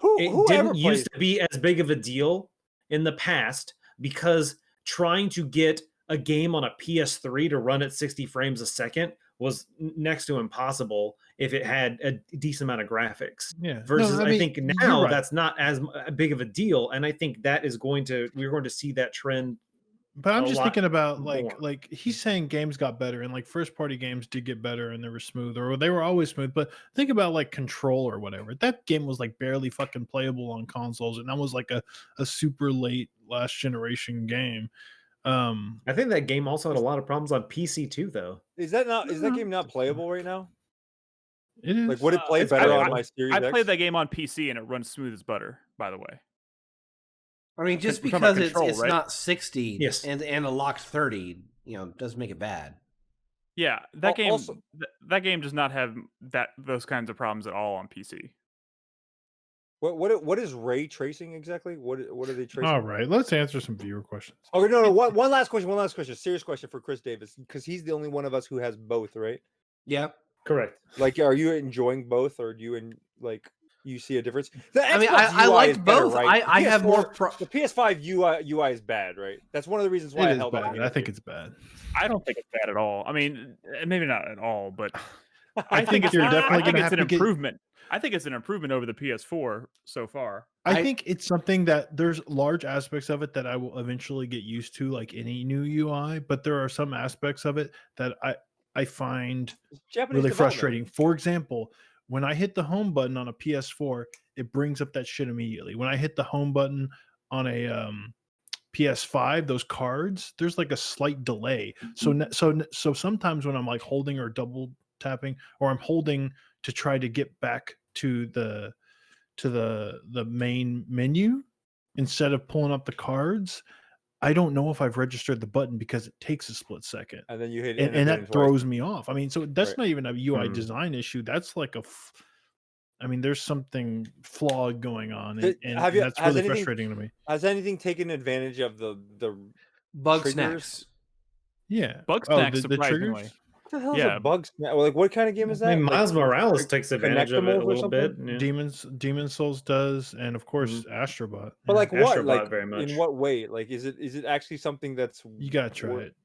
it didn't used to be as big of a deal in the past because trying to get a game on a PS3 to run at 60 frames a second was next to impossible if it had a decent amount of graphics. Yeah. Versus, No, I think you're now right. that's not as big of a deal, and I think that is we're going to see that trend. But I'm a just lot thinking about more. like he's saying games got better and like first party games did get better and they were smooth or they were always smooth. But think about like Control or whatever. That game was like barely fucking playable on consoles, and that was like a super late last generation game. I think that game also had a lot of problems on PC too, though. Is that game not playable right now? It is. Like, would it play It's- better I- on my Series I X? played that game on PC and it runs smooth as butter. By the way, I mean, just We're talking about because Control, it's right? not 60 Yes. and a locked 30, doesn't make it bad. yeah, that game Also- that game does not have those kinds of problems at all on PC. What is ray tracing exactly? What are they tracing? All right, let's answer some viewer questions. Okay, no. One last question. Serious question for Chris Davis, because he's the only one of us who has both, right? Yeah. Correct. Like, are you enjoying both, or do you see a difference? The I mean, Xbox I UI like is better, both. right? I have more. The PS5 UI is bad, right? That's one of the reasons why It I is held bad. on. I think it's bad. I don't think it's bad at all. I mean, maybe not at all, but I think it's you're not- definitely I think gonna it's have an to get- improvement. I think it's an improvement over the PS4 so far. I think it's something that there's large aspects of it that I will eventually get used to, like any new UI. But there are some aspects of it that I find Japanese really development. frustrating. For example, when I hit the home button on a PS4, it brings up that shit immediately. When I hit the home button on a PS5, those cards, there's like a slight delay. So sometimes when I'm like holding or double tapping, or I'm holding to try to get back to the main menu instead of pulling up the cards, I don't know if I've registered the button because it takes a split second. And then you hit And that throws me off. I mean, so that's Right. not even a UI Hmm. design issue. That's like I mean, there's something flawed going on, Did- and have you- that's has really anything- frustrating to me. Has anything taken advantage of the Bug triggers? snacks. Yeah, Bug Oh, snacks, the surprisingly. triggers. What the hell is Yeah. a bug snap? Like, what kind of game is I that? mean, Like, Miles Morales takes advantage of it a Connectimals or little bit. something? Yeah. Demon Souls does, and of course Astrobot. but like Yeah, what? Astrobot Like very much. in what way? Like, is it actually something that's You gotta try wor- it.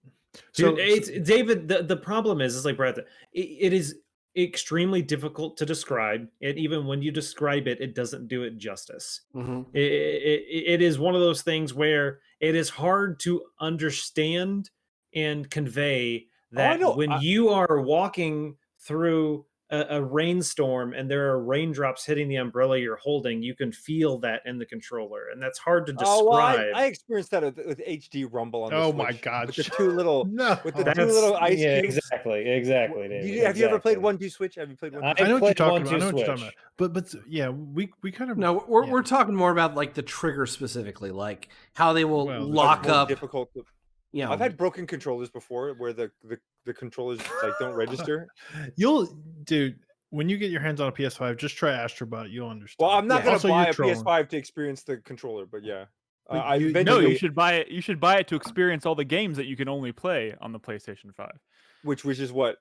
Dude, it's David. The problem is like Brad. It is extremely difficult to describe, and even when you describe it, it doesn't do it justice. Mhm. It is one of those things where it is hard to understand and convey that know. when you are walking through a rainstorm and there are raindrops hitting the umbrella you're holding, you can feel that in the controller, and that's hard to describe. Oh, well, I experienced that with HD Rumble on the Oh Switch. my God. With the two little No, with the That's- two little ice yeah, cubes. exactly. David, Have you ever played exactly. 1-2 Switch? Have you played 1-2 I Switch? I know what you're played talking 1-2 about. I know what you're talking Switch. about. But yeah, we kind of No, we're talking more about like the trigger specifically, like how they will Well, lock More up. difficult. I've had broken controllers before where the controllers like don't register. dude. When you get your hands on a PS5, just try Astrobot. You'll understand. Well, I'm not Yeah. gonna Also, buy you're a trolling. PS5 to experience the controller, but yeah. But I you- No, eventually, you should buy it. You should buy it to experience all the games that you can only play on the PlayStation 5. which is what?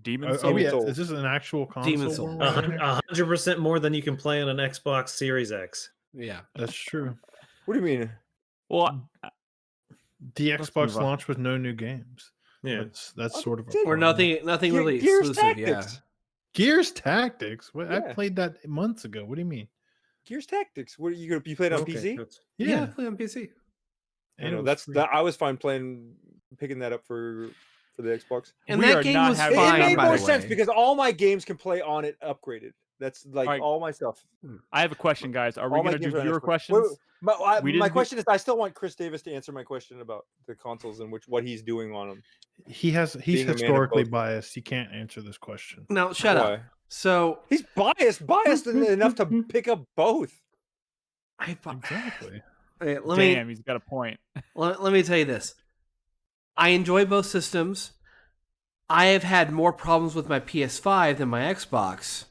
Demon's Oh Souls. yeah, Souls. is this an actual console? Demon's we're Souls. watching here? 100% more than you can play on an Xbox Series X. Yeah. That's true. What do you mean? Well, The Let's Xbox move on. launched with no new games. Yeah. That's sort of a Or Or problem. nothing Ge- really Gears exclusive. Tactics. Gears Tactics. What? I Yeah. played that months ago. What do you mean? Gears Tactics. What you played on Okay, PC? that's- Yeah. I play on PC. I and know it was that's free. that. I was fine picking that up for the Xbox. And We that are game not was having- It fine. made by more the sense way. because all my games can play on it upgraded. That's like Alright. all my stuff. I have a question, guys. Are we All my going to games do are on viewer Xbox. questions? Wait, my We didn't do- question is, I still want Chris Davis to answer my question about the consoles and what he's doing on them. He's being a man of historically both. biased. He can't answer this question. No, shut up. Why? So He's biased enough to pick up both. Exactly. Okay, Damn, he's got a point. let me tell you this. I enjoy both systems. I have had more problems with my PS5 than my Xbox.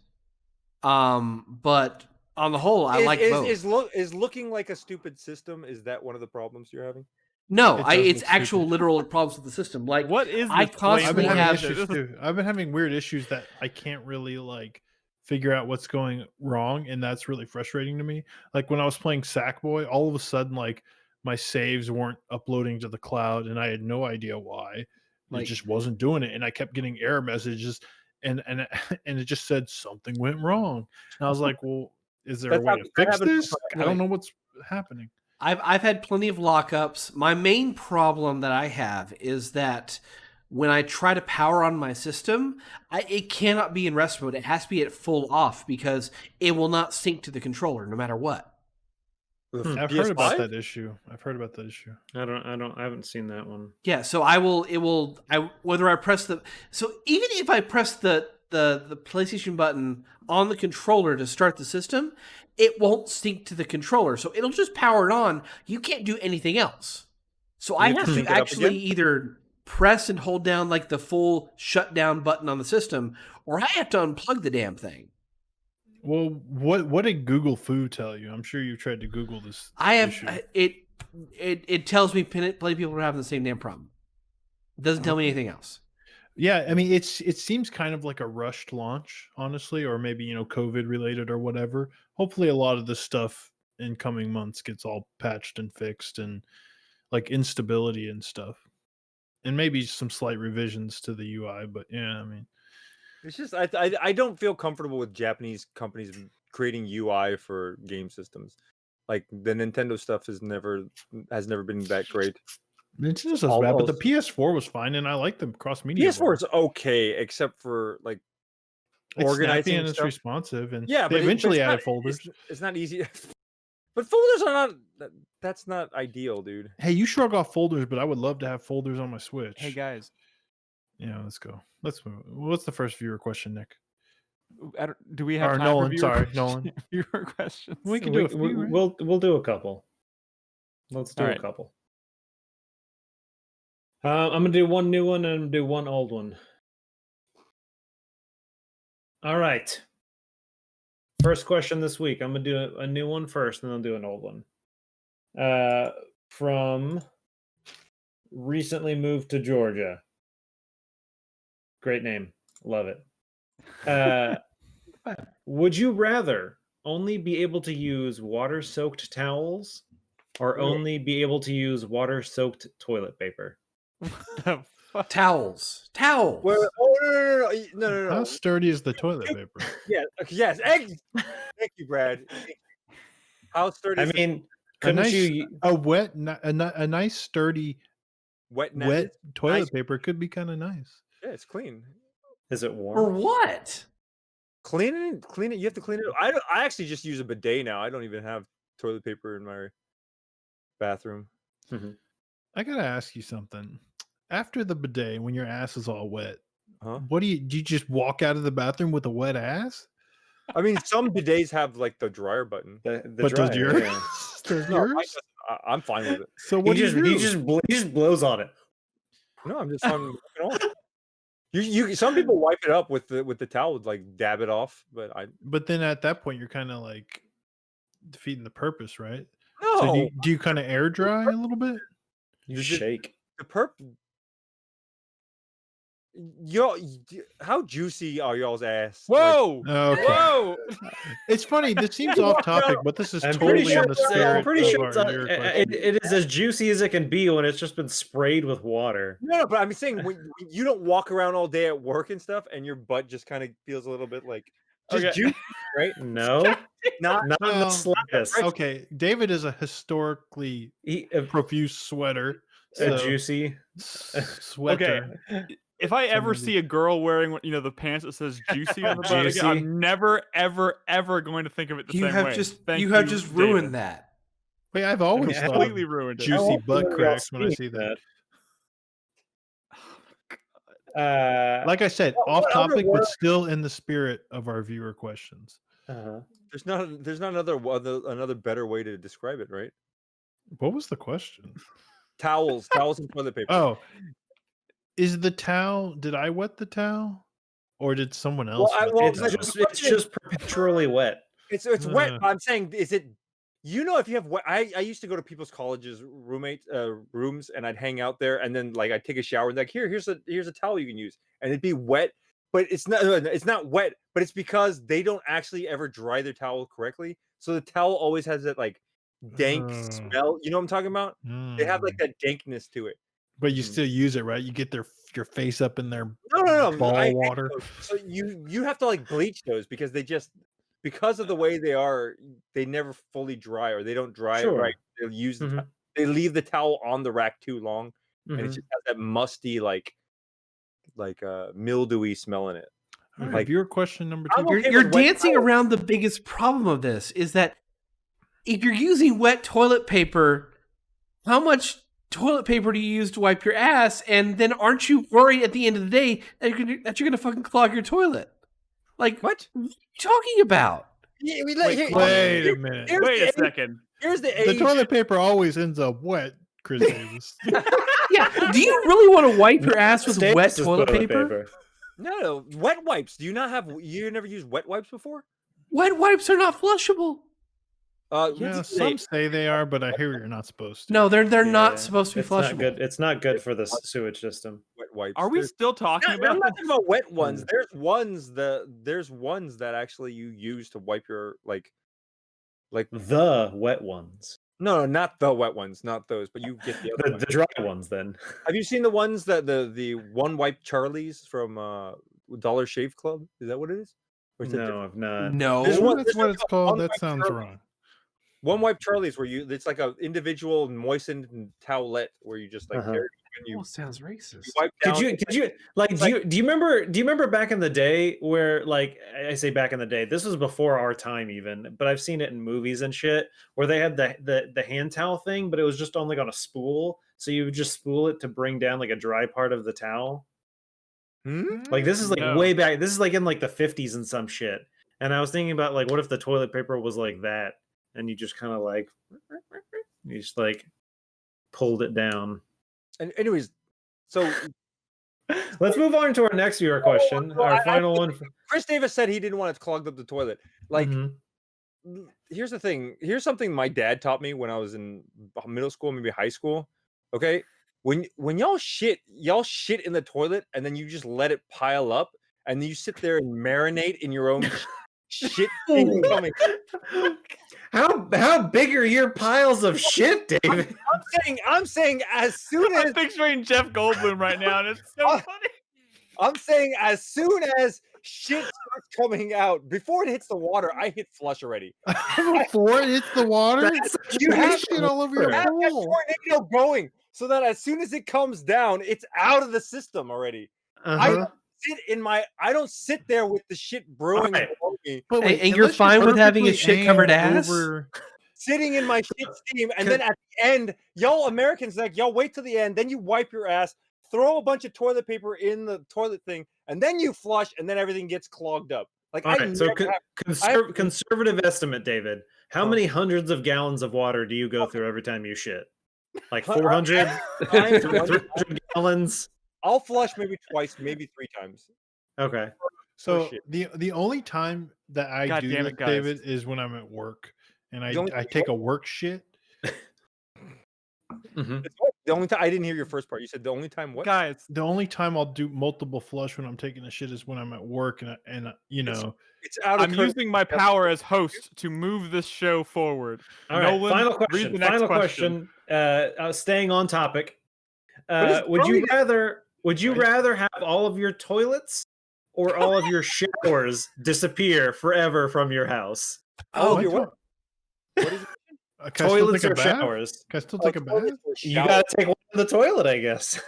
But on the whole, I like both. Is looking like a stupid system? Is that one of the problems you're having? No, It does it's look actual stupid. literal problems with the system. Like What is I this constantly I've been have- having issues too. I've been having weird issues that I can't really like figure out what's going wrong, and that's really frustrating to me. Like when I was playing Sackboy, all of a sudden like my saves weren't uploading to the cloud, and I had no idea why. it just wasn't doing it, and I kept getting error messages, and it just said something went wrong. And I was like, well, is there a way to fix this? I don't know what's happening. I've had plenty of lockups. My main problem that I have is that when I try to power on my system, it cannot be in rest mode. It has to be at full off because it will not sync to the controller no matter what. I've heard about that issue. I haven't seen that one. Yeah, so whether I press even if I press the PlayStation button on the controller to start the system, it won't sync to the controller. So it'll just power it on. You can't do anything else. So I have to actually either press and hold down like the full shutdown button on the system, or I have to unplug the damn thing. Well, what did Google Foo tell you? I'm sure you tried to Google this. I have issue. It tells me plenty of people are having the same damn problem. It doesn't tell me anything else. Yeah, I mean it seems kind of like a rushed launch, honestly, or maybe COVID related or whatever. Hopefully, a lot of this stuff in coming months gets all patched and fixed, and like instability and stuff, and maybe some slight revisions to the UI. But yeah, I mean, it's just I don't feel comfortable with Japanese companies creating UI for game systems. Like the Nintendo stuff has never been that great. Nintendo's as bad, but the PS4 was fine, and I like the cross media. PS4 is okay, except for like organizing and it's stuff. responsive, and yeah, they eventually added folders. It's not easy, but folders are not. That's not ideal, dude. Hey, you shrug off folders, but I would love to have folders on my Switch. Hey guys, yeah, let's go. Let's move. What's the first viewer question, Nick? Do we have time Nolan? for Sorry, Nolan. viewer questions. We can do a few. Right? We'll do a couple. Let's do a couple. I'm gonna do one new one and I'm gonna do one old one. All right. First question this week. I'm gonna do a new one first, and then I'll do an old one. From recently moved to Georgia. Great name. Love it. Would you rather only be able to use water-soaked towels or only be able to use water-soaked toilet paper? Towels. Well, no. How sturdy is the toilet paper? Yeah. Yes. Thank you, Brad. How sturdy? I mean, couldn't you? A nice sturdy wet toilet paper could be kind of nice. Yeah, it's clean. Is it warm? Or what? Clean it. You have to clean it. I actually just use a bidet now. I don't even have toilet paper in my bathroom. Mm-hmm. I gotta ask you something. After the bidet, when your ass is all wet, what do you just walk out of the bathroom with a wet ass? I mean, some bidets have like the dryer button. But does yours? Does yours? I'm fine with it. So what do you do? He just blows on it. No, I'm just on. You some people wipe it up with the towel, like dab it off, But then at that point, you're kind of like defeating the purpose, right? No. So do you kind of air dry a little bit? You shake. How juicy are y'all's ass? Whoa! Okay. Whoa! It's funny. This seems off topic, but this is I'm totally pretty in the spirit. I'm pretty sure of it is as juicy as it can be when it's just been sprayed with water. No, but I'm saying when you don't walk around all day at work and stuff, and your butt just kind of feels a little bit like just juicy, right? No, not in the Well, slightest. Okay, David is a historically profuse sweater. A juicy sweater. Okay. If I ever see a girl wearing, the pants that says "juicy" on the butt, again, I'm never, ever, ever going to think of it the same way. You have just ruined that. Wait, I've always thought completely ruined it. Juicy butt cracks when I see that. Like I said, off topic, but still in the spirit of our viewer questions. There's not another better way to describe it, right? What was the question? Towels and toilet paper. Oh. Is the towel? Did I wet the towel, or did someone else? It's just perpetually wet. It's wet. I'm saying, is it? If you have wet, I used to go to people's colleges rooms, and I'd hang out there, and then like I'd take a shower, and like here's a towel you can use, and it'd be wet, but it's not wet, but it's because they don't actually ever dry their towel correctly, so the towel always has that like dank smell. You know what I'm talking about? They have like that dankness to it. But you still use it, right? You get your face up in their No. ball I hate water. those. So you have to like bleach those because because of the way they are, they never fully dry or they don't dry it right. They'll use they leave the towel on the rack too long, and it just has that musty like mildewy smell in it. All right, Like viewer question number 2. You're dancing around the biggest problem of this is that if you're using wet toilet paper, how much toilet paper do you use to wipe your ass? And then aren't you worried at the end of the day that you're gonna fucking clog your toilet? Like what? What are you talking about? Yeah, Wait a minute. Wait a second. Here's the The toilet paper always ends up wet, Chris Davis. Yeah. Do you really want to wipe your ass with wet Stasis toilet paper? No, wet wipes. Do you not have? You never used wet wipes before? Wet wipes are not flushable. Yeah, some say they are, but I hear you're not supposed to. No, they're not supposed to be It's flushable. not good. It's not good for the sewage system. Wet wipes. Are we still talking I'm about not this? talking about wet ones. There's ones that actually you use to wipe your like. The wet ones. No, not the wet ones, not those. But you get the other ones. The dry ones then. Have you seen the ones that the one wipe Charlies from Dollar Shave Club? Is that what it is? Or is it No, different? I've not. No. There's one- That's what it's called. one That wipe sounds Charlie. wrong. One wipe Charlies where it's like a individual moistened towelette where you just like carry it and you sounds racist. wipe down. Could you like do you remember back in the day where, like, I say back in the day, this was before our time even, but I've seen it in movies and shit where they had the hand towel thing, but it was just on like on a spool, so you would just spool it to bring down like a dry part of the towel. Like this is like No. way back. This is like in like the 50s and some shit. And I was thinking about like what if the toilet paper was like that and you just kind of like you just like pulled it down. And anyways, so Let's move on to our next viewer question. Our final one. Chris Davis said he didn't want it clogged up the toilet. Like, Mhm. here's the thing. Here's something my dad taught me when I was in middle school, maybe high school. Okay, when y'all shit in the toilet and then you just let it pile up and then you sit there and marinate in your own shit thing coming. How big are your piles of shit, David? I'm saying as soon as I'm picturing Jeff Goldblum right now, and it's so funny. I'm saying as soon as shit starts coming out, before it hits the water, I hit flush already. Before it hits the water, You have shit all over your have that pool. tornado going so that as soon as it comes down, it's out of the system already. Uh-huh. I don't sit there with the shit brewing Alright. below me, But And you're unless fine with having a perfectly shit-covered aimed ass? sitting in my shit steam, and then at the end, y'all Americans like y'all wait till the end, then you wipe your ass, throw a bunch of toilet paper in the toilet thing, and then you flush, and then everything gets clogged up. Like All I right, so never have- conservative estimate, David. How many hundreds of gallons of water do you go through every time you shit? Like 400? I'm 300 gallons? I'll flush maybe twice, maybe 3 times. Okay. So shit. the only time that I God do damn this, it, guys. David, is when I'm at work and The only I time take a work shit. Mhm. It's what? The only time I didn't hear your first part. You said the only time what? Guys, The only time I'll do multiple flush when I'm taking a shit is when I'm at work and you know. It's out of I'm using my power as host to move this show forward. All right. Nolan, Final read question. the next Final question. question. Staying on topic. is Would you wrong? rather have all of your toilets or all of your showers disappear forever from your house? Oh, I you're what? don't- What is it? Can I still Toilets take a or bath? showers? Can I still take a bath? Toilets or You showers? gotta take one in the toilet, I guess.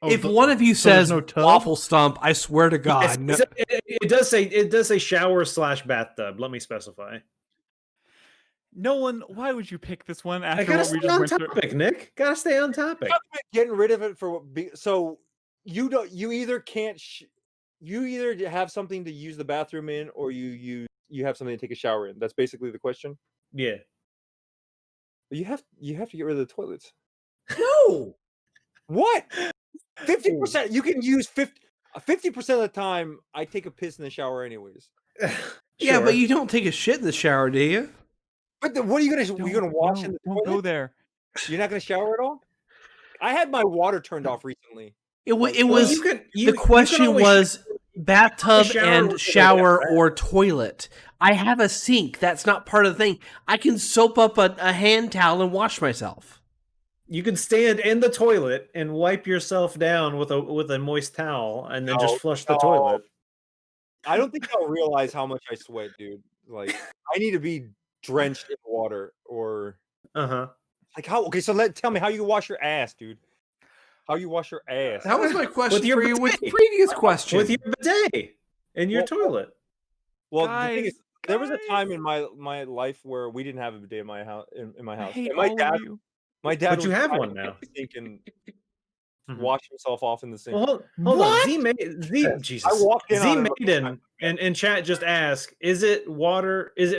Oh, If the- one of you so there's says no tub? waffle stump, I swear to God, no. It does say shower / bathtub. Let me specify. Nolan, why would you pick this one I after gotta what we stay just on went through? topic, Nick. Gotta stay on topic. Getting rid of it for what? So you don't. You either can't. You either have something to use the bathroom in, or you have something to take a shower in. That's basically the question. Yeah. You have to get rid of the toilets. No. What? 50%. You can use 50% of the time. I take a piss in the shower, anyways. Yeah, Sure. but you don't take a shit in the shower, do you? But what are you gonna wash in the Don't go toilet? there. You're not gonna shower at all. I had my water turned off recently. It Well, was you could- the question only was bathtub shower and with shower toilet, or toilet. I have a sink. That's not part of the thing. I can soap up a hand towel and wash myself. You could stand in the toilet and wipe yourself down with a moist towel, and then just flush the toilet. I don't think I'll realize how much I sweat, dude. Like, I need to be drenched in water, or like how? Okay, so tell me how you wash your ass, dude. How you wash your ass? That was my question your for you with the bidet. previous question. With your bidet in your toilet. Well, Guys, the thing is, there was a time in my life where we didn't have a bidet in my house. I hate And my all dad, of you. my dad, But you would have try one to now. get the sink and Mhm. wash himself off in the sink. Well, hold on. Z Yes. Jesus. I walked in Z on him a Maiden and chat just asked, is it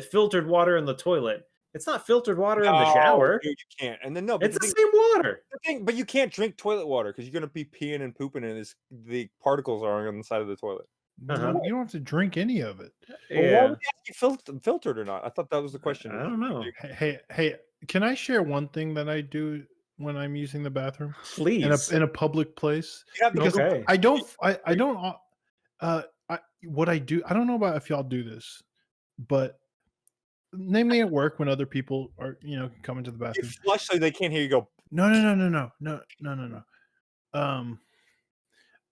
filtered water in the toilet? It's not filtered water in the shower. Dude, you can't. And then no, but It's the same water. but you can't drink toilet water because you're gonna be peeing and pooping, and the particles are on the side of the toilet. No, you don't have to drink any of it. Well, why Yeah. would you ask you filtered or not? I thought that was the question. I don't know. Hey, can I share one thing that I do when I'm using the bathroom Please. in a public place? You have to Because Okay. I don't what I do, I don't know about if y'all do this, but namely at work when other people are, coming to the You bathroom. flush so they can't hear you go. No.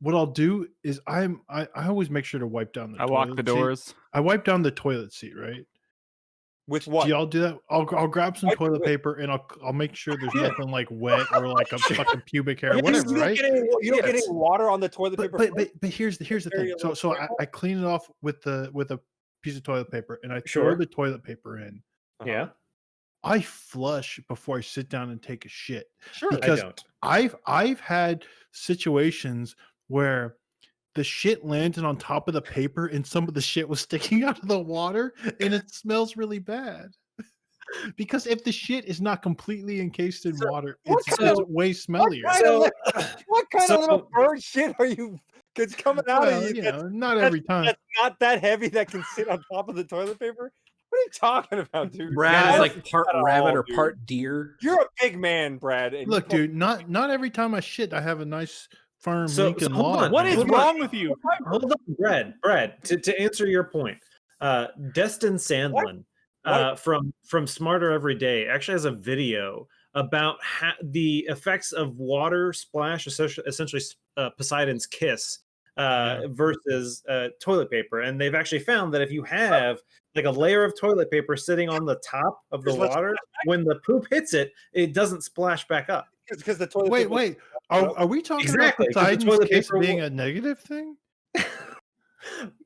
What I'll do is I always make sure to wipe down the I toilet lock the seat. doors. I wipe down the toilet seat, right? With what? Do y'all do that? I'll grab some Wipe it toilet with- paper and I'll make sure there's nothing like wet or like a fucking pubic hair, You whatever, don't right? get any water on the toilet paper. But here's the Very thing. So little I clean it off with a piece of toilet paper and I throw Sure. the toilet paper in. Yeah. I flush before I sit down and take a shit. Sure. Because I don't. I've had situations where the shit landed on top of the paper and some of the shit was sticking out of the water and it smells really bad. Because if the shit is not completely encased in water, it's way smellier. What kind of little bird shit are you? It's coming out of you. Not every time. That's not that heavy that can sit on top of the toilet paper. What are you talking about, dude? Brad is Guys, like part not at rabbit all, or dude. part deer. You're a big man, Brad. And Look, dude, not every time I shit, I have a nice firm Lincoln hold log. on. What is Hold wrong on. with you? Hold on, Brad. To answer your point, Destin Sandlin from Smarter Every Day actually has a video about the effects of water splash, essentially Poseidon's kiss, versus toilet paper, and they've actually found that if you have like a layer of toilet paper sitting on the top of the water, when the poop hits it, it doesn't splash back up. because the toilet. Wait. Are we talking Exactly, 'cause the about Poseidon's toilet kiss paper being a negative thing?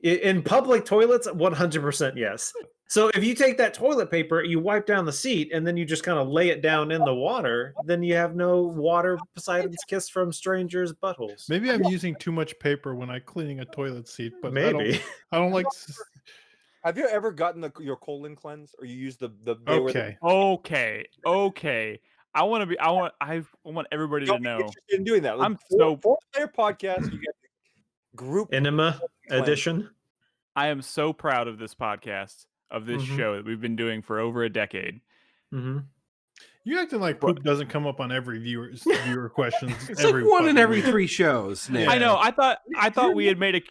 In public toilets, 100% yes. So if you take that toilet paper, you wipe down the seat, and then you just kind of lay it down in the water, then you have no water Poseidon's kiss from strangers' buttholes. Maybe I'm using too much paper when I'm cleaning a toilet seat, but Maybe. I don't like. Have you ever gotten your colon cleanse, or you use the Okay. Okay. I want everybody to know. interested in doing that? I'm so 4Player podcast. You get the group Enema cleanse. edition. I am so proud of this podcast, of this Mhm. show that we've been doing for over a decade. Mm-hmm. You acting like poop doesn't come up on every viewer questions. It's like one in fucking every week. 3 shows. Nick. I know. I thought we had made a.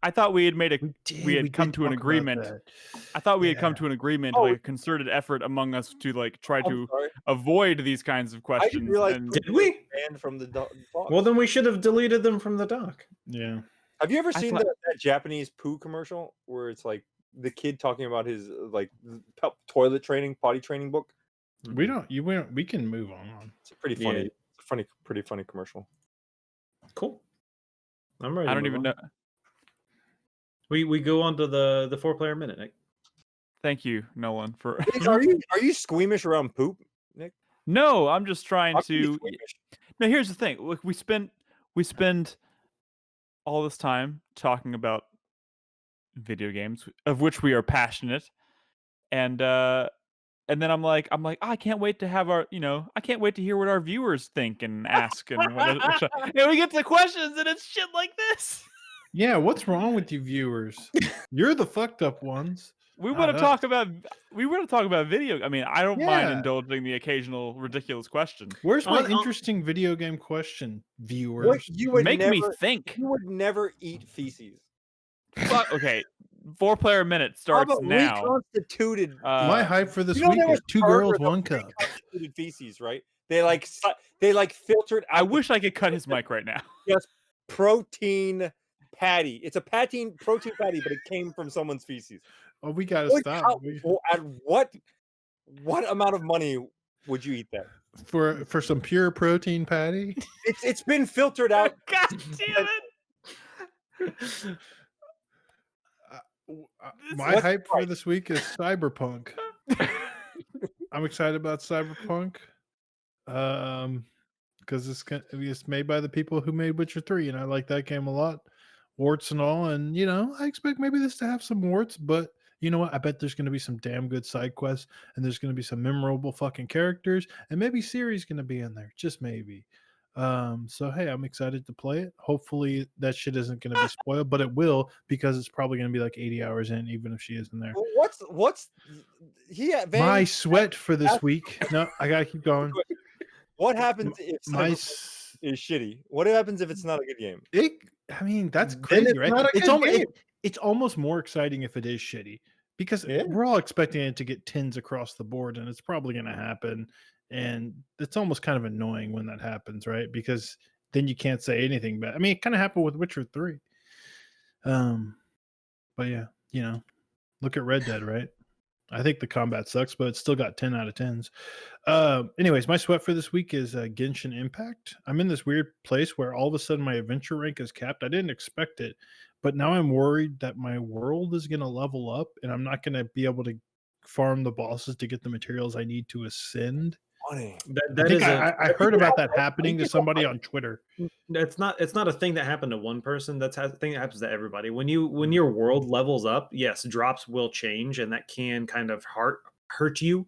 I thought we had come did to an talk about agreement. that. I thought we had come to an agreement, like a concerted effort among us to like try I'm to sorry. avoid these kinds of I questions. didn't realize. and- Did we? Banned from the doc. Well, then we should have deleted them from the doc. Yeah. Have you ever I seen thought- that Japanese poo commercial where it's like the kid talking about his like toilet training, potty training book? We can move on. It's a pretty funny, pretty funny commercial. Cool. I'm ready. I to don't move even on. know. We go on to the 4-player minute, Nick. Thank you, Nolan, for. Nick, are you squeamish around poop, Nick? No, I'm just trying How can you be to. squeamish? Now, here's the thing. Look, we spend all this time talking about video games, of which we are passionate, and then I'm like, I can't wait to have I can't wait to hear what our viewers think and ask, and and we get to the questions, and it's shit like this. Yeah, what's wrong with you viewers? You're the fucked up ones. We Not want to us. talk about video. I mean, I don't mind Yeah. indulging the occasional ridiculous question. Where's my On- interesting video game question, What viewers? you would Make never, me think. You would never eat feces. Fuck. Okay, 4-player minute starts How about now. reconstituted? My hype for this You know week there is was 2 burgers girls, of 1 cup. reconstituted feces, right? They filtered out. I wish I could cut his mic right now. Just protein patty. It's a protein patty, but it came from someone's feces. Oh, we gotta Like, stop. at what amount of money would you eat that? For some pure protein patty. It's been filtered out. God damn it! My hype for this week is Cyberpunk. I'm excited about Cyberpunk. Because it's made by the people who made Witcher 3, and I like that game a lot. Warts and all, and I expect maybe this to have some warts, but you know what? I bet there's going to be some damn good side quests, and there's going to be some memorable fucking characters, and maybe Ciri's going to be in there, just maybe. So hey, I'm excited to play it. Hopefully that shit isn't going to be spoiled, but it will, because it's probably going to be like 80 hours in, even if she isn't there. What's my sweat for this week? No, I gotta keep going. What happens if Cyberpunk is shitty? What happens if it's not a good game? That's crazy, right? Game. It's almost more exciting if it is shitty, because we're all expecting it to get 10s across the board, and it's probably going to happen. And it's almost kind of annoying when that happens, right? Because then you can't say anything bad. I mean, it kind of happened with Witcher 3. But yeah, look at Red Dead, right? I think the combat sucks, but it's still got 10 out of 10s. Anyways, my sweat for this week is Genshin Impact. I'm in this weird place where all of a sudden my adventure rank is capped. I didn't expect it, but now I'm worried that my world is going to level up and I'm not going to be able to farm the bosses to get the materials I need to ascend. Funny. I heard about that happening to somebody on Twitter. It's not a thing that happened to one person. That's a thing that happens to everybody. When your world levels up, yes, drops will change, and that can kind of hurt you.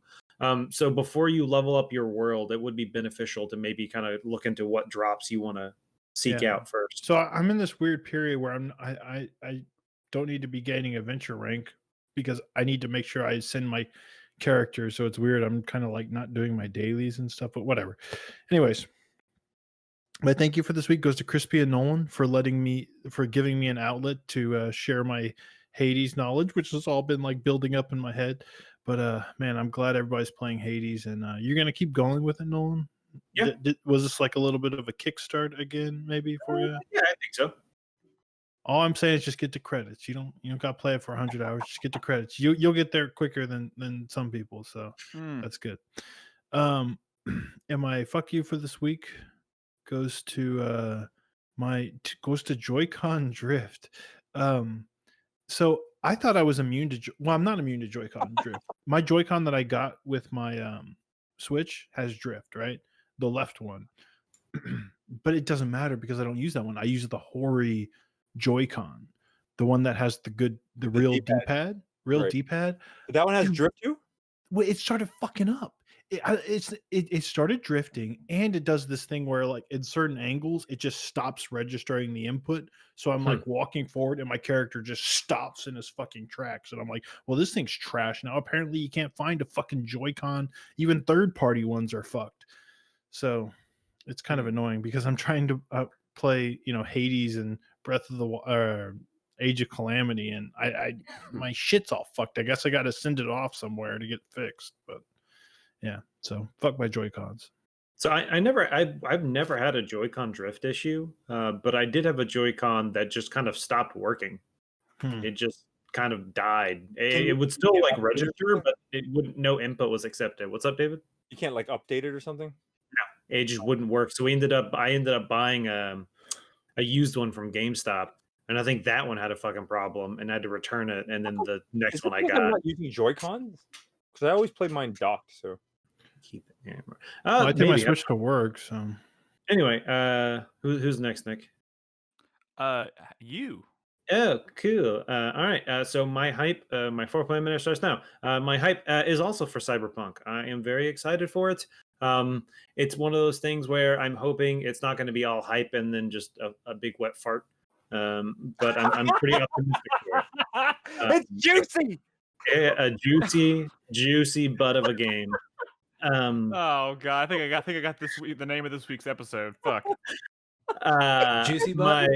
So before you level up your world, it would be beneficial to maybe kind of look into what drops you want to seek out first. So I'm in this weird period where I don't need to be gaining adventure rank, because I need to make sure I send my characters. So it's weird. I'm kind of like not doing my dailies and stuff, but whatever. Anyways, my thank you for this week goes to Crispy and Nolan for giving me an outlet to share my Hades knowledge, which has all been like building up in my head. But man, I'm glad everybody's playing Hades, and you're gonna keep going with it, Nolan. Yeah. Was this like a little bit of a kickstart again, maybe for you? Yeah, I think so. All I'm saying is just get the credits. You don't got to play it for 100 hours. Just get the credits. You'll get there quicker than some people. So that's good. And my fuck you for this week goes to Joy-Con drift. So I thought I was immune to. Well, I'm not immune to Joy-Con drift. My Joy-Con that I got with my Switch has drift, right? The left one, but it doesn't matter because I don't use that one. I use the Hori Joy-Con, the one that has the real D-pad, D-pad. That one has drift too? Well, it started fucking up. It started drifting, and it does this thing where like in certain angles it just stops registering the input. So I'm like walking forward and my character just stops in his fucking tracks, and I'm like, well, this thing's trash now. Apparently you can't find a fucking Joy-Con. Even third-party ones are fucked. So it's kind of annoying because I'm trying to play Hades and Breath of the Age of Calamity, and my shit's all fucked. I guess I got to send it off somewhere to get fixed. But yeah, so fuck my Joy-Cons. So I've never had a Joy-Con drift issue, but I did have a Joy-Con that just kind of stopped working. It just kind of died. It would still like register, but it wouldn't. No input was accepted. What's up, David? You can't like update it or something? No, it just wouldn't work. So I ended up buying a used one from GameStop, and I think that one had a fucking problem, and I had to return it. And then the next one I got. I'm not using Joy-Cons because I always played mine docked. So keep it. I think my Switch to work. So anyway, who's next, Nick? You. Oh, cool. All right. So my hype, my 4-player minute starts now. My hype is also for Cyberpunk. I am very excited for it. It's one of those things where I'm hoping it's not going to be all hype and then just a big wet fart. But I'm pretty optimistic for it. It's juicy. A juicy butt of a game. Oh god, I think I got this week, the name of this week's episode. Fuck. Juicy butt.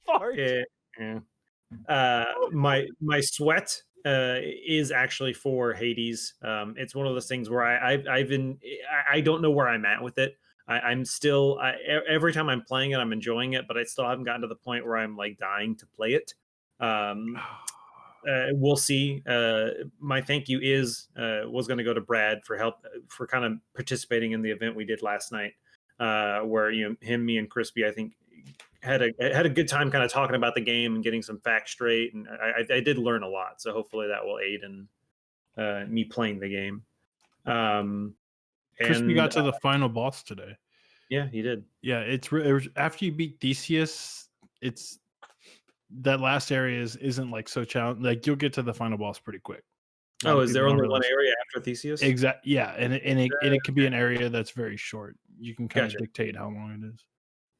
Fart. My sweat is actually for Hades. It's one of those things where I don't know where I'm at with it. I'm still every time I'm playing it, I'm enjoying it, but I still haven't gotten to the point where I'm like dying to play it. We'll see. My thank you was going to go to Brad for help for kind of participating in the event we did last night, where me and Crispy I think had a good time kind of talking about the game and getting some facts straight, and I did learn a lot. So hopefully that will aid in me playing the game. Crispy got to the final boss today. Yeah, he did. Yeah, it was after you beat Theseus, it's that last area isn't like so challenging. Like you'll get to the final boss pretty quick. Oh, is there only one area after Theseus? Exactly. Yeah, and it could be an area that's very short. You can kind of dictate how long it is.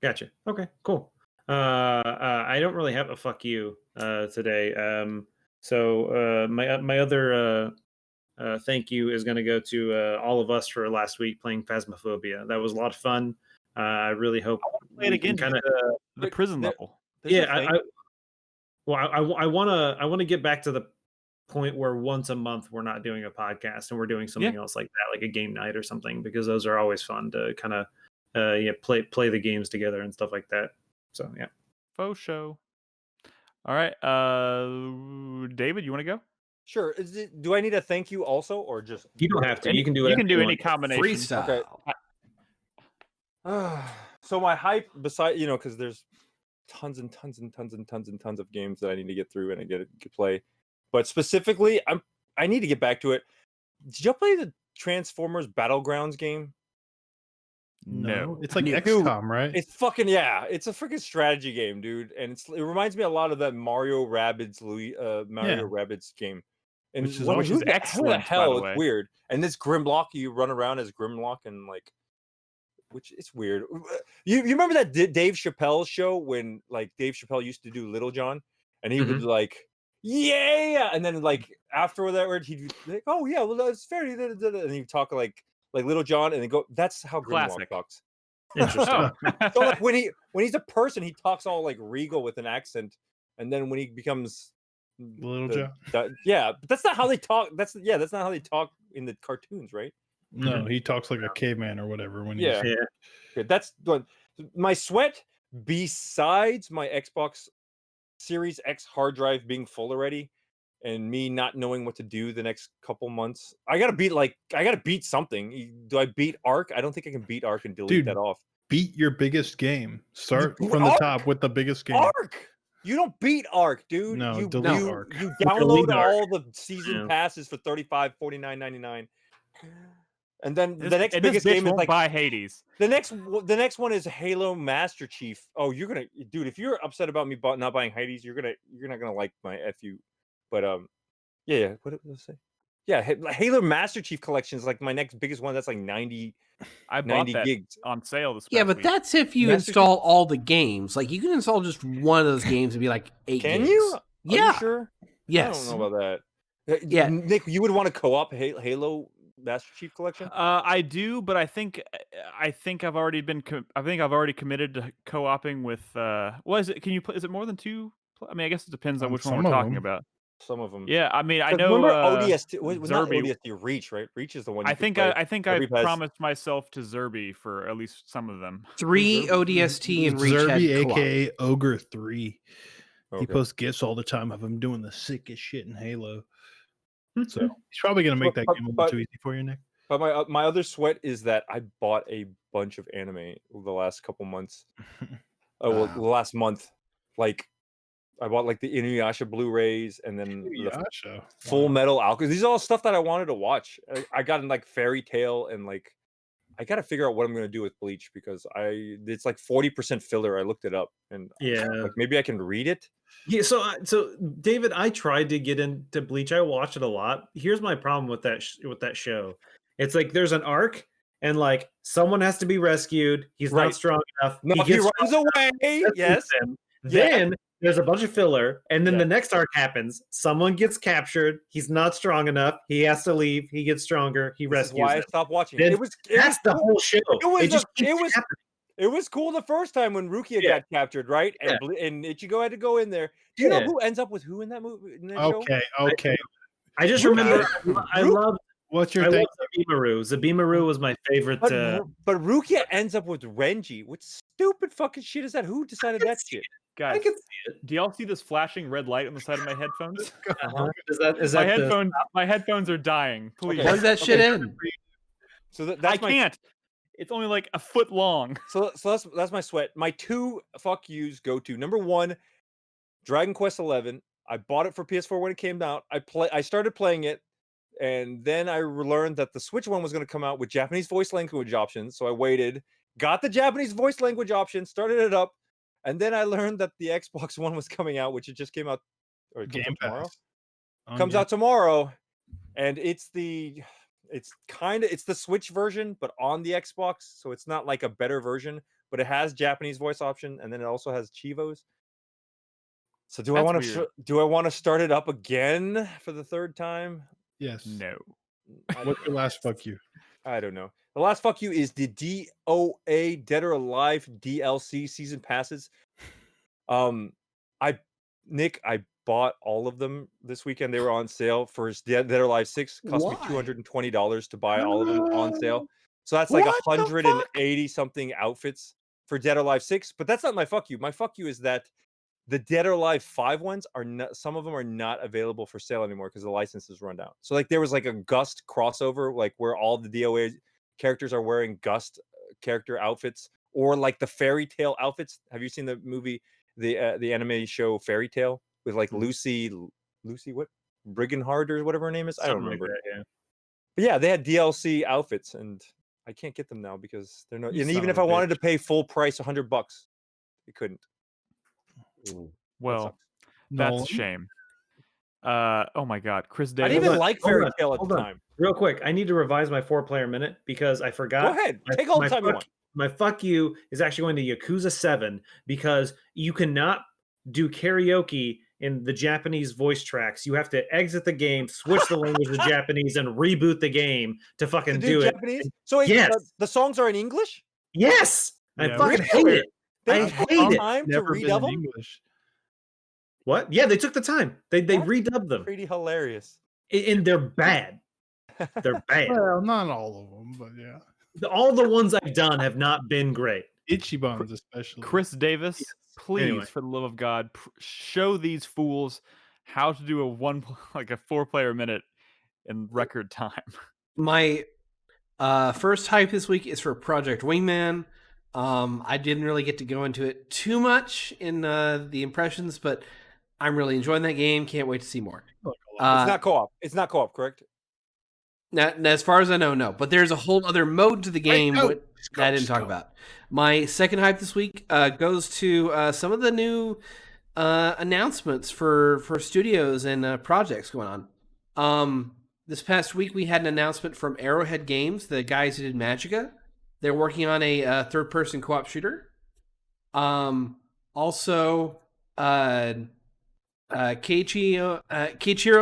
Gotcha. Okay, cool. I don't really have a fuck you today. So my other thank you is going to go to all of us for last week playing Phasmophobia. That was a lot of fun. I really hope I want to play it again. Kind of the prison level. Yeah, I want to get back to the point where once a month we're not doing a podcast and we're doing something else like that, like a game night or something, because those are always fun to kind of play the games together and stuff like that. So yeah, faux show. All right, David, you want to go? Sure. Do I need a thank you also, or just you don't have to? You can do it. You can do any combination. Freestyle. Okay. So my hype, beside because there's tons and tons and tons and tons and tons of games that I need to get through and I get to play, but specifically, I need to get back to it. Did y'all play the Transformers Battlegrounds game? No, it's like XCOM, right? It's fucking it's a freaking strategy game, dude, and it reminds me a lot of that Mario Rabbids Rabbids game, and which is excellent. What the hell? It's weird. And this Grimlock, you run around as Grimlock, and like, which it's weird. You remember that Dave Chappelle show when like Dave Chappelle used to do Little John, and he would like, yeah, and then like after that word he'd be like, oh yeah, well that's fair, and he'd talk like Little John, and then go. That's how Grimlock talks. Interesting. So like when he's a person, he talks all like regal with an accent, and then when he becomes Little John, but that's not how they talk. That's not how they talk in the cartoons, right? No, he talks like a caveman or whatever. When Okay, that's my sweat. Besides my Xbox Series X hard drive being full already, and me not knowing what to do the next couple months, I gotta beat something. Do I beat Ark? I don't think I can beat Ark and delete that off. Beat your biggest game. Start from the top with the biggest game. Ark. You don't beat Ark, dude. No, you Ark. You download all the season passes for $35, $49.99. And then the next biggest game is like buy Hades. The next one is Halo Master Chief. Oh, you're gonna, dude. If you're upset about me not buying Hades, you're not gonna like my FU. But What did I say? Yeah, Halo Master Chief Collection is like my next biggest one. That's like 90. I bought that gigs on sale this. Yeah, but week. That's if you install all the games. Like you can install just one of those games and be like 8 Can games. you? Yeah. Are you sure? Yes. I don't know about that. Yeah, Nick, you would want to co-op Halo Master Chief Collection? I do, but I think I've already committed to co-oping with. What is it? Can you play? Is it more than 2? I mean, I guess it depends on which one we're talking about. Some of them. Yeah, I mean, I know. Remember ODST? Not Zerby. ODST, Reach, right? Reach is the one. I think I promised myself to Zerby for at least some of them. 3 ODST and Reach. Zerby, had aka Ogre 3. Okay. He posts gifs all the time of him doing the sickest shit in Halo. So he's probably gonna make that game a little too easy for you, Nick. But my other sweat is that I bought a bunch of anime the last couple months. The last month, like. I bought like the Inuyasha Blu-rays and then the Full Metal Alchemist. These are all stuff that I wanted to watch. I got in like Fairy Tail and like I got to figure out what I'm going to do with Bleach because it's like 40% filler. I looked it up and like maybe I can read it. Yeah. So David, I tried to get into Bleach. I watched it a lot. Here's my problem with that show. It's like there's an arc and like someone has to be rescued. He's not strong enough. No, he runs away. Yes. Then there's a bunch of filler, and then the next arc happens. Someone gets captured. He's not strong enough. He has to leave. He gets stronger. He rescues. Why I stopped watching. That's the whole show. It It was cool the first time when Rukia got captured, right? And and Ichigo had to go in there. Do you know who ends up with who in that movie? In that show? Okay. I just remember I love What's your I thing? love Zabimaru. Zabimaru was my favorite. But Rukia ends up with Renji. What stupid fucking shit is that? Who decided that shit? Guys, I can see it. do y'all see this flashing red light on the side of my headphones? Is my that my headphones are dying. Please. Okay. Plug that shit in. So that's I can't. It's only like a foot long. So that's my sweat. My 2 fuck yous go to number 1, Dragon Quest 11. I bought it for PS4 when it came out. I started playing it, and then I learned that the Switch one was going to come out with Japanese voice language options. So I waited, got the Japanese voice language option, started it up, and then I learned that the Xbox One was coming out, which it just came out. Or it comes out tomorrow. Comes out tomorrow, and it's the Switch version, but on the Xbox. So it's not like a better version, but it has Japanese voice option, and then it also has Chivos. So do I want to start it up again for the 3rd time? Yes. No. What's your last fuck you? I don't know. The last fuck you is the DOA Dead or Alive DLC season passes. I bought all of them this weekend. They were on sale for Dead or Alive 6. Cost me $220 to buy all of them on sale. So that's like 180 something outfits for Dead or Alive 6. But that's not my fuck you. My fuck you is that the Dead or Alive 5 ones are not, some of them are not available for sale anymore because the licenses run down. So like there was like a Gust crossover, like where all the DOA characters are wearing Gust character outfits, or like the Fairy Tale outfits. Have you seen the movie, the anime show Fairy Tale with like Lucy what? Briggenhard or whatever her name is? I don't remember. Like that, But yeah, they had DLC outfits, and I can't get them now because they're not. You And son even of if a I wanted to bitch. pay full price, $100, you couldn't. Well, that's a shame. Oh my God, Chris I Davis. didn't even like Fairy Tale at the hold on. time. Real quick, I need to revise my 4-player minute because I forgot. Go ahead, take all the time you want. My fuck you is actually going to Yakuza 7 because you cannot do karaoke in the Japanese voice tracks. You have to exit the game, switch the language to Japanese, and reboot the game to fucking do it. Japanese? So yes, the songs are in English? yes. I Yeah. fucking hate it. They I took hate it. time to Never been redub in them? English. What? Yeah, they took the time. They That's redubbed them, Pretty hilarious. and they're bad. They're bad. Well, not all of them, but yeah. All the ones I've done have not been great. Ichiban's especially. Chris Davis, please, Anyway. for the love of God, show these fools how to do a 4-player minute in record time. My first hype this week is for Project Wingman. I didn't really get to go into it too much in the impressions, but I'm really enjoying that game. Can't wait to see more. It's not co-op. It's not co-op, correct? Now, as far as I know, no. But there's a whole other mode to the game that I didn't talk about. My second hype this week goes to some of the new announcements for studios and projects going on. This past week, we had an announcement from Arrowhead Games, the guys who did Magicka. They're working on a third-person co-op shooter. Also, Keiichiro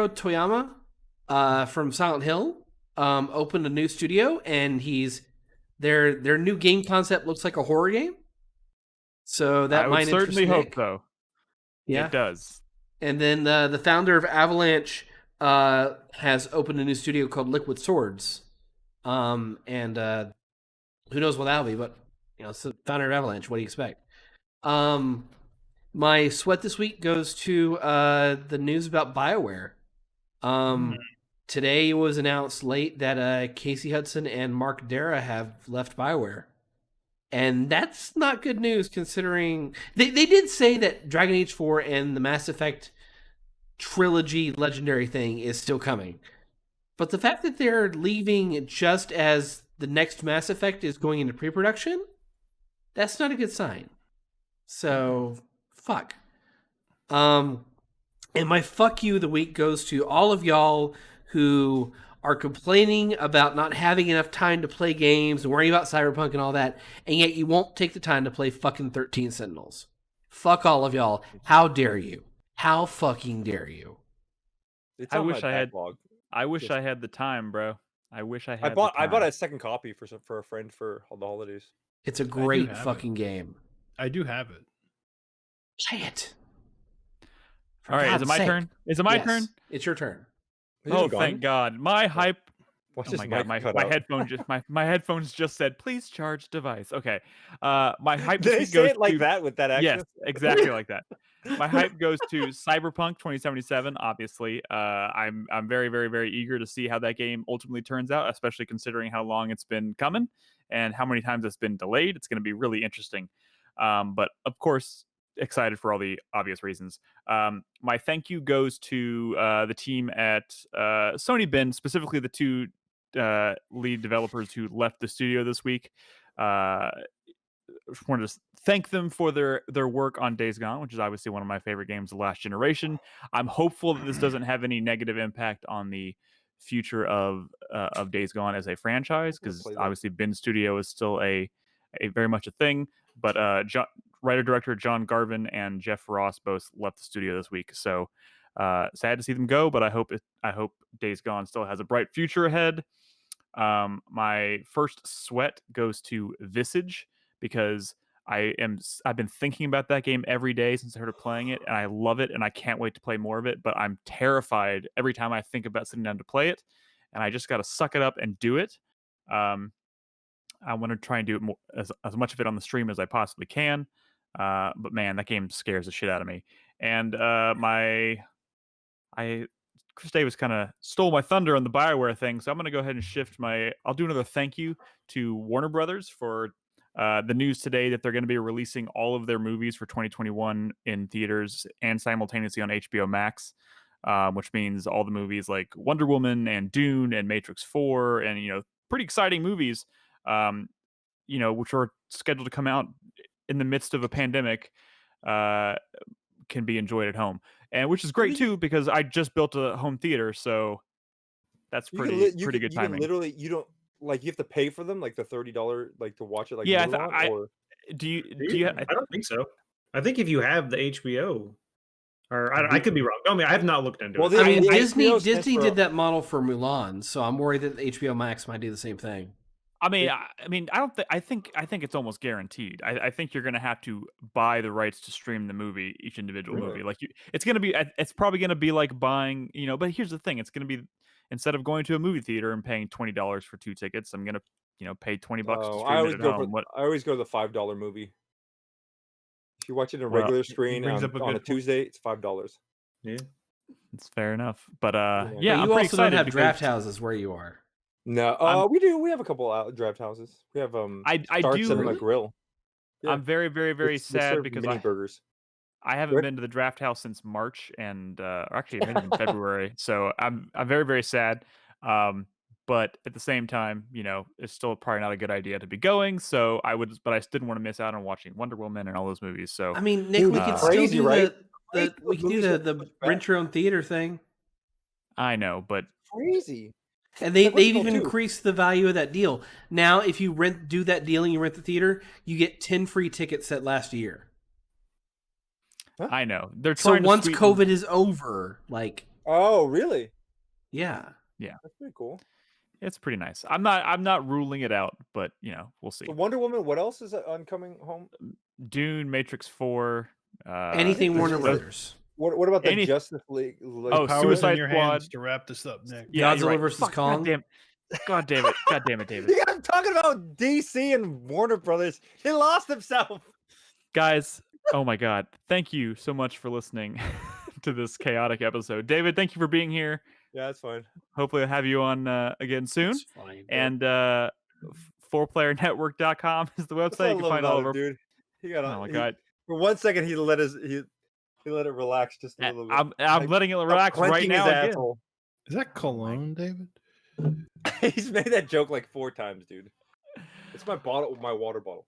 Toyama from Silent Hill opened a new studio, and their new game concept looks like a horror game. So that I might would certainly interest hope Nick. so. Yeah, It does. And then the founder of Avalanche has opened a new studio called Liquid Swords. And who knows what that'll be, but it's the founder of Avalanche. What do you expect? My sweat this week goes to the news about BioWare. Today it was announced late that Casey Hudson and Mark Dara have left BioWare. And that's not good news considering they did say that Dragon Age 4 and the Mass Effect trilogy legendary thing is still coming. But the fact that they're leaving just as the next Mass Effect is going into pre-production, that's not a good sign. So, fuck. And my fuck you of the week goes to all of y'all who are complaining about not having enough time to play games and worrying about Cyberpunk and all that, and yet you won't take the time to play fucking 13 Sentinels. Fuck all of y'all. How dare you? How fucking dare you? It's I on wish my I had. backlog. I wish I had the time, bro. I wish I had. I bought the time. a second copy for a friend for the holidays. It's a great have fucking game. I do have it. Play it. For All right, is God's it my sake. turn? Is it my Yes, turn? It's your turn. Is Oh, it gone? thank God! My hype. Watch Oh his my God! mic cut My out. headphone just my headphones just said, "Please charge device." Okay. My hype Did this they week say goes it like to that with that yes, accent? exactly like that. My hype goes to Cyberpunk 2077. Obviously, I'm very very very eager to see how that game ultimately turns out, especially considering how long it's been coming and how many times it's been delayed. It's going to be really interesting. But of course, excited for all the obvious reasons. My thank you goes to the team at Sony Bend, specifically the two lead developers who left the studio this week. Wanted to thank them for their work on Days Gone, which is obviously one of my favorite games of the last generation. I'm hopeful that this doesn't have any negative impact on the future of Days Gone as a franchise, because obviously Bend Studio is still a very much a thing. But writer director John Garvin and Jeff Ross both left the studio this week, so sad to see them go. But I hope Days Gone still has a bright future ahead. My first sweat goes to Visage, because I've been thinking about that game every day since I started playing it, and I love it, and I can't wait to play more of it. But I'm terrified every time I think about sitting down to play it, and I just got to suck it up and do it. I want to try and do it more, as much of it on the stream as I possibly can. But man, that game scares the shit out of me. And Chris Davis kind of stole my thunder on the BioWare thing, so I'm going to go ahead and shift I'll do another thank you to Warner Brothers for the news today that they're going to be releasing all of their movies for 2021 in theaters and simultaneously on HBO Max, which means all the movies like Wonder Woman and Dune and Matrix 4 and, pretty exciting movies, which are scheduled to come out in the midst of a pandemic, can be enjoyed at home. And which is great too, because I just built a home theater, so that's pretty good timing. Literally, you don't you have to pay for them, like the $30 to watch it. Like yeah, or do you? I don't think so. I think if you have the HBO, or I could be wrong. I have not looked into it. I mean, Disney did that model for Mulan, so I'm worried that HBO Max might do the same thing. I mean, I don't think. I think it's almost guaranteed. I think you're going to have to buy the rights to stream the movie, each individual movie. Like it's going to be. It's probably going to be like buying. But here's the thing: it's going to be, instead of going to a movie theater and paying $20 for 2 tickets, I'm going to pay $20 to stream it at home. I always go to the $5 movie. If you watch it in a regular screen on a Tuesday, it's $5. Yeah, it's fair enough. But but you also don't have draft houses where you are. No, we do. We have a couple draft houses. We have I do Cinema Grill. Yeah. I'm very very very sad because mini burgers. I haven't been to the draft house since March, and actually maybe in February. So I'm very very sad. But at the same time, it's still probably not a good idea to be going. So but I didn't want to miss out on watching Wonder Woman and all those movies. So I mean, Nick, we can still do we can do the rent your own theater thing. I know, but crazy. And they've even increased the value of that deal. Now, if you do that deal and you rent the theater, you get 10 free tickets that last year. Huh? I know. They're trying once COVID is over, Oh, really? Yeah. Yeah. That's pretty cool. It's pretty nice. I'm not ruling it out, but we'll see. So Wonder Woman, what else is on coming home? Dune, Matrix 4. Anything Warner Brothers. What about the Justice League? Suicide Squad to wrap this up, Nick. Yeah, Godzilla versus Kong. God damn it, David. I'm talking about DC and Warner Brothers. He lost himself. Guys, oh my God. Thank you so much for listening to this chaotic episode. David, thank you for being here. Yeah, that's fine. Hopefully I'll have you on again soon. That's fine. And 4playernetwork.com is the website. You can find all of our... dude. Oh my God. For 1 second, he let it relax just a little bit. I'm letting it relax right now. Asshole. Is that cologne, David? He's made that joke like 4 times, dude. It's my water bottle.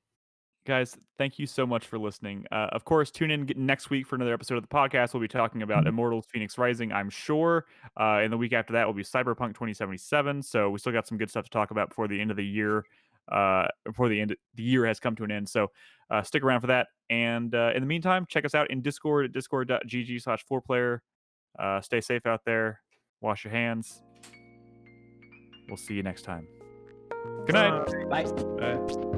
Guys, thank you so much for listening. Of course, tune in next week for another episode of the podcast. We'll be talking about Immortals Phoenix Rising, I'm sure. And the week after that will be Cyberpunk 2077. So we still got some good stuff to talk about before the end of the year. Before the year has come to an end. So stick around for that. And in the meantime, check us out in Discord at discord.gg/4player. Stay safe out there. Wash your hands. We'll see you next time. Good night. Bye. Bye.